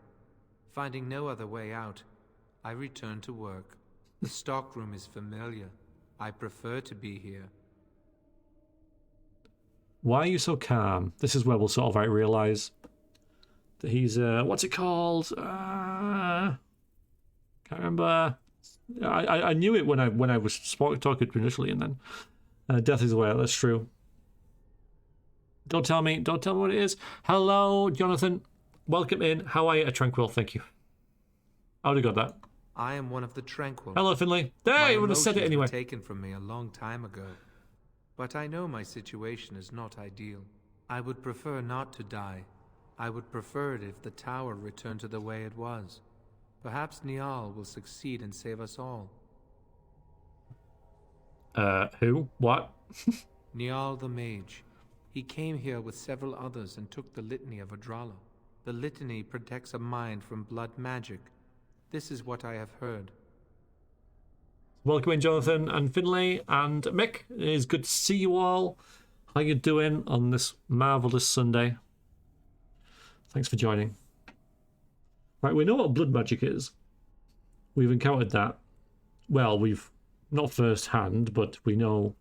Finding no other way out, I returned to work. The stockroom is familiar. I prefer to be here. Why are you so calm? This is where we'll sort of realise that he's what's it called? Can't remember. I knew it when I was talking initially, and then death is aware. That's true. Don't tell me what it is. Hello, Jonathan. Welcome in. How are you? Tranquil, thank you. I would have got that. I am one of the Tranquil. Hello, Finley. There, you would have said it anyway. Were taken from me a long time ago. But I know my situation is not ideal. I would prefer not to die. I would prefer it if the tower returned to the way it was. Perhaps Niall will succeed and save us all. Who? What? Niall the Mage. He came here with several others and took the Litany of Adralla. The Litany protects a mind from blood magic. This is what I have heard. Welcome in, Jonathan and Finlay and Mick. It is good to see you all. How you doing on this marvellous Sunday? Thanks for joining. Right, we know what blood magic is. We've encountered that. Well, we've not first hand, but we know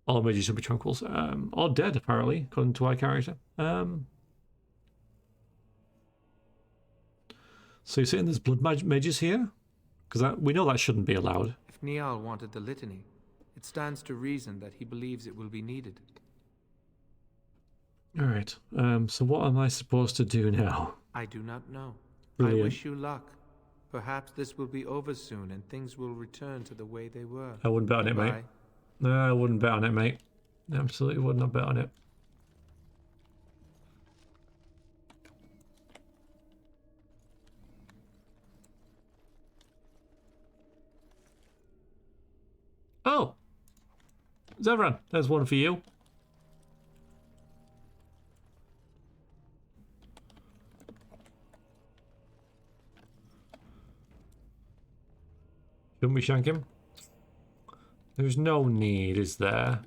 all mages should be tranquils. Or dead, apparently, according to our character. So you're saying there's blood mages here? Because we know that shouldn't be allowed. If Niall wanted the Litany, it stands to reason that he believes it will be needed. Alright, so what am I supposed to do now? I do not know. Brilliant. I wish you luck. Perhaps this will be over soon and things will return to the way they were. I wouldn't bet on it, mate. No, I wouldn't bet on it, mate. Absolutely would not bet on it. Oh! Zevran, there's one for you. Shouldn't we shank him? There's no need, is there?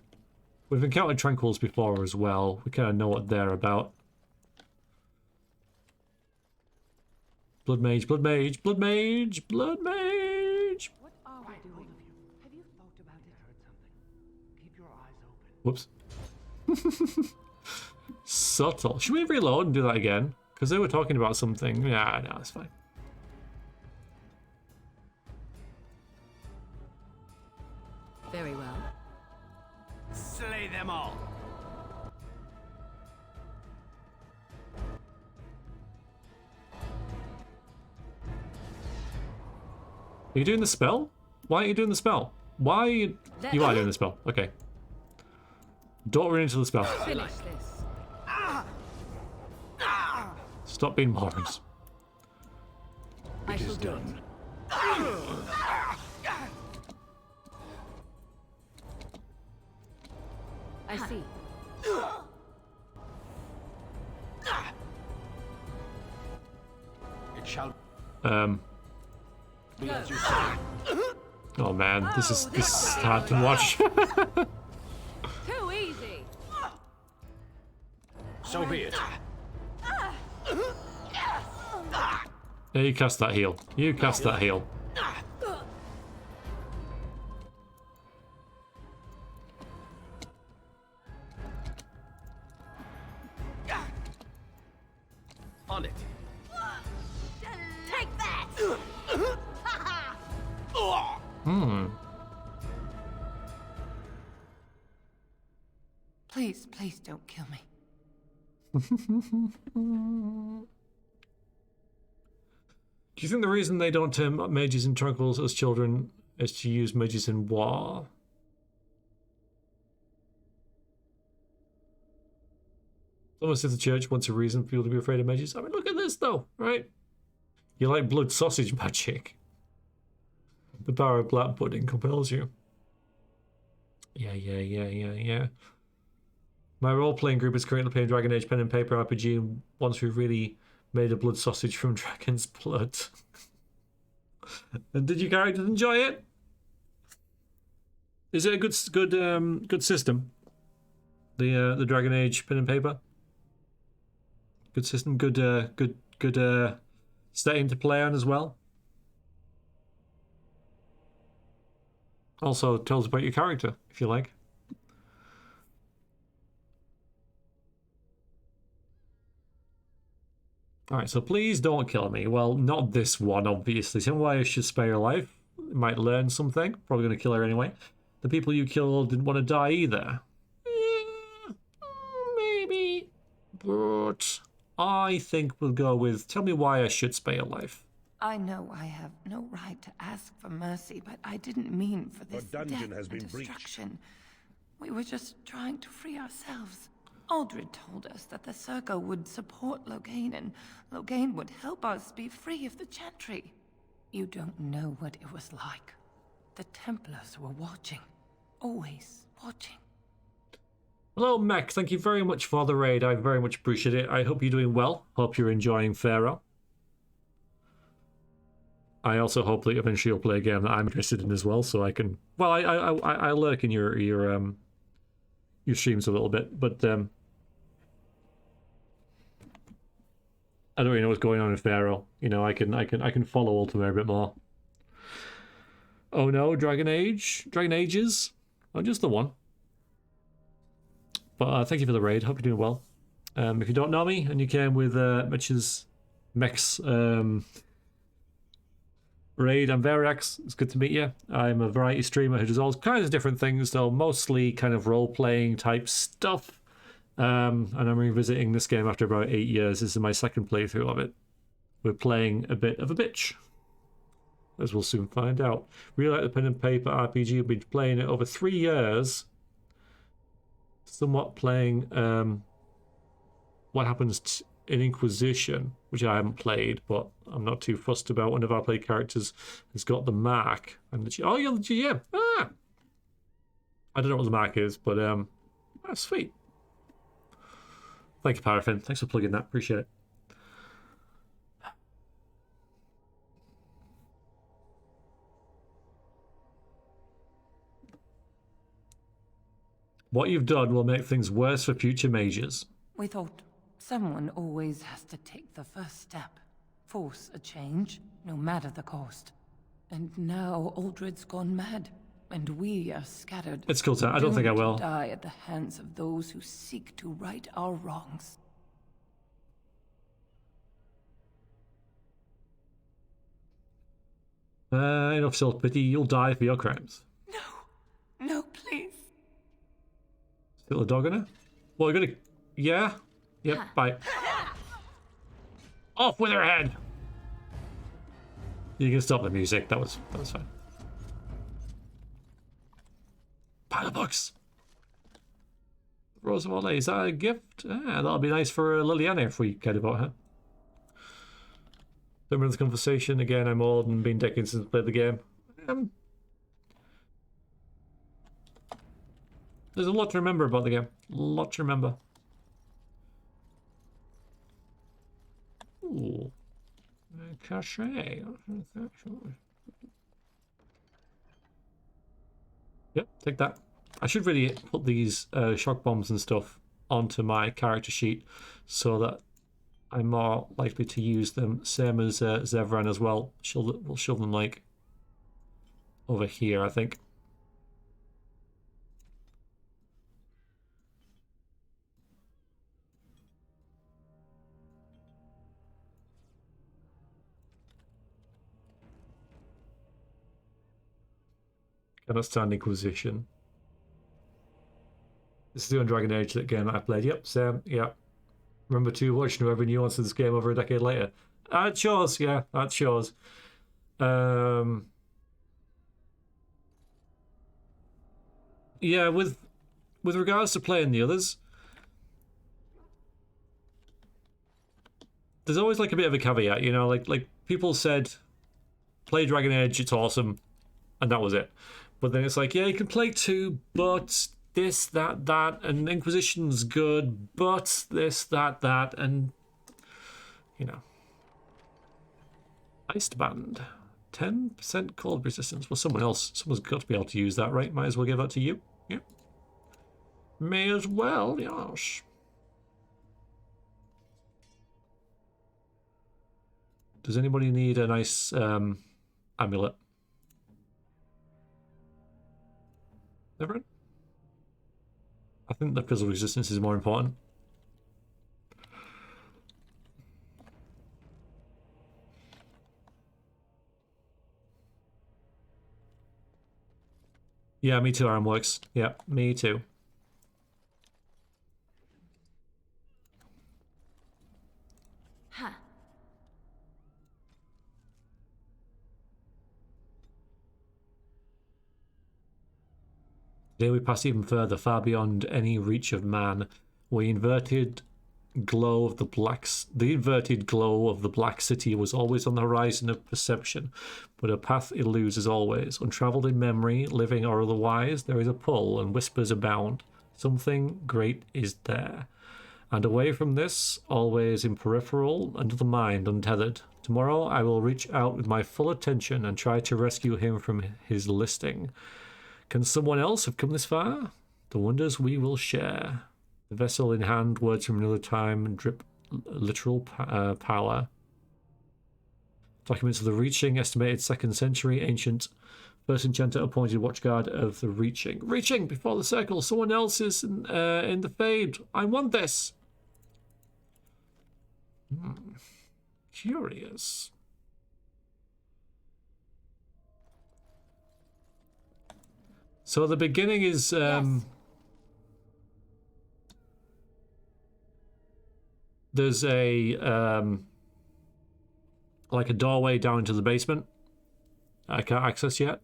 We've encountered Tranquils before as well. We kind of know what they're about. Blood Mage, Blood Mage, Blood Mage, Blood Mage! What are we doing? Have you thought about it? Heard something. Keep your eyes open. Whoops. Subtle. Should we reload and do that again? Because they were talking about something. Yeah, no, that's fine. Very well. Slay them all. Are you doing the spell? Why are you doing the spell? Why are you... You are doing the spell. Okay. Don't run into the spell. Finish this. Stop being morons. I shall do it. I see. It shall. Go. Oh man, this is hard to watch. Too easy. So be it. Yeah, you cast that heal. You cast that heal. On it. Take that! Please, please don't kill me. Do you think the reason they don't term mages and tranquils as children is to use mages in war? Almost if the church wants a reason for people to be afraid of mages. I mean, look at this though, right? You like blood sausage magic. The power of black pudding compels you. Yeah. My role-playing group is currently playing Dragon Age pen and paper RPG once we've really made a blood sausage from dragon's blood. And did your characters enjoy it? Is it a good system? The Dragon Age pen and paper? Good system, good setting to play on as well. Also, tell us about your character, if you like. Alright, so please don't kill me. Well, not this one, obviously. So why I should spare your life. You might learn something. Probably going to kill her anyway. The people you killed didn't want to die either. Yeah, maybe. But I think we'll go with, tell me why I should spare your life. I know I have no right to ask for mercy, but I didn't mean for this dungeon death has been and breached. destruction. We were just trying to free ourselves. Aldred told us that the Circle would support Loghain, and Loghain would help us be free of the Chantry. You don't know what it was like. The Templars were watching. Always watching. Hello, Mech. Thank you very much for the raid. I very much appreciate it. I hope you're doing well. Hope you're enjoying Pharaoh. I also hope that eventually you'll play a game that I'm interested in as well, so I can... Well, I lurk in your streams a little bit, but I don't really know what's going on in Pharaoh. You know, I can follow Ultima a bit more. Oh no, Dragon Ages? Oh, just the one. But thank you for the raid. Hope you're doing well. If you don't know me and you came with Mech's raid, I'm Verax. It's good to meet you. I'm a variety streamer who does all kinds of different things, though mostly kind of role-playing type stuff. And I'm revisiting this game after about 8 years. This is my second playthrough of it. We're playing a bit of a bitch, as we'll soon find out. Really like the pen and paper RPG. I've been playing it over 3 years. Somewhat playing What Happens in Inquisition, which I haven't played, but I'm not too fussed about. One of our play characters has got the mark. And oh, you're the GM. Ah! I don't know what the mark is, but that's sweet. Thank you, Paraffin. Thanks for plugging that. Appreciate it. What you've done will make things worse for future mages. We thought someone always has to take the first step. Force a change, no matter the cost. And now Aldred's gone mad, and we are scattered. It's cool, I don't think I will. To die at the hands of those who seek to right our wrongs. Enough self-pity. You'll die for your crimes. No, please. Still a dog on her? Well, you're gonna... Yeah? Yep, bye. Off with her head! You can stop the music. That was fine. Pile of books. Rose of Olay, is that a gift? Ah, that'll be nice for Liliana if we cared about her. Don't remember this conversation. Again, I'm old and been decades since I played the game. There's a lot to remember about the game. A lot to remember. Ooh. Cachet. Yep, take that. I should really put these shock bombs and stuff onto my character sheet so that I'm more likely to use them. Same as Zevran as well. We'll shove them like over here, I think. Cannot stand Inquisition. This is the Dragon Age game that I played. Yep, Sam. Yeah. Remember to watch every nuance of this game over a decade later. That shows, yeah, that shows. Yeah, with regards to playing the others, there's always like a bit of a caveat, you know, like people said, play Dragon Age, it's awesome. And that was it. But then it's like, yeah, you can play 2, but this, that, and Inquisition's good, but this, that, and, you know. Iced Band. 10% cold resistance. Well, someone's got to be able to use that, right? Might as well give that to you. Yep. May as well, yes. Does anybody need a nice amulet? Everyone? I think the physical resistance is more important. Yeah, me too, Ironworks. Yeah, me too. Huh. Today we pass even further, far beyond any reach of man. The inverted glow of the black city was always on the horizon of perception, but a path eludes as always. Untraveled in memory, living or otherwise, there is a pull and whispers abound. Something great is there. And away from this, always in peripheral, under the mind, untethered. Tomorrow I will reach out with my full attention and try to rescue him from his listing. Can someone else have come this far? The wonders we will share. The vessel in hand, words from another time, drip literal power. Documents of the Reaching, estimated 2nd century, ancient. First enchanter appointed watchguard of the Reaching. Reaching! Before the circle! Someone else is in the Fade! I want this! Curious. So the beginning is... Yes. There's a like a doorway down into the basement I can't access yet.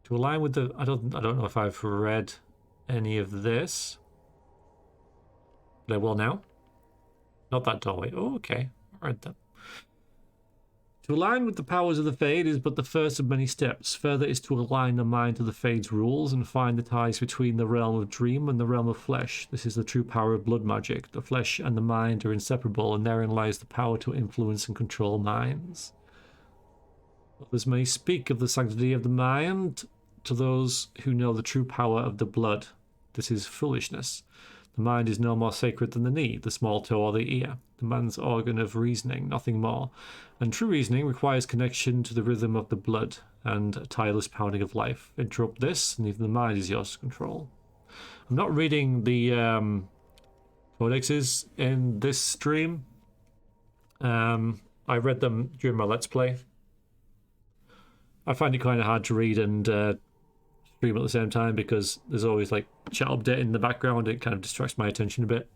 To align with the I don't know if I've read any of this. But I will now. Not that doorway. Oh, okay. I read that. To align with the powers of the Fade is but the first of many steps. Further is to align the mind to the Fade's rules and find the ties between the realm of dream and the realm of flesh. This is the true power of blood magic. The flesh and the mind are inseparable, and therein lies the power to influence and control minds. Others may speak of the sanctity of the mind to those who know the true power of the blood. This is foolishness. The mind is no more sacred than the knee, the small toe, or the ear. The man's organ of reasoning, nothing more. And true reasoning requires connection to the rhythm of the blood and a tireless pounding of life. Interrupt this, and even the mind is yours to control. I'm not reading the codexes in this stream. I read them during my Let's Play. I find it kind of hard to read and stream at the same time because there's always like chat update in the background. It kind of distracts my attention a bit.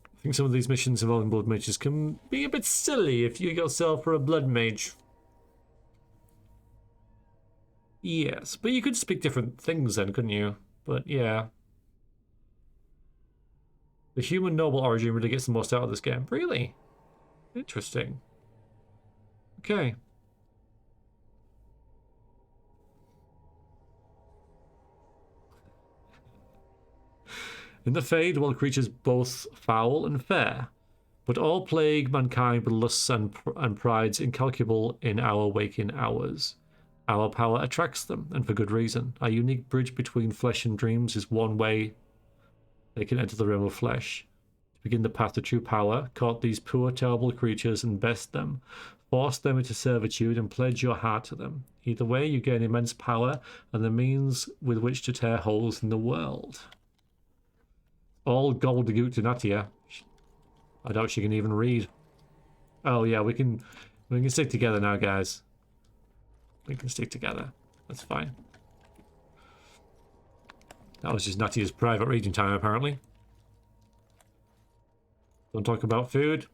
I think some of these missions involving blood mages can be a bit silly if you yourself are a blood mage. Yes, but you could speak different things then, couldn't you? But yeah. The human noble origin really gets the most out of this game. Really? Interesting. Okay. In the Fade dwell creatures both foul and fair, but all plague mankind with lusts and prides incalculable in our waking hours. Our power attracts them, and for good reason. Our unique bridge between flesh and dreams is one way they can enter the realm of flesh. To begin the path to true power, court these poor, terrible creatures and best them. Force them into servitude and pledge your heart to them. Either way, you gain immense power and the means with which to tear holes in the world. All gold to Goot to Natia. I doubt she can even read. Oh yeah, we can stick together now, guys. We can stick together. That's fine. That was just Natia's private reading time, apparently. Don't talk about food.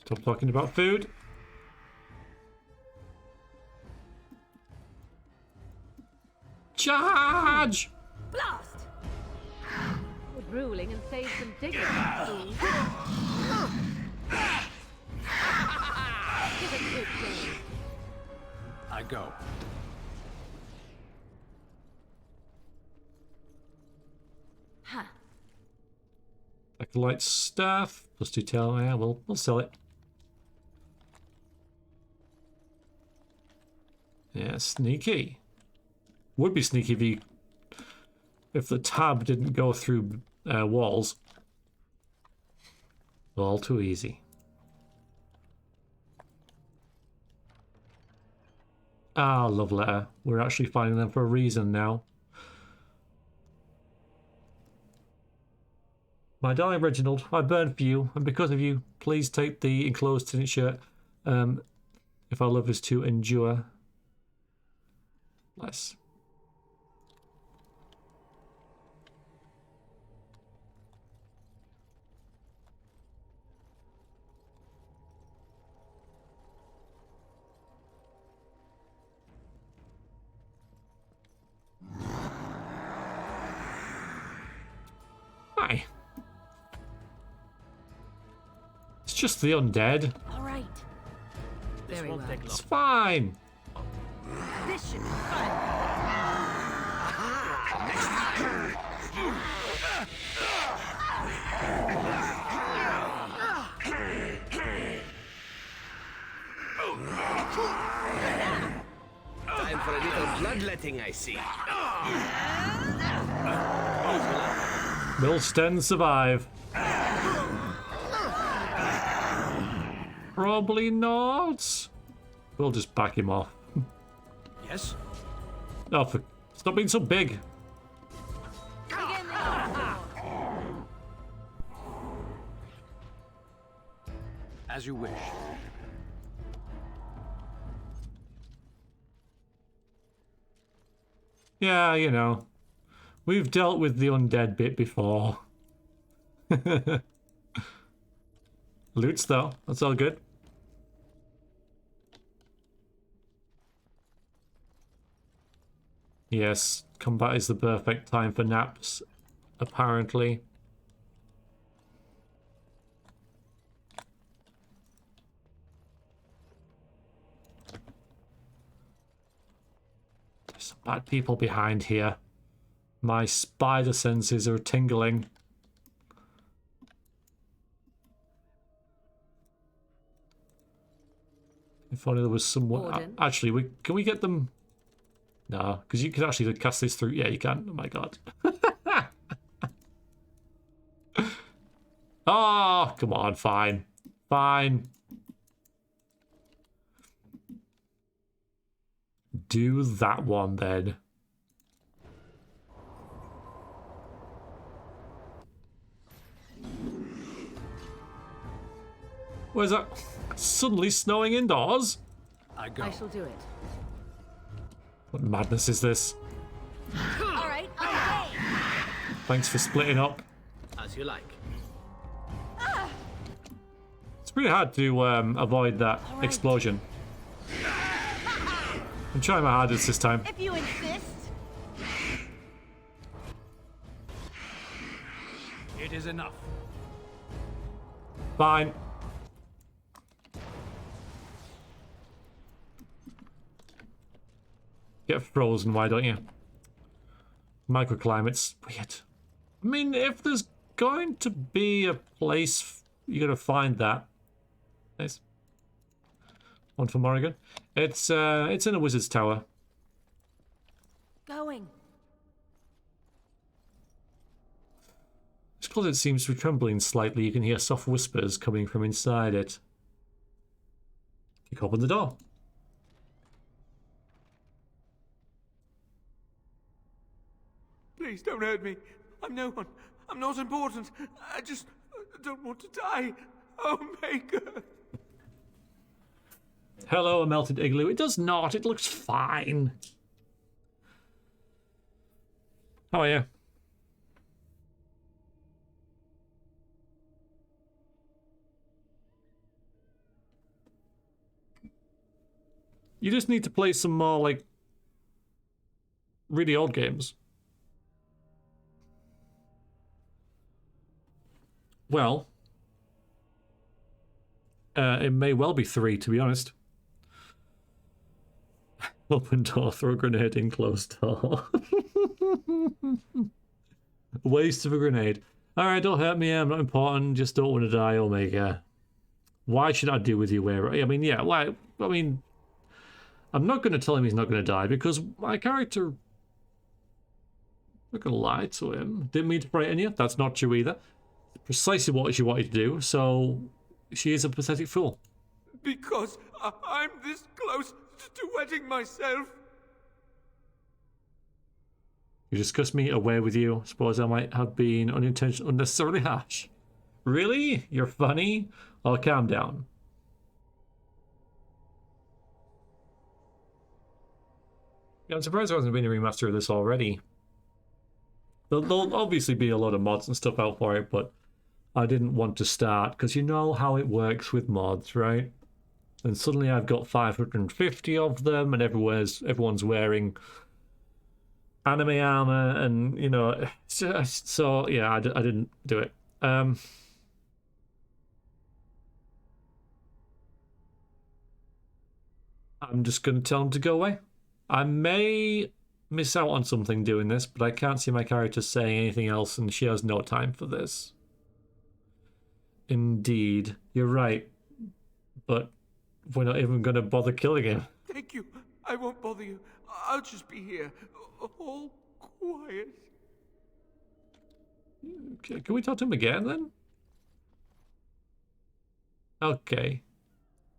Stop talking about food. Charge! Blast! Quit ruling and save some dignity, fool. Give it good day. I go. Huh. Acolyte staff, plus 2 tail. Yeah, we'll sell it. Yeah, sneaky. Would be sneaky if the tab didn't go through walls. All too easy. Ah, love letter. We're actually finding them for a reason now. My darling Reginald, I burned for you, and because of you, please take the enclosed signature. If our love is to endure. Bless. Hi. It's just the undead. All right. Very well. It's fine. This should be fun. Time for a little bloodletting, I see. Will Sten survive? Probably not. We'll just back him off. Yes? Oh, stop being so big. As you wish. Yeah, you know. We've dealt with the undead bit before. Loots though, that's all good. Yes, combat is the perfect time for naps, apparently. There's some bad people behind here. My spider senses are tingling. If only there was someone. Actually, can we get them? No, because you can actually cast this through. Yeah, you can. Oh my god. Oh, come on, fine. Fine. Do that one then. Where's that? Suddenly snowing indoors? I shall do it. What madness is this? All right, okay. Thanks for splitting up. As you like. It's pretty hard to avoid that explosion. I'm trying my hardest this time. If you insist. It is enough. Fine. Get frozen, why don't you? Microclimate's weird. I mean, if there's going to be a place, you're gonna find that. Nice. One for Morrigan. It's in a wizard's tower. Going. This closet seems to be trembling slightly. You can hear soft whispers coming from inside it. You open the door. Please don't hurt me. I'm no one. I'm not important. I just don't want to die. Oh, Maker. Hello, a melted igloo. It does not. It looks fine. How are you? You just need to play some more, like, really old games. Well, it may well be 3, to be honest. Open door, throw a grenade in, closed door. Waste of a grenade. Alright, don't hurt me, I'm not important, just don't want to die, Omega. Why should I deal with you, where? I mean, yeah, why? I mean, I'm not going to tell him he's not going to die, because my character... I'm not going to lie to him. Didn't mean to frighten you, that's not true either. Precisely what she wanted to do, so she is a pathetic fool. Because I'm this close to wedding myself. You discussed me away with you. Suppose I might have been unnecessarily harsh. Really? You're funny? Oh, calm down. Yeah, I'm surprised there hasn't been a remaster of this already. There'll obviously be a lot of mods and stuff out for it, but I didn't want to start, because you know how it works with mods, right? And suddenly I've got 550 of them, and everyone's wearing anime armor, and, you know, so yeah, I didn't do it. I'm just going to tell him to go away. I may miss out on something doing this, but I can't see my character saying anything else, and she has no time for this. Indeed, you're right, but we're not even going to bother killing him. Thank you. I won't bother you. I'll just be here, all quiet. Okay, can we talk to him again, then? Okay.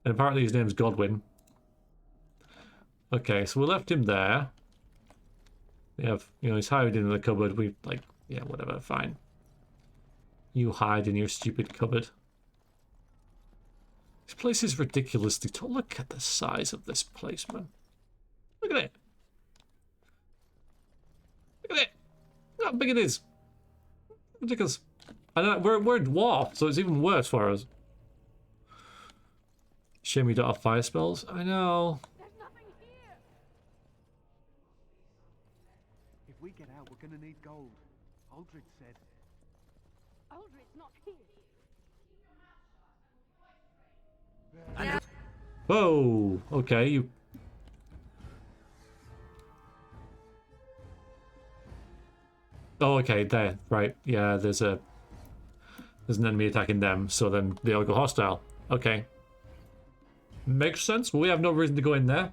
And apparently his name's Godwin. Okay, so we left him there. We have, you know, he's hiding in the cupboard. We, like, yeah, whatever, fine. You hide in your stupid cupboard. This place is ridiculously tall. Look at the size of this place, man. Look at it. Look at it. Look how big it is. Ridiculous. And we're dwarf, so it's even worse for us. Shame we don't have fire spells. I know. There's nothing here. If we get out, we're gonna need gold. Aldred said. Aldred's not here. Whoa. Okay, you. Oh, okay, there. Right. Yeah, there's an enemy attacking them, so then they all go hostile. Okay. Makes sense. Well, we have no reason to go in there.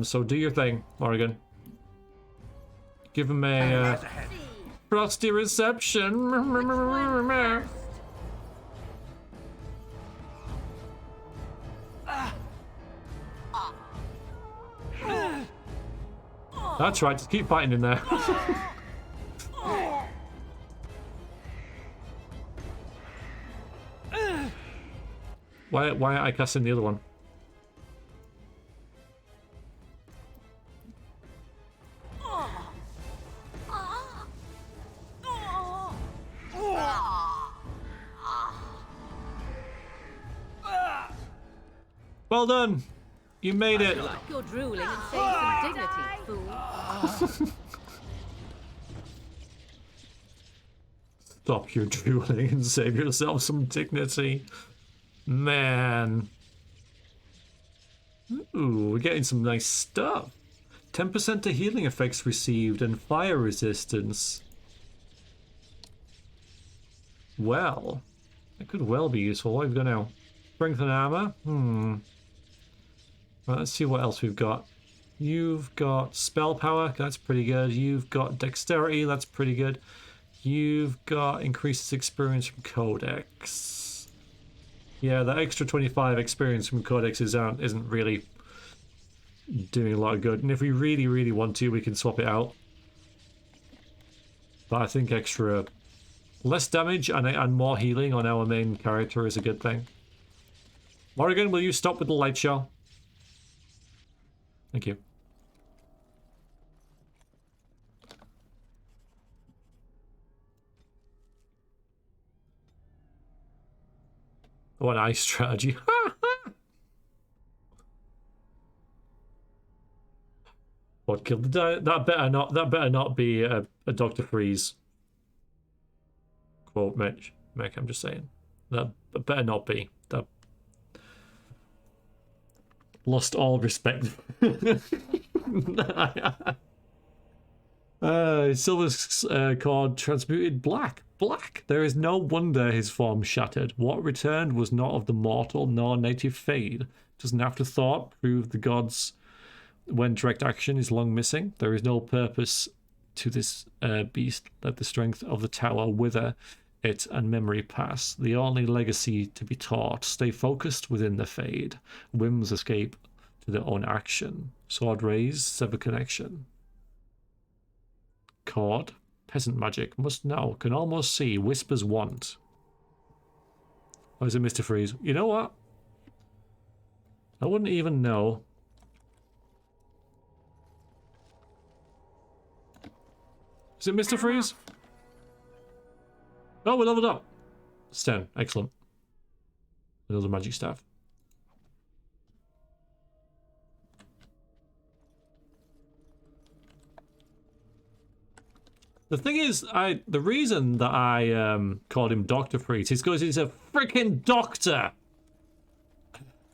So do your thing, Morrigan. Give him a frosty reception. That's right, just keep fighting in there. Why aren't I casting the other one? Well done! You made it! You're drooling and saying some dignity, fool. Stop your drooling and save yourself some dignity. Man. Ooh, we're getting some nice stuff. 10% to healing effects received and fire resistance. Well, that could well be useful. What have we got now? Strength and armor? Right, let's see what else we've got. You've got spell power, that's pretty good. You've got dexterity, that's pretty good. You've got increases experience from codex. Yeah, that extra 25 experience from codex isn't really doing a lot of good. And if we really, really want to, we can swap it out. But I think extra less damage and more healing on our main character is a good thing. Morrigan, will you stop with the light show? Thank you. What a nice strategy. What killed the that better not be a Dr. Freeze quote, Mage. I'm just saying. That better not be. That lost all respect. Silver's cord transmuted black. Black! There is no wonder his form shattered. What returned was not of the mortal nor native fade. Does an afterthought prove the gods when direct action is long missing? There is no purpose to this beast. Let the strength of the tower wither it and memory pass. The only legacy to be taught. Stay focused within the fade. Whims escape to their own action. Sword raise, sever connection. Cord. Peasant magic. Must know. Can almost see. Whispers want. Or is it Mr. Freeze? You know what? I wouldn't even know. Is it Mr. Freeze? Oh, we leveled up. It's 10. Excellent. Another magic staff. The thing is, the reason that I called him Dr. Freeze is because he's a freaking doctor.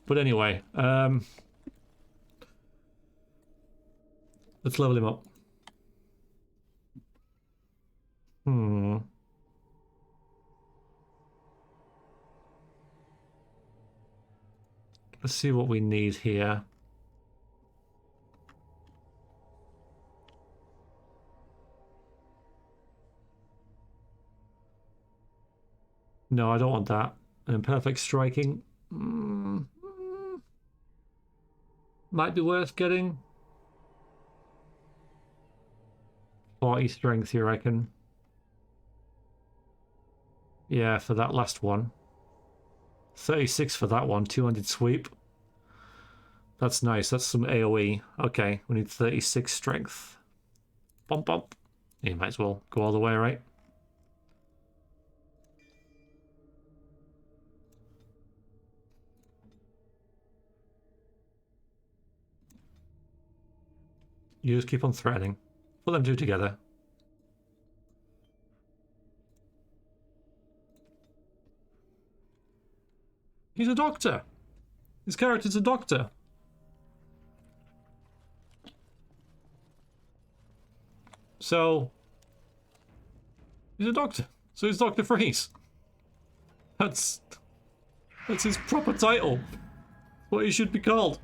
But anyway, let's level him up. Let's see what we need here. No, I don't want that. And imperfect striking. Might be worth getting. 40 strength, you reckon? Yeah, for that last one. 36 for that one. 200 sweep. That's nice. That's some AoE. Okay, we need 36 strength. Bump, bump. You might as well go all the way, right? You just keep on threatening. Put them two together. He's a doctor. His character's a doctor. So he's a doctor. So he's Dr. Freeze. That's his proper title. What he should be called.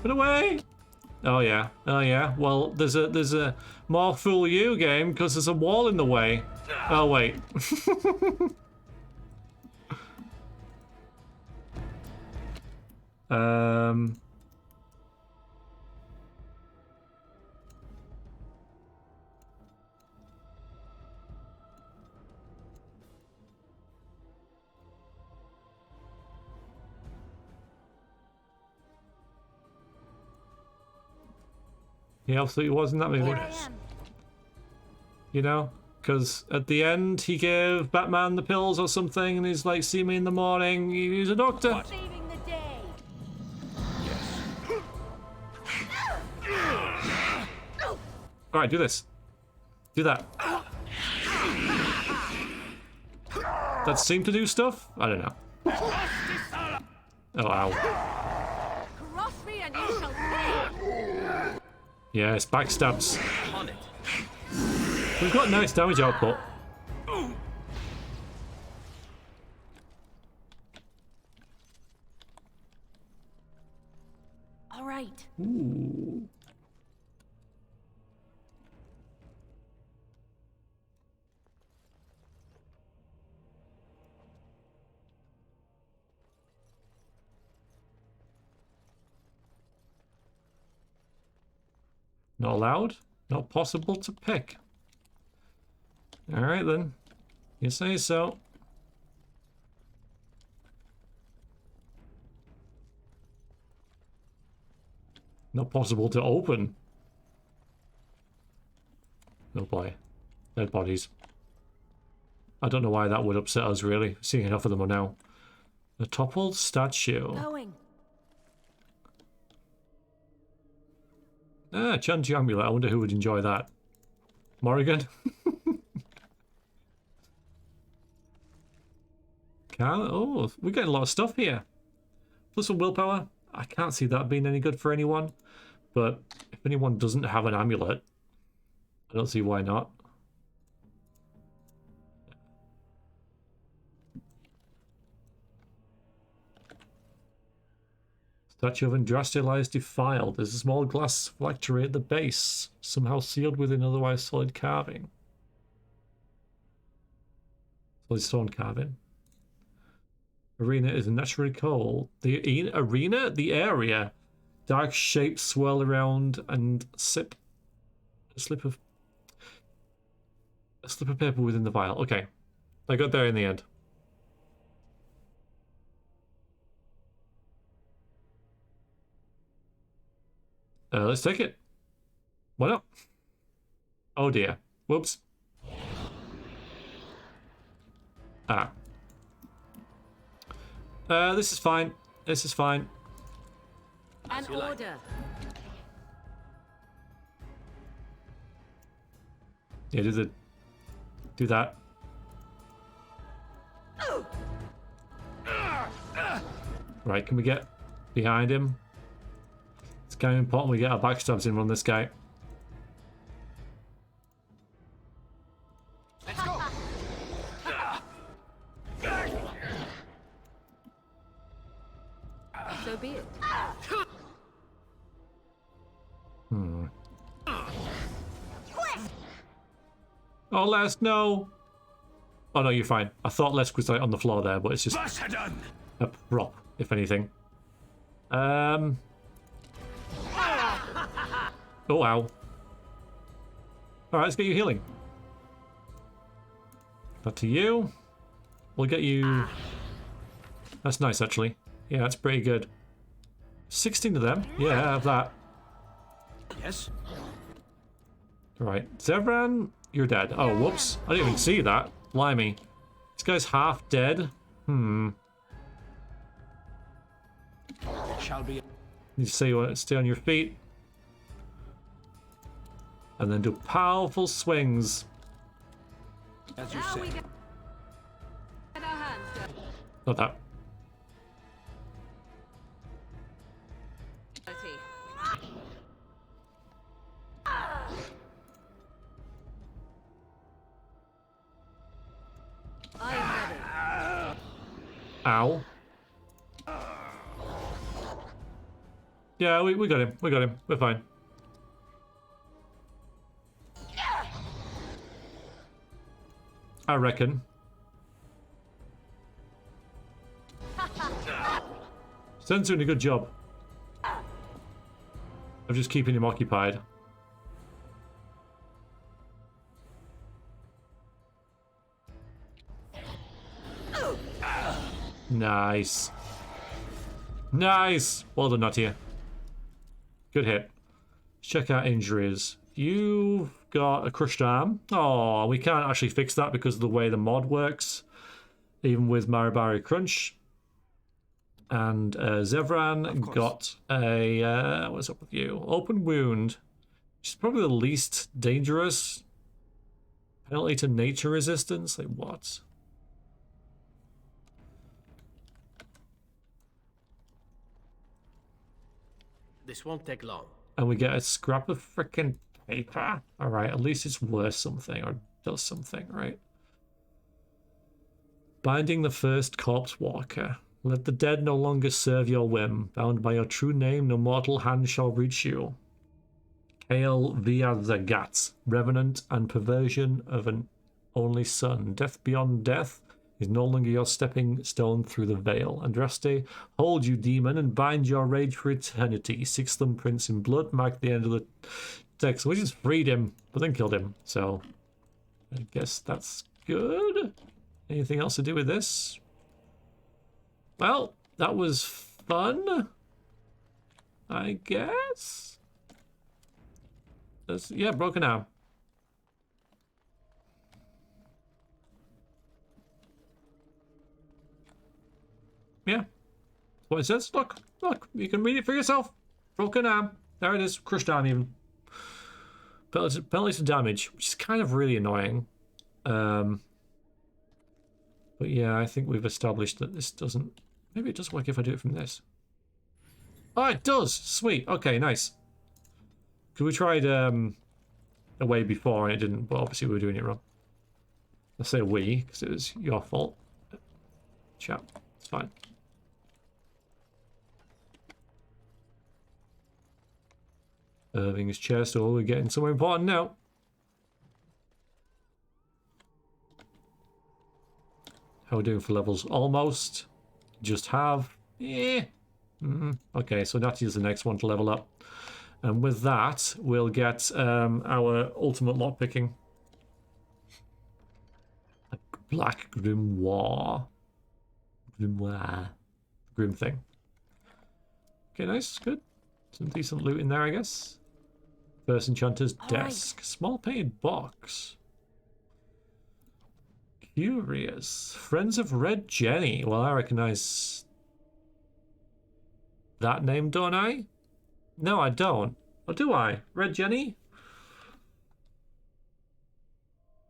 Put away! Oh yeah, oh yeah. Well, there's a more fool you game because there's a wall in the way. Oh wait. He absolutely was in that movie. You know? Because at the end, he gave Batman the pills or something, and he's like, see me in the morning. He's a doctor. Saving the day. Alright, do this. Do that. That seemed to do stuff? I don't know. Oh, ow. Cross me and you shall pay. Yes, backstabs. We've got nice damage output. All right. Ooh. Not allowed? Not possible to pick. Alright then. You say so. Not possible to open. No play. Dead bodies. I don't know why that would upset us really, seeing enough of them now. The Toppled Statue. Going. Ah, Chanty amulet. I wonder who would enjoy that. Morrigan? Oh, we're getting a lot of stuff here. Plus some willpower. I can't see that being any good for anyone. But if anyone doesn't have an amulet, I don't see why not. Statue of Andraste lies defiled. There's a small glass phylactery at the base, somehow sealed within otherwise solid carving. Solid stone carving. Arena is naturally cold. The arena? The area. Dark shapes swirl around and sip a slip of paper within the vial. Okay. I got there in the end. Let's take it. Why not? Oh dear. Whoops. Ah. This is fine. This is fine. An order. Yeah, do that. Right, can we get behind him? It's kind of important we get our backstabs in on this guy. Let's go. So be it. Oh, Les, no. Oh, no, you're fine. I thought Les was like on the floor there, but it's just a prop, if anything. Oh, wow. All right, let's get you healing. Back to you. We'll get you... That's nice, actually. Yeah, that's pretty good. 16 of them. Yeah, I have that. Yes? Right. Zevran, you're dead. Oh, whoops. I didn't even see that. Blimey. This guy's half dead. Shall be. Need to stay on your feet. And then do powerful swings. As you say. Not that. Ow. Yeah, we got him. We got him. We're fine. I reckon. Zen's doing a good job of just keeping him occupied. Nice. Nice! Well done, Natia. Good hit. Let's check out injuries. You've got a crushed arm. Oh, we can't actually fix that because of the way the mod works. Even with Maribari Crunch. And Zevran got a... what's up with you? Open wound. Which is probably the least dangerous. Penalty to nature resistance? Like what? This won't take long. And we get a scrap of frickin' paper. Alright, at least it's worth something or does something, right? Binding the first corpse walker. Let the dead no longer serve your whim. Bound by your true name, no mortal hand shall reach you. Hail via the Gats, revenant and perversion of an only son. Death beyond death is no longer your stepping stone through the veil. Andraste, hold you, demon, and bind your rage for eternity. Sixth thumbprints in blood mark the end of the text. We just freed him, but then killed him. So, I guess that's good. Anything else to do with this? Well, that was fun, I guess. Yeah, broken arm. Yeah, that's what it says. Look, you can read it for yourself. Broken arm. There it is. Crushed arm even. penalties for damage, which is kind of really annoying. But yeah, I think we've established that this doesn't... Maybe it does work if I do it from this. Oh, it does! Sweet. Okay, nice. Because we tried a way before and it didn't, but obviously we were doing it wrong. I say we, because it was your fault. Chap, it's fine. Irving's chest. Oh, we're getting somewhere important now. How are we doing for levels? Almost. Just have. Yeah. Okay, so Natia's the next one to level up. And with that, we'll get our ultimate lockpicking. A black grimoire. Grim thing. Okay, nice. Good. Some decent loot in there, I guess. First Enchanter's desk. Small painted box. Curious. Friends of Red Jenny. Well, I recognize that name, don't I? No, I don't. Or do I? Red Jenny?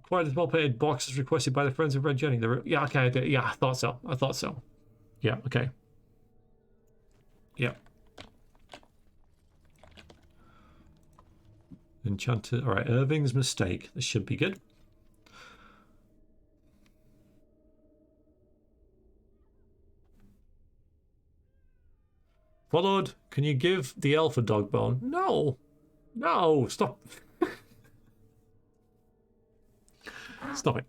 Acquired a small painted box as requested by the Friends of Red Jenny. Yeah, okay. Yeah, I thought so. Yeah, okay. Yeah. Enchanted. Alright, Irving's mistake. This should be good. Followed. Can you give the elf a dog bone? No. No. Stop. Stop it.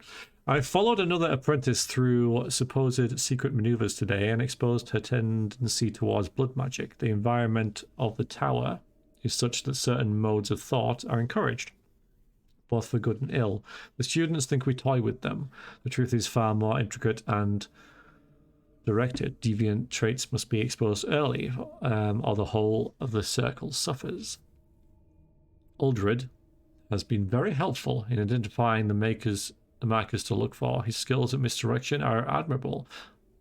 I followed another apprentice through supposed secret maneuvers today and exposed her tendency towards blood magic. The environment of the tower is such that certain modes of thought are encouraged, both for good and ill. The students think we toy with them. The truth is far more intricate and directed. Deviant traits must be exposed early, or the whole of the circle suffers. Uldred has been very helpful in identifying the markers to look for. His skills at misdirection are admirable.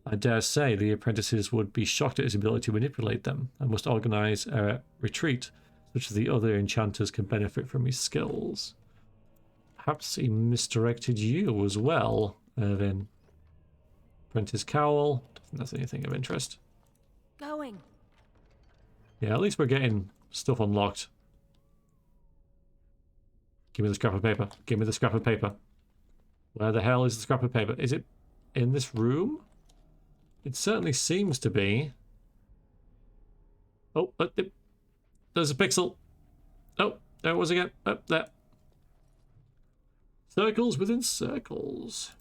I dare say the apprentices would be shocked at his ability to manipulate them and must organize a retreat such that the other enchanters can benefit from his skills. Perhaps he misdirected you as well, Irvin. Apprentice Cowl. Don't think that's anything of interest. Going. Yeah, at least we're getting stuff unlocked. Give me the scrap of paper. Give me the scrap of paper. Where the hell is the scrap of paper? Is it in this room? It certainly seems to be. Oh, there's a pixel. Oh, there it was again. Oh, there. Circles within circles.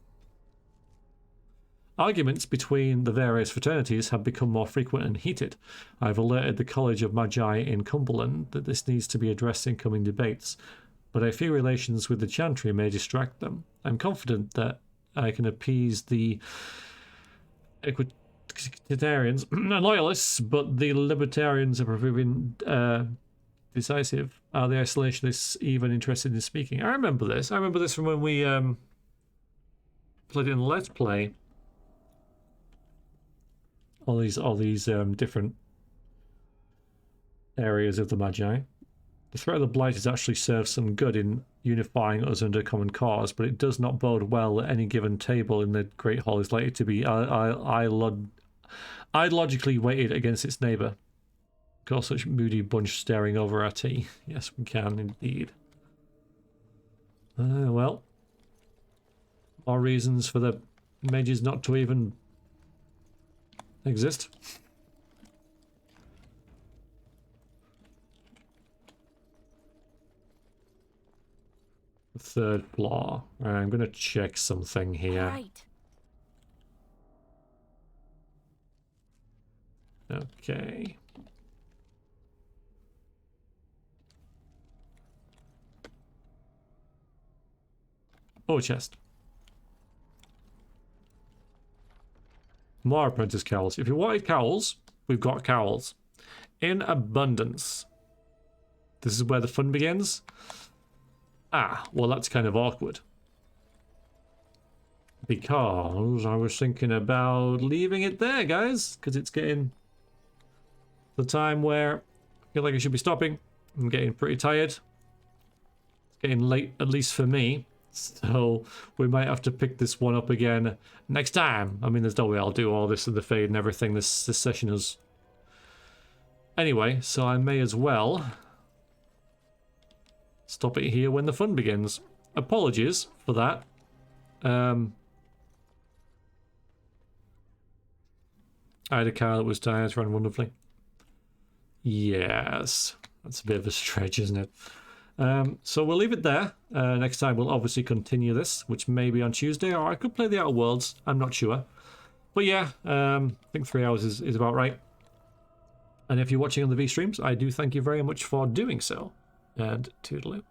Arguments between the various fraternities have become more frequent and heated. I've alerted the College of Magi in Cumberland that this needs to be addressed in coming debates, but I fear relations with the Chantry may distract them. I'm confident that I can appease the Equitarians and Loyalists, but the Libertarians are proving decisive. Are the Isolationists even interested in speaking? I remember this. I remember this from when we played in Let's Play. All these different areas of the Magi. The threat of the Blight has actually served some good in unifying us under a common cause, but it does not bode well that any given table in the Great Hall is likely to be ideologically weighted against its neighbour. Got such moody bunch staring over our tea. Yes, we can indeed. Well, more reasons for the mages not to even exist. Third floor. I'm going to check something here. Right. Okay. Oh, chest. More apprentice cowls. If you wanted cowls, we've got cowls. In abundance. This is where the fun begins. Ah, well, that's kind of awkward. Because I was thinking about leaving it there, guys. Because it's getting the time where I feel like I should be stopping. I'm getting pretty tired. getting late, at least for me. So we might have to pick this one up again next time. I mean, there's no way I'll do all this in the fade and everything this session is. Anyway, so I may as well stop it here when the fun begins. Apologies for that. I had a car that was tired, ran wonderfully. Yes, that's a bit of a stretch, isn't it? So we'll leave it there. Next time we'll obviously continue this, which may be on Tuesday, or I could play the Outer Worlds. I'm not sure. But yeah, I think 3 hours is about right. And if you're watching on the V streams, I do thank you very much for doing so. And toodaloo.